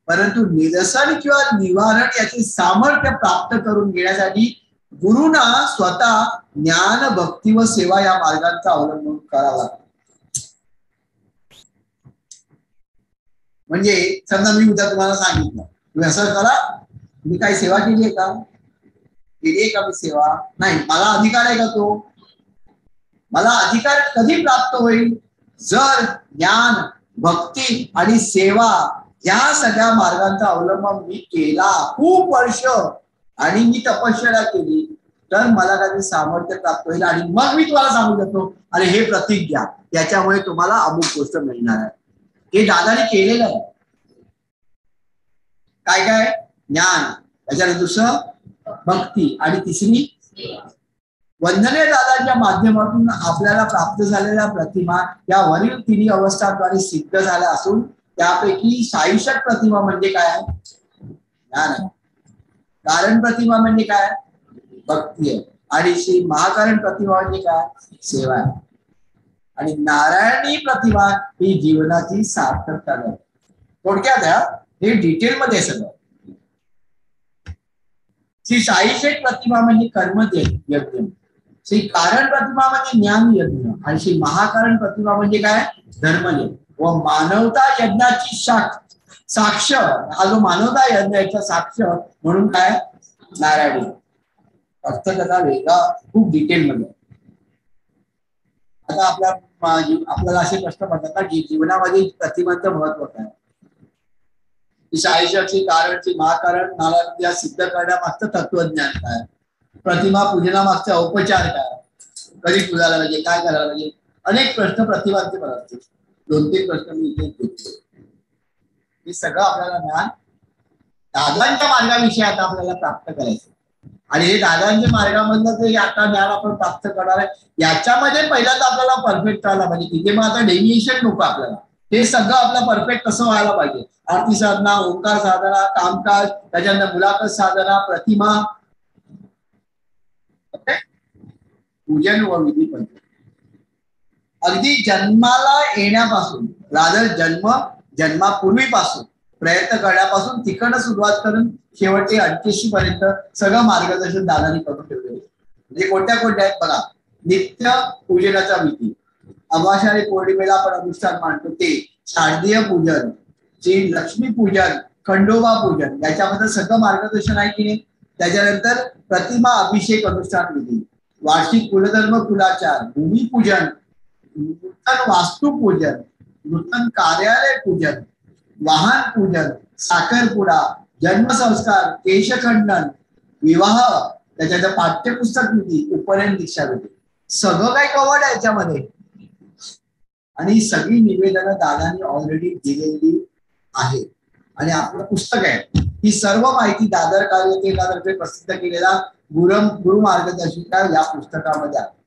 परंतु निरसन किंवा निवारण याचे सामर्थ्य प्राप्त करून घेण्यासाठी गुरुना स्वतः ज्ञान, भक्ती व सेवा या मार्गांचा अवलंबन करावा लागतो. म्हणजे समजा मी उद्या तुम्हाला सांगितलं तुम्ही असं करा, तुम्ही काही सेवा केली आहे का? केली आहे का मी सेवा? नाही. मला अधिकार आहे का तो? मला अधिकार कधी प्राप्त होईल? जर ज्ञान, भक्ती आणि सेवा या सगळ्या मार्गांचा अवलंब मी केला खूप वर्ष आणि मी तपश्चर्या केली तर मला काही सामर्थ्य प्राप्त होईल आणि मग मी तुम्हाला सांगू शकतो अरे हे प्रतीक घ्या, याच्यामुळे तुम्हाला अमुक गोष्ट मिळणार आहे. हे दादाने केलेलं आहे. काय काय? ज्ञान, त्याच्यानंतर दुसरं भक्ती आणि तिसरी वंदनीय दादाच्या माध्यमातून आपल्याला प्राप्त झालेल्या प्रतिमा या वरील तिन्ही अवस्थांद्वारे सिद्ध झाल्या असून त्यापैकी सायुषक प्रतिमा म्हणजे काय? ज्ञान आहे. कारण प्रतिमा म्हणजे काय? भक्ती आहे. आणि श्री महाकारण प्रतिमा म्हणजे काय? सेवा आहे. आणि नारायणी प्रतिमा ही जीवनाची सार्थकता आहे. थोडक्यात हे डिटेल मध्ये सगळं. श्री साईषेक प्रतिमा म्हणजे कर्म यज्ञ, श्री कारण प्रतिमा म्हणजे ज्ञान यज्ञ आणि श्री महाकारण प्रतिमा म्हणजे काय? धर्मयज्ञ. व मानवता यज्ञाची साक्ष, हा जो मानवता यज्ञाचा साक्ष म्हणून काय? नारायणी. अर्थ त्याचा वेगळा खूप डिटेल मध्ये. आता आपल्याला असे प्रश्न पडतात ना की जीवनामध्ये प्रतिमांचं महत्व काय? साईषची, कारणची, महाकारण, नारायण या सिद्ध करण्यामागचं तत्वज्ञान काय? प्रतिमा पूजनामागचे औपचार काय? कधी पूजायला पाहिजे, काय करायला पाहिजे? अनेक प्रश्न प्रतिमांचे पण असतील. 2-3 प्रश्न मी इथे घेतले. हे सगळं आपल्याला ज्ञान दादांच्या मार्गाविषयी आता आपल्याला प्राप्त करायचं आणि हे दादांच्या मार्गामधलं जे आता ज्ञान आपण प्राप्त करणार आहे याच्यामध्ये पहिल्यांदा आपल्याला परफेक्ट व्हायला पाहिजे. तिथे मग आता डेव्हिएशन नको आपल्याला. हे सगळं आपलं परफेक्ट कसं व्हायला पाहिजे? आरती साधना, ओंकार साधना, कामकाज, त्याच्यानंतर मुलाखत साधना, प्रतिमा, पूजन व विधी पण अगदी जन्माला येण्यापासून जन्मापूर्वीपासून प्रयत्न करण्यापासून तिकडनं सुरुवात करून शेवटी 88 पर्यंत सगळं मार्गदर्शन दादानी करून ठेवले. म्हणजे कोणत्या आहेत बघा. नित्य पूजनाचा विधी, अमावास्या पौर्णिमेला आपण अनुष्ठान मांडतो ते, शारदीय पूजन, श्री लक्ष्मी पूजन, खंडोबा पूजन, याच्यामध्ये सगळं मार्गदर्शन आहे की नाही. त्याच्यानंतर प्रतिमा अभिषेक अनुष्ठान विधी, वार्षिक कुलधर्म कुलाचार, भूमिपूजन, नूतन वास्तुपूजन, नूतन कार्यालय पूजन, वाहन पूजन, साखरपुडा, जन्मसंस्कार, केशखंडन, विवाह, त्याच्यानंतर पाठ्यपुस्तक विधी, उपनयन दीक्षा विधी, सगळं काही कवर्ड आहे याच्यामध्ये. आणि सगळी निवेदनं दादांनी ऑलरेडी दिलेली आहे आणि आपलं पुस्तक आहे. ही सर्व माहिती दादर कार्य केंद्रातर्फे प्रसिद्ध केलेला गुरु मार्गदर्शिका या पुस्तकामध्ये आहे.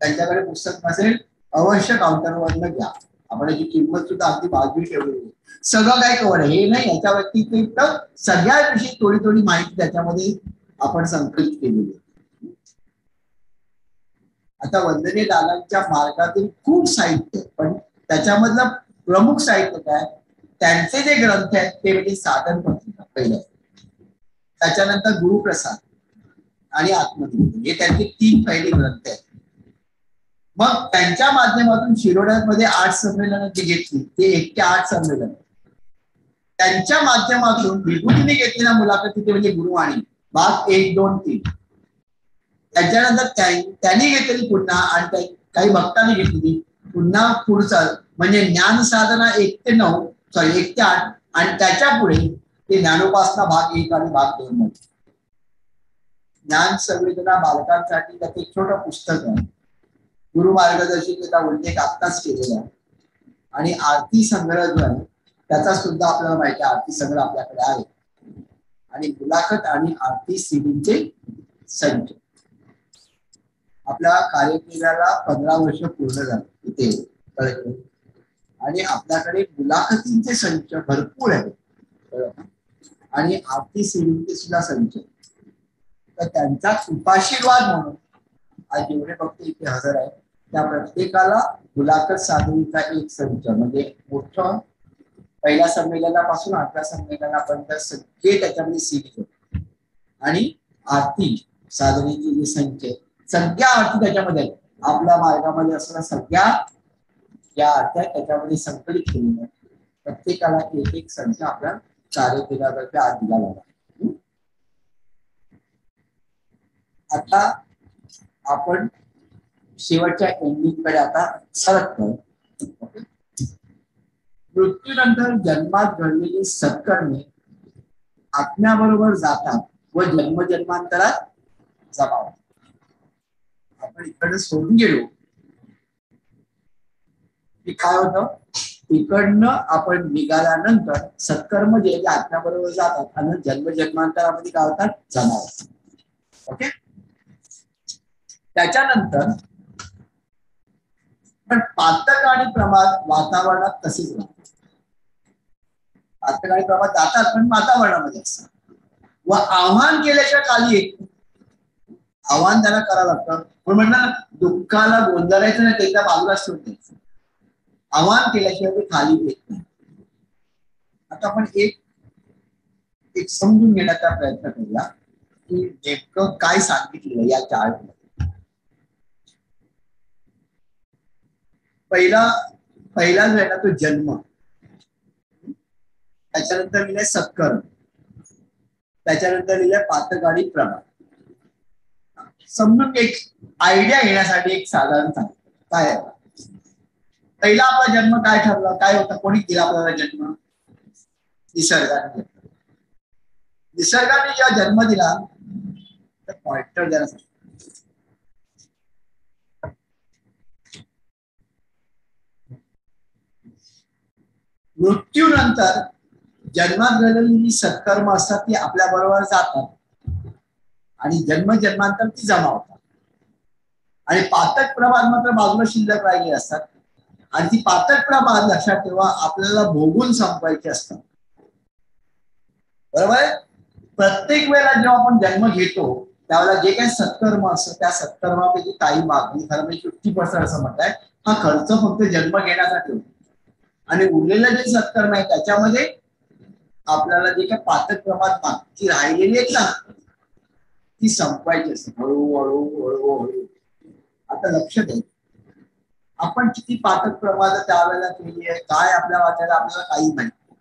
त्यांच्याकडे पुस्तक नसेल अवश्य काउंटरवरनं घ्या. आपण याची किंमत सुद्धा अगदी बाजू ठेवलेली. सगळं काय कवर आहे हे नाही, याच्या व्यतिरिक्त सगळ्याविषयी थोडी थोडी माहिती त्याच्यामध्ये आपण संकलित केलेली आहे. आता वंदनीय दादांच्या मार्गातील खूप साहित्य, पण त्याच्यामधलं प्रमुख साहित्य काय? त्यांचे जे ग्रंथ आहेत ते म्हणजे साधन पत्रिका पहिलं, त्याच्यानंतर गुरुप्रसाद आणि आत्मनिर्भर, हे त्यांचे 3 पहिले ग्रंथ आहेत. मग त्यांच्या माध्यमातून शिरोड्यामध्ये 8 संमेलन जी घेतली ते 1 ते 8 संमेलन, त्यांच्या माध्यमातून विभूतीने घेतलेल्या मुलाखती ते म्हणजे गुरुवाणी भाग 1, 2, 3. त्याच्यानंतर त्यांनी घेतलेली पुन्हा आणि काही भक्तांनी घेतलेली पुन्हा पुढचं म्हणजे ज्ञान साधना 1 ते 9, सॉरी 1 ते 8, आणि त्याच्या पुढे ते ज्ञानोपासना भाग 1 आणि भाग 2 मध्ये. ज्ञान संवेदना बालकांसाठी त्याचं एक छोटं पुस्तक आहे. गुरु मार्गदर्शिकेचा उल्लेख आत्ताच केलेला आहे. आणि आरती संग्रह जो आहे त्याचा सुद्धा आपल्याला माहिती आहे, आरती संग्रह आपल्याकडे आहे. आणि मुलाखत आणि आरती सीडीचे संच. आपल्या कार्यक्रमाला 15 वर्ष पूर्ण झाले इथे कळलं. आणि आपल्याकडे मुलाखतींचे संच भरपूर आहेत आणि आरती सीडीचे सुद्धा संच. तर त्यांचा कृपाशीर्वाद म्हणून आज जेवढे भक्त इथे हजर आहेत त्या प्रत्येकाला मुलाखत सादरीचा एक संच, म्हणजे मोठं पहिल्या संमेलनापासून 8व्या संमेलनापर्यंत सगळे त्याच्यामध्ये सीडी होते. आणि आरती सादरीची जी संच, सगळ्या आरती त्याच्यामध्ये आहेत. आपल्या मार्गामध्ये असणाऱ्या सगळ्या या आरत्या त्याच्यामध्ये संकलित केलेल्या आहेत. प्रत्येकाला एक एक संच आपल्या कार्यक्रमातर्फे आज दिला जातो. आता आपण शेवटच्या एंडिंगकडे आता सरकतो. मृत्यूनंतर जन्मात घडलेली सत्कर्मे आत्म्याबरोबर जातात व जन्मजन्मांतरात जमा होतात. आपण इकडे सोडून गेलो की काय होतं, इकडनं आपण निघाल्यानंतर सत्कर्म जे आत्म्याबरोबर जातात आणि जन्मजन्मांतरामध्ये काय होतात, जमा होतात. ओके. त्याच्यानंतर पण पातक आणि प्रमाद वातावरणात तसेच राहतात. पातक आणि प्रमाद जातात पण वातावरणामध्ये असतात. व आव्हान केल्याच्या खाली एक आव्हान त्याला करावं लागतं. पण म्हणलं ना, दुःखाला गोंधळायचं नाही, त्याच्या बाजूला सोडून द्यायचं. आव्हान केल्याशिवाय ते खाली येत नाही. आता आपण एक समजून घेण्याचा प्रयत्न करूया की नेमकं काय सांगितलेलं या चार्टमध्ये. पहिला जो आहे ना तो जन्म, त्याच्यानंतर लिहिलंय सत्कर्म, त्याच्यानंतर लिहिलंय पातक आणि प्रमाद. समजून एक आयडिया घेण्यासाठी एक साधारण सांगतो काय आहे. पहिला आपला जन्म काय ठरला, काय होता, कोणी दिला आपल्याला जन्म? निसर्गाने. निसर्गाने जेव्हा जन्म दिला तर पॉइंटर द्यायला सांगितलं. मृत्यूनंतर जन्मात घडलेली जी सत्कर्म असतात ती आपल्या बरोबर जातात आणि जन्मजन्मांतर ती जमा होतात. आणि पातक प्रभात मात्र बाजूला शिल्लक राहिली असतात. आणि ती पातक प्रभात लक्षात ठेवा आपल्याला भोगून संपवायची असतात. बरोबर आहे. प्रत्येक वेळेला जेव्हा आपण जन्म घेतो त्यावेळेला जे काही सत्कर्म असतं त्या सत्कर्मापैकी काही भाग, म्हणजे खरं म्हणजे 50% असं म्हणताय, हा खर्च फक्त जन्म घेण्यासाठी होतो. आणि उरलेलं जे सत्कर्म आहे त्याच्यामध्ये आपल्याला जे काही पातक प्रमाणात बाकी राहिलेली आहेत ना ती संपवायची असते हळूहळू हळूहळू. आता लक्ष द्या, आपण किती पातक प्रमाणात त्यावेळेला केली आहे, काय आपल्या वाट्याला आपल्याला काही माहिती.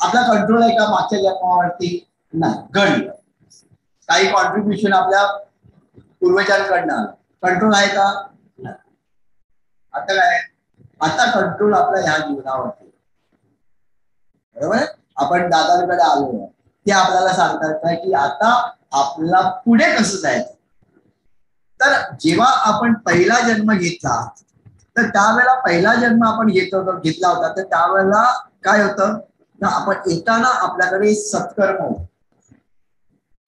आपला कंट्रोल आहे का मागच्या जन्मावरती? नाही. घडलं काही कॉन्ट्रीब्युशन आपल्या पूर्वजांकडनं आलं, कंट्रोल आहे का? नाही. आता काय, आता कंट्रोल आपला ह्या जीवनावरती. बरोबर. आपण दादांकडे आलो, ते आपल्याला सांगतात की आता आपल्याला पुढे कसं जायचं. तर जेव्हा आपण पहिला जन्म घेतला तर त्यावेळेला पहिला जन्म आपण घेतला होता तर त्यावेळेला काय होतं, आपण येताना आपल्याकडे सत्कर्म होत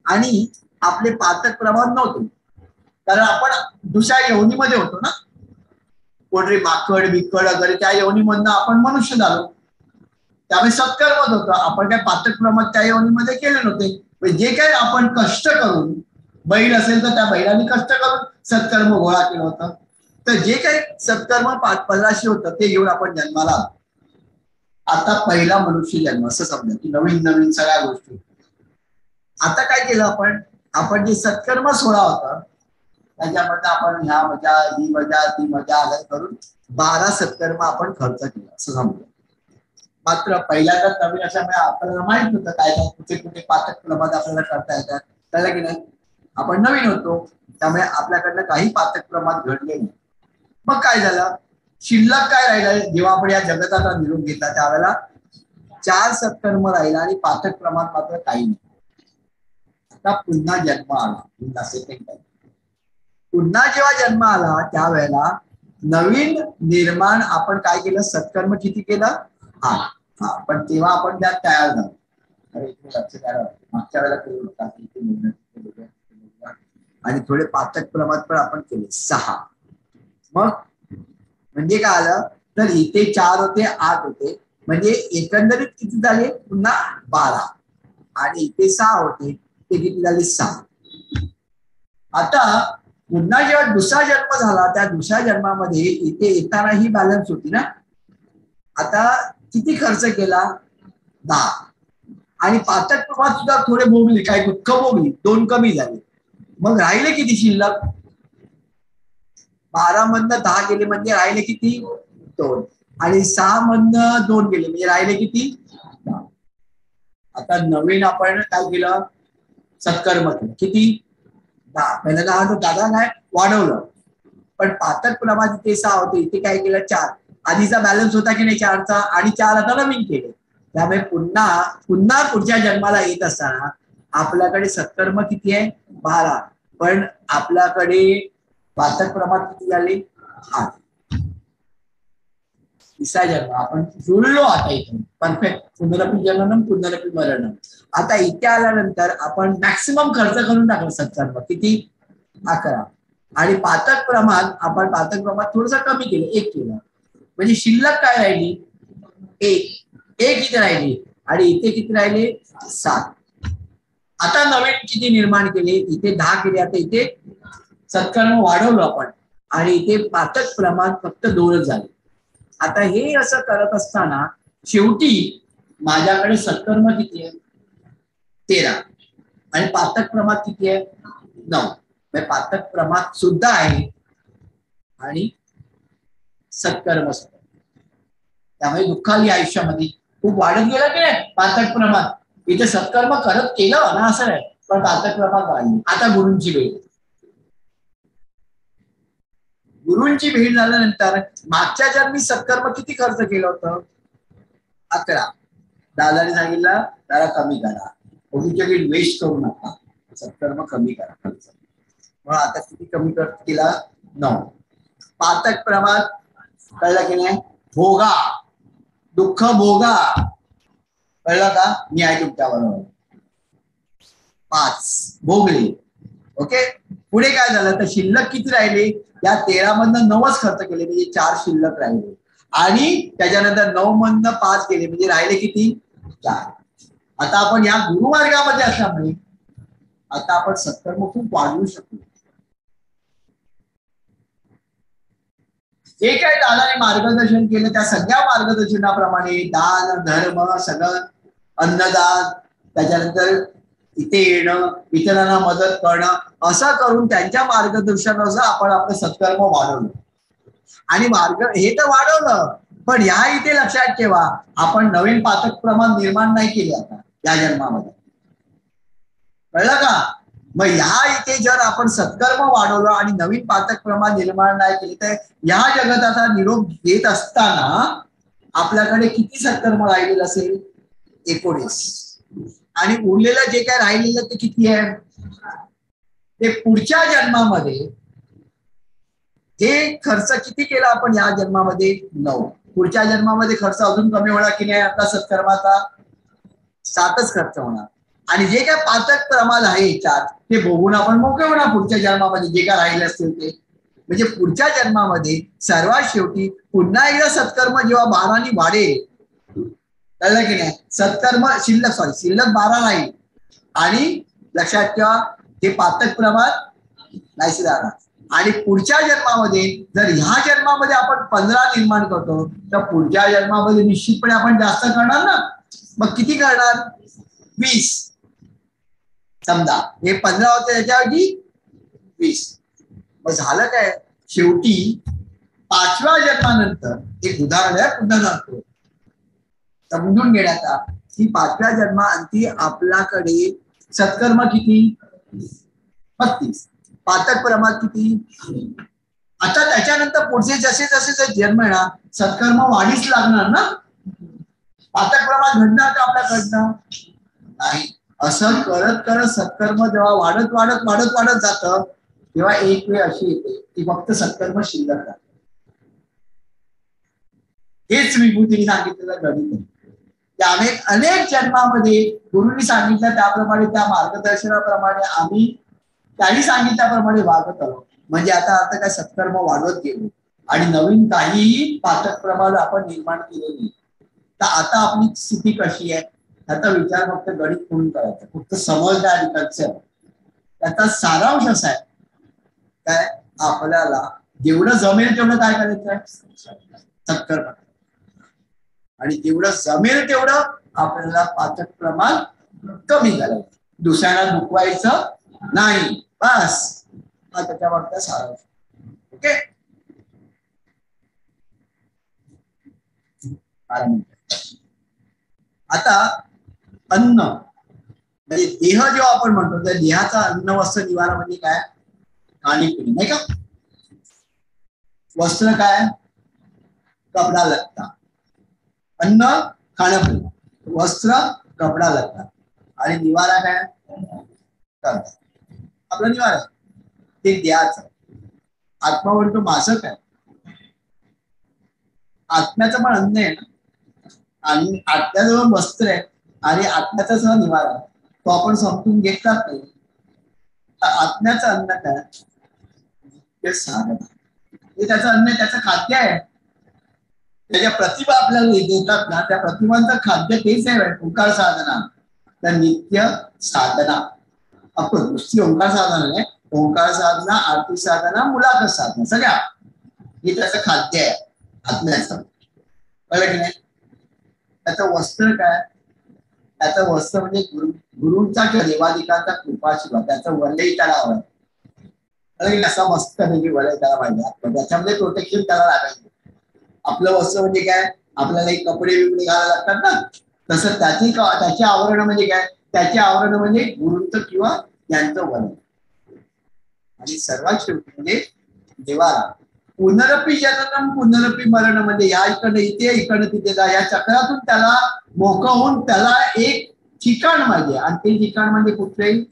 आणि आपले पातक प्रभाव नव्हते, कारण आपण दुसऱ्या योनीमध्ये होतो ना, कोणतरी माकड बिकड वगैरे त्या योनीमधनं आपण मनुष्य झालो. त्यामुळे सत्कर्मच होतं, आपण काय पातक प्रमाण त्या योनीमध्ये केले नव्हते. जे काही आपण कष्ट करून, बैल असेल तर त्या बैलांनी कष्ट करून सत्कर्म गोळा केलं होतं. तर जे काही सत्कर्म 1500 होतं ते घेऊन आपण जन्माला आलो. आता पहिला मनुष्य जन्म असं समजा की नवीन नवीन सगळ्या गोष्टी. आता काय केलं आपण जे सत्कर्म 16 होता त्याच्यामध्ये आपण ह्या मजा ही मजा ती मजा आलं करून 12 सत्कर्म आपण खर्च केला असं समजा. मात्र पहिल्यांदाच नवीन असल्यामुळे आपल्याला माहित होतं काय काय कुठे कुठे पातक प्रमाणात आपल्याला करता येतात, त्याला की नाही. आपण नवीन होतो त्यामुळे आपल्याकडनं काही पातक प्रमाणात घडले नाही. मग काय झालं, शिल्लक काय राहिलं, जेव्हा आपण या जगताचा निरोप घेतला त्यावेळेला 4 सत्कर्म राहिला आणि पातक प्रमाण मात्र काही नाही. आता पुन्हा जन्म आला, पुन्हा सेकंड टाइम. पुन्हा जेव्हा जन्म आला त्यावेळेला नवीन निर्माण आपण काय केलं, सत्कर्म किती केलं, हा हा, पण तेव्हा आपण त्यात तयार झालो. अरे लक्ष द्यायला मागच्या वेळेला केलं होतं आणि थोडे पाचक प्रमाणात पण आपण केले 6. मग म्हणजे काय आलं तर इथे 4 होते 8 होते, म्हणजे एकंदरीत किती झाले पुन्हा 12, आणि इथे 6 होते ते किती झाले 6. आता पुन्हा जेव्हा दुसरा जन्म झाला त्या दुसऱ्या जन्मामध्ये इथे येताना ही बॅलन्स होती ना. आता किती खर्च केला 10, आणि पाचक प्रमाणात सुद्धा थोडे भोगले, काही दुःख भोगली, 2 कमी झाले. मग राहिले किती शिल्लक, 12 मधनं 10 गेले म्हणजे राहिले किती 2, आणि 6 मधनं 2 गेले म्हणजे राहिले किती 10. आता नवीन आपण काय केलं, सत्कर्म केलं, किती 10. पहिला 10 होतं, दादा नाही वाढवलं, पण पातक प्रमाणात इथे 6 होते, इथे काय केलं 4. आधीचा बॅलन्स होता की नाही 4चा, आणि 4 आता नवीन केले. त्यामुळे पुन्हा पुन्हा पुढच्या जन्माला येत असताना आपल्याकडे सत्कर्म किती आहे 12, पण आपल्याकडे पातक प्रमाण किती झाले 8. तिसरा जन्म आपण जुळलो आता इथे परफेक्ट, पुनरपी जननम पुनरपी मरणम. आता इथे आल्यानंतर आपण मॅक्सिमम खर्च करून टाकला सत्कर्म किती 11, आणि पातक प्रमाण आपण पातक प्रमाण थोडस कमी केलं 1 केलं, म्हणजे शिल्लक काय राहिली 1 इथे राहिली, आणि इथे किती राहिले 7. आता नवीन किती निर्माण केले, इथे 10 केले, आता इथे सत्कर्म वाढवलं आपण, आणि इथे पातक प्रमाण फक्त 2च झाले. आता हे असं करत असताना शेवटी माझ्याकडे सत्कर्म किती आहे 13, आणि पातक प्रमाण किती आहे 9. पातक प्रमाण सुद्धा आहे आणि सत्कर्म सुद्धा. त्यामुळे दुःखाली आयुष्यामध्ये खूप वाढत गेलं की नाही पातक प्रमाण. इथे सत्कर्म करत केलं ना असं नाही, पण पातक प्रमाण वाढली. आता गुरूंची भेट, गुरूंची भेट झाल्यानंतर मागच्या जन्मी सत्कर्म किती खर्च केलं होतं 11. दादाने सांगितलं जरा कमी करा, उगीच वेस्ट करू नका, सत्कर्म कमी करा खर्च. मग आता किती कमी केला 9. पातक प्रमाण कळलं की नाही, भोगा दुःख भोगा, कळलं का, मी आहे तुमच्याबरोबर 5 भोगले. ओके, पुढे काय झालं तर शिल्लक किती राहिले, या 13 मधनं 9च खर्च केले म्हणजे 4 शिल्लक राहिले, आणि त्याच्यानंतर 9 मधनं 5 केले म्हणजे राहिले किती 4. आता आपण या गुरुमार्गामध्ये असल्यामुळे आता आपण सत्कर्म खूप वाढवू शकतो. जे काही दादाने मार्गदर्शन केलं त्या सगळ्या मार्गदर्शनाप्रमाणे दान धर्म सगळं, अन्नदान, त्याच्यानंतर इथे येणं, इतरांना मदत करणं, असं करून त्यांच्या मार्गदर्शनानुसार आपण आपलं सत्कर्म वाढवलं. आणि मार्ग हे तर वाढवलं, पण ह्या इथे लक्षात ठेवा आपण नवीन पातक प्रमाण निर्माण नाही केले आता या जन्मामध्ये, कळलं का. मग ह्या इथे जर आपण सत्कर्म वाढवलं आणि नवीन पातक प्रमाण निर्माण नाही केले तर या जगताचा निरोप घेत असताना आपल्याकडे किती सत्कर्म राहिलेलं असेल 19, आणि उरलेलं जे काय राहिलेलं ते किती आहे, ते पुढच्या जन्मामध्ये हे खर्च किती केला आपण या जन्मामध्ये 9. पुढच्या जन्मामध्ये खर्च अजून कमी होणार की नाही आपला सत्कर्माचा 7च खर्च होणार, आणि जे काय पातक प्रमाण आहे 4 ते भोगून आपण मोकळे होणार पुढच्या जन्मामध्ये जे काय राहिले असतील ते. म्हणजे पुढच्या जन्मामध्ये सर्वात शेवटी पुन्हा एकदा सत्कर्म जेव्हा 12 वाढेल, कळलं की नाही, सत्कर्म शिल्लक 12 राहील, आणि लक्षात ठेवा हे पातक प्रमाण नाही राहणार. आणि पुढच्या जन्मामध्ये जर ह्या जन्मामध्ये आपण 15 निर्माण करतो तर पुढच्या जन्मामध्ये निश्चितपणे आपण जास्त करणार ना. मग किती करणार 20, समजा हे 15 होते त्याच्याऐवजी 20. मग झालं काय, शेवटी 5व्या जन्मानंतर एक उदाहरण आहे पुन्हा सांगतो समजून घेण्याचा, की 5व्या जन्माअंती आपल्याकडे सत्कर्म किती 35, पातक प्रमाण किती. आता त्याच्यानंतर पुढचे जसे जसे जन्म येणार सत्कर्म वाढीच लागणार ना, पातक प्रमाण घडणार का आपल्याकडनं नाही. असं करत करत सत्कर्म जेव्हा वाढत वाढत वाढत वाढत जातं तेव्हा एक वेळ अशी येते की फक्त सत्कर्म शिल्लक राहते. हेच विभूतीने सांगितलेलं गणित आहे. त्याने अनेक जन्मामध्ये गुरुनी सांगितलं त्याप्रमाणे, त्या मार्गदर्शनाप्रमाणे आम्ही त्यांनी सांगितल्याप्रमाणे वागत आलो. म्हणजे आता काय सत्कर्म वाढवत गेलो आणि नवीन काहीही पातक प्रमाण आपण निर्माण केले नाही. तर आता आपली स्थिती कशी आहे त्याचा विचार फक्त गणित म्हणून करायचा, फक्त समजदारी कन्सेप्ट. त्याचा सारांश असा आहे काय, आपल्याला जेवढं जमेल तेवढं काय करायचं, सत्कर्म. आणि जेवढं जमेल तेवढं आपल्याला पाचक प्रमाण कमी करायचं, दुसऱ्यांना दुखवायचं नाही, बस. हा त्याच्यावरचा सारांश. ओके. आता अन्न म्हणजे देह जेव्हा आपण म्हणतो त्या देहाचा अन्न वस्त्र निवारा म्हणजे काय, खाणेपिणे नाही का. वस्त्र काय, कपडा लत्ता. अन्न खाणं, वस्त्र कपडा लत्ता आणि निवारा काय, आपला निवारा ते द्यायचं. आत्मा म्हणतो माझं काय, आत्म्याचं पण अन्न आहे ना. आणि आत्म्याजवळ वस्त्र आहे आणि आत्म्याचा सह निवारा तो आपण समजून घेतला नाही. आत्म्याचं अन्न काय, ते साधन. हे त्याचं अन्न, त्याचं खाद्य आहे. त्याच्या प्रतिभा आपल्याला देतात ना, त्या प्रतिभांचं खाद्य तेच आहे. ओंकार साधना, त्या नित्य साधना. आपण नुसती ओंकार साधना नाही, ओंकार साधना, आरती साधना, मुलाखत साधना, सगळ्या हे त्याचं खाद्य आहे आत्म्याचं. कळलं की नाही. त्याचं वस्त्र काय, त्याचं वस्त्र म्हणजे गुरुंचा किंवा देवादिकांचा कृपाशीर्वाद, त्याचं वलय त्याला हवं. असा मस्त म्हणजे वलय त्याला पाहिजे, त्याच्यामध्ये प्रोटेक्शन त्याला लागायचं. आपलं वस्त्र म्हणजे काय, आपल्याला एक कपडे बिपडे घालायला लागतात ना, तसं त्याची आवरण म्हणजे काय, त्याचे आवरण म्हणजे गुरुंचं किंवा त्यांचं वलय. आणि सर्वात शेवटी म्हणजे देवाला पुनरपी जननम पुनरपी मरण, म्हणजे या इकडनं इथे इकडनं तिथे जा, या चक्रातून त्याला मोकळं होऊन त्याला एक ठिकाण पाहिजे. आणि ते ठिकाण म्हणजे कुठलेही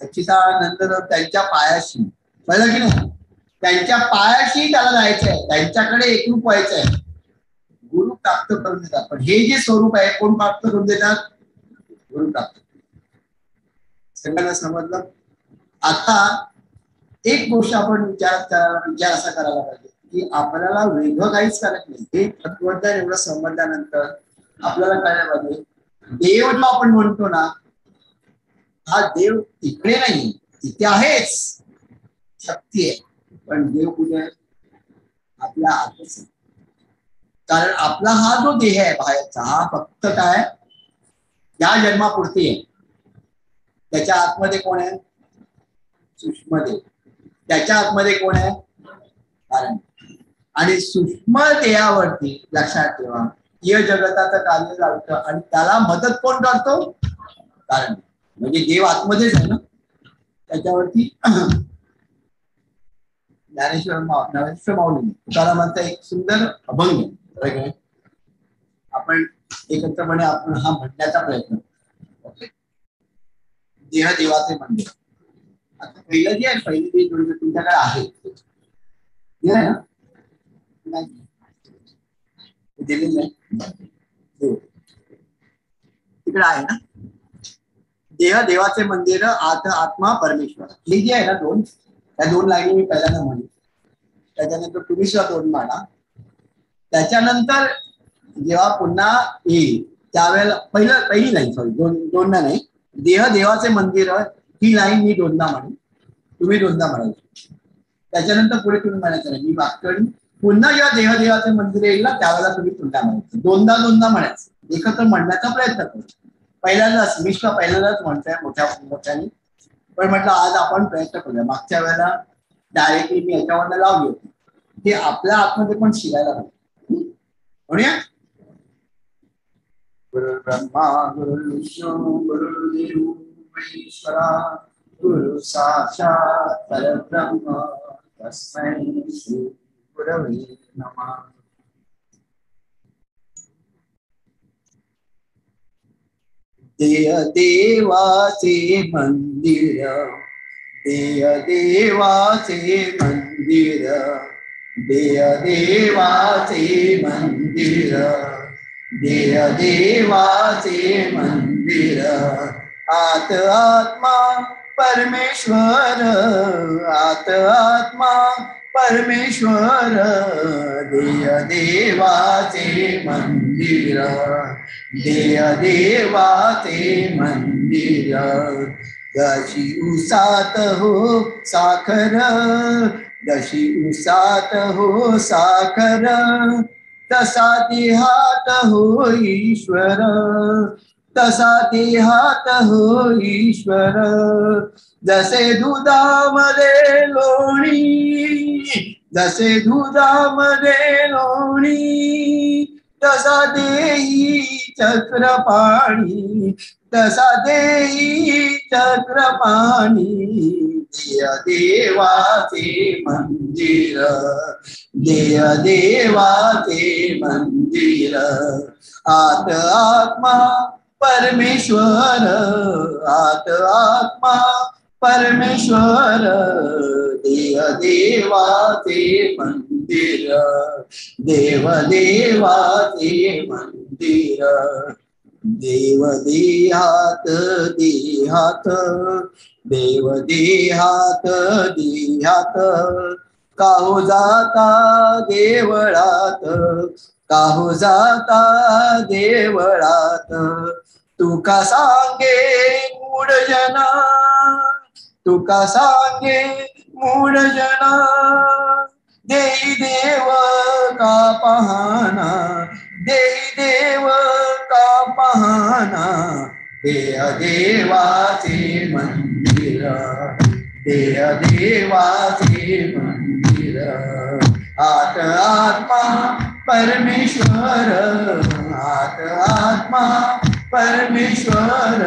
सच्चिदानंद त्यांच्या पायाशी. कळलं की नाही, त्यांच्या पायाशी त्याला जायचं आहे, त्यांच्याकडे एकरूप व्हायचं आहे. गुरु प्राप्त करून देतात, पण हे जे स्वरूप आहे कोण प्राप्त करून देतात, गुरु प्राप्त. सगळ्यांना समजलं. आता एक गोष्ट आपण विचार असा करायला पाहिजे की आपल्याला वेगळं काहीच करायचं नाही. हे तत्वज्ञान एवढं समजल्यानंतर आपल्याला कळायला पाहिजे, देव जो आपण म्हणतो ना, हा देव इकडे नाही, इथे आहेच, शक्ती आहे. पण देव कुठे आहे, आपल्या आतच. कारण आपला हा जो देह आहे बाहेरचा, हा फक्त काय या जन्मापुरती आहे. त्याच्या आतमध्ये कोण आहे, सूक्ष्म देव. त्याच्या आतमध्ये कोण आहे, कारण. आणि सूक्ष्म देहावरती लक्षात ठेवा, या जगताचं कार्य चालतं आणि त्याला मदत कोण करतो, कारण. म्हणजे देव आतमध्येच आहे ना, त्याच्यावरती ज्ञानेश्वर माऊली तुकारामांचा एक सुंदर अभंग आपण एकत्रपणे आपण हा म्हणण्याचा प्रयत्न. देह देवाचे मंदिर. आता पहिलं जे आहे, पहिली जे तुमच्याकडे आहे दिलेलं आहे तिकडे आहे ना, देह देवाचे मंदिर, आत्मा परमेश्वर. हे जे आहे ना दोन, त्या दोन लाईनी मी पहिल्यांदा म्हणेन. त्याच्यानंतर तुम्ही सुद्धा दोन मांडा. त्याच्यानंतर जेव्हा पुन्हा येईल त्यावेळेला पहिली लाईन, सॉरी दोनदा नाही, देह देवाचे मंदिर ही लाईन मी दोनदा म्हणेन, तुम्ही दोनदा म्हणायचं. त्याच्यानंतर पुढे तुम्ही म्हणायचं नाही, मी मागकडून पुन्हा जेव्हा देह देवाचे मंदिर येईल ना त्यावेळेला तुम्ही पुन्हा म्हणायचं. दोनदा म्हणायचं, एकत्र म्हणण्याचा प्रयत्न करू. पहिल्यांदाच विश्व पहिल्यांदाच म्हणतोय मोठ्याने, पण म्हटलं आज आपण प्रयत्न करूया. मागच्या वेळेला डायरेक्टली मी याच्यावर लावली होती, ते आपल्या आतमध्ये पण शिकायला पाहिजे. म्हणूया गुरु ब्रह्मा गुरु विष्णू गुरुदेव महेश्वरा गुरु साक्षात परब्रह्म तस्मै श्री गुरवे नमः. देह देवाचे मंदिर देय देवाचे मंदिर, देय देवाचे मंदिर, देय देवाचे मंदिर, आत आत्मा परमेश्वर, आत आत्मा परमेश्वर, देय देवाचे मंदिर, देय देवाचे मंदिर, जशी उसात हो साखर, जशी उसात हो साखर, तसा देहात हो ईश्वर, तसा देहात हो ईश्वर, जसे दुधामध्ये लोणी, जसे दुधामध्ये लोणी, तसा देही चक्रपाणी, तसा देही चक्रपाणी, देय देवाचे मंदिर, देय देवाचे मंदिर, आत आत्मा परमेश्वर, आत आत्मा परमेश्वर, देय देवाचे मंदिर, देव देवाचे मंदिर, देव देहात देहात, देव देहात देहात, काहो जाता देवळात, काहो जाता देवळात, तुका सांगे मूढ जना, तुका सांगे मूढ जना, देई देव का पाहना, देई देव का पाहना, देय देवाचे मंदिर, देय देवाचे मंदिर, आत आत्मा परमेश्वर, आत आत्मा परमेश्वर,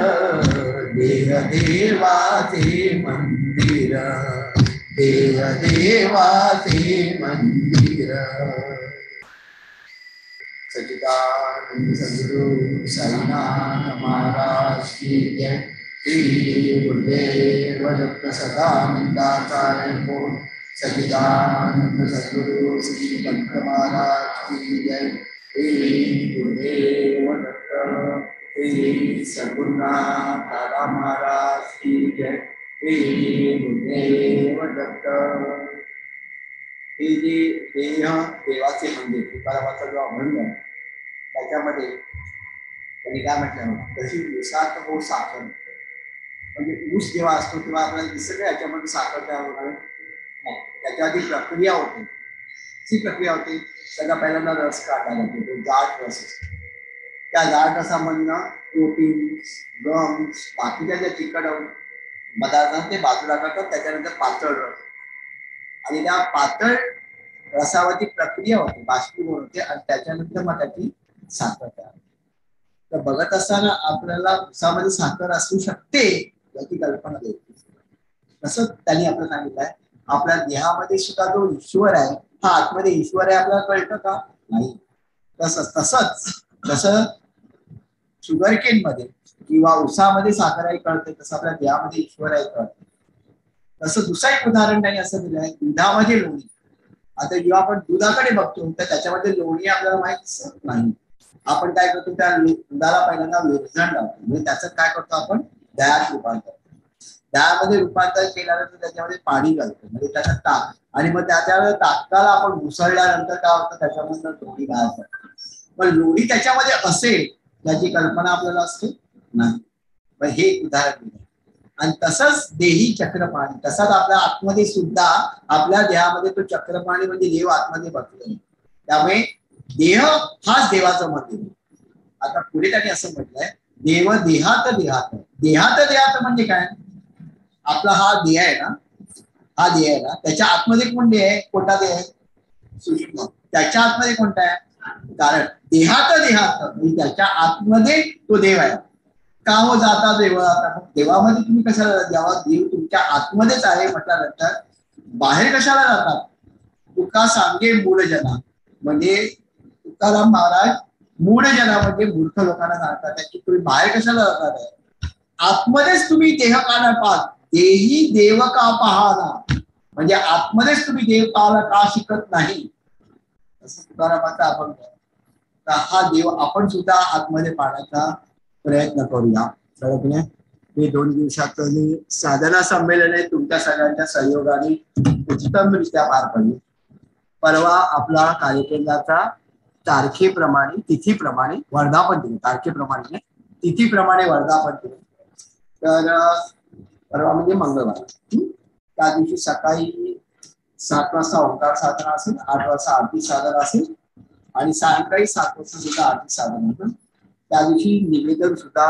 देय देवाचे मंदिर, देय देवाचे मंदिर. सच्चिदानंद सद्गुरु साईनाथ महाराज की जय. श्री गुरुदेव दत्त सदानंदाचार्य को सच्चिदानंद सद्गुरु श्री दत्त महाराज की जय. श्री गुरुदेव दत्त श्री सद्गुरुनाथ दादा महाराज की जय. श्री गुरुदेव दत्त. हे जे देह देवाचे मंदिर तुकारामाचा जो अभंग आहे त्याच्यामध्ये त्यांनी काय म्हटलं, तशी ऊसात हो साखर, म्हणजे ऊस जेव्हा असतो तेव्हा आपल्याला दिसत नाही याच्यामध्ये साखर तयार होणार नाही, त्याच्या आधी प्रक्रिया होते. ती प्रक्रिया होते, सगळ्या पहिल्यांदा रस काढला जातो, तो जाड रस असतो. त्या जाड रसामधनं प्रोटीन गम्स बाकीच्या ज्या चिकट पदार्थांना ते बाजूला करतात, त्याच्यानंतर पातळ रस, आणि त्या पातळ रसावरती प्रक्रिया होते, बाष्पीभवन होते, आणि त्याच्यानंतर मग त्याची साखर तयार. तर बघत असताना आपल्याला उसामध्ये साखर असू शकते याची कल्पना देते. तसं त्यांनी आपल्याला सांगितलंय, आपल्या देहामध्ये सुद्धा जो ईश्वर आहे, हा आतमध्ये ईश्वर आहे आपल्याला कळतं का? नाही. तसंच जसं शुगरकेन मध्ये किंवा उसामध्ये साखर आहे कळते, तसं आपल्या देहामध्ये ईश्वर आहे कळतं. तसं दुसरं एक उदाहरण त्यांनी असं दिलं आहे, दुधामध्ये लोणी. आता जेव्हा आपण दुधाकडे बघतो तर त्याच्यामध्ये लोणी आपल्याला माहित नाही. आपण काय करतो, त्या दुधाला पहिल्यांदा विरजण लावतो, म्हणजे त्याचं काय करतो आपण, दह्यात रूपांतर. दह्यामध्ये रूपांतर केल्यानंतर त्याच्यामध्ये पाणी घालतो, म्हणजे त्याच्यात ताक, आणि मग त्याच्यावर ताकाला आपण घुसळल्यानंतर काय होतं, त्याच्यामधून लोणी बाहेर पडतो. पण लोणी त्याच्यामध्ये असेल याची कल्पना आपल्याला असते नाही. पण हे उदाहरण दिलं. आणि तसंच देही चक्रपाणी, तसाच आपल्या आतमध्ये सुद्धा आपल्या देहामध्ये तो चक्रपाणी म्हणजे देव आतमध्ये बसलेला. त्यामुळे देह हाच देवाचं मंदिर. आता पुढे त्यांनी असं म्हटलंय, देव देहात देहात. देहात देहात म्हणजे काय, आपला हा देह आहे ना, हा देह आहे ना, त्याच्या आतमध्ये कोण देह आहे, कोणता देह आहे, सूक्ष्म. त्याच्या आतमध्ये कोणता आहे, कारण देहात देहात म्हणजे त्याच्या आतमध्ये तो देव आहे. का हो जाता देवळात, देवामध्ये तुम्ही कशाला द्यावा, देव तुमच्या आतमध्येच आहे म्हटल्यानंतर बाहेर कशाला जातात. तुका सांगे मूढ जना, म्हणजे तुकाराम महाराज मूढ जना म्हणजे मूर्ख लोकांना सांगतात की तुम्ही बाहेर कशाला जातात, आतमध्येच तुम्ही देह काढा पाहत, तेही देव का पाहला, म्हणजे आतमध्येच तुम्ही देव पाहायला का शिकत नाही, असं तुकारामाचा आपण तर हा देव आपण सुद्धा आतमध्ये पाहण्याचा प्रयत्न करूया. कळत हे 2 दिवसातली साधना संमेलन आहे, तुमच्या सगळ्यांच्या सहयोगाने उत्तमरित्या पार पडले. परवा आपला कार्यक्रमाचा तारखेप्रमाणे तिथीप्रमाणे वर्धापन दिले, तारखेप्रमाणे तिथीप्रमाणे वर्धापन दिले. तर परवा म्हणजे मंगळवार, त्या दिवशी सकाळी 7 वाजता ओंकार साधना असेल, 8 वाजता आरती साधना असेल आणि सायंकाळी 7 वाजता सुद्धा आरती साधना असेल. त्या दिवशी निवेदन सुद्धा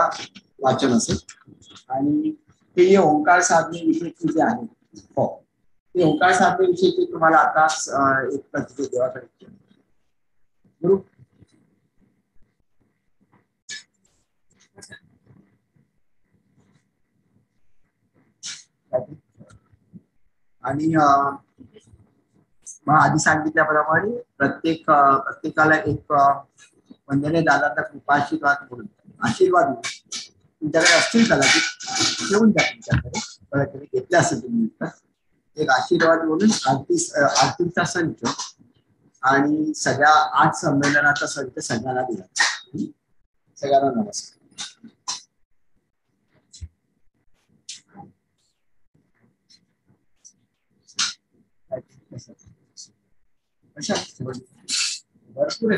वाचन असेल. आणि ते ओंकार साधनेविषयीचे जे आहे, हो ते ओंकार साधनेविषयीचे तुम्हाला आता एक प्रतिक्रिया देवाकडे बरोबर. आणि मग आधी सांगितल्याप्रमाणे प्रत्येकाला एक वंदने दादांचा कृपाशीर्वाद म्हणून आशीर्वाद तुमच्याकडे असतील कदाचित घेऊन द्या, तुमच्याकडे घेतले असेल तुम्ही एक आशीर्वाद म्हणून आरतीचा संच आणि सगळ्या 8 संमेलनाचा संच सगळ्यांना दिला. सगळ्यांना नमस्कार. भरपूर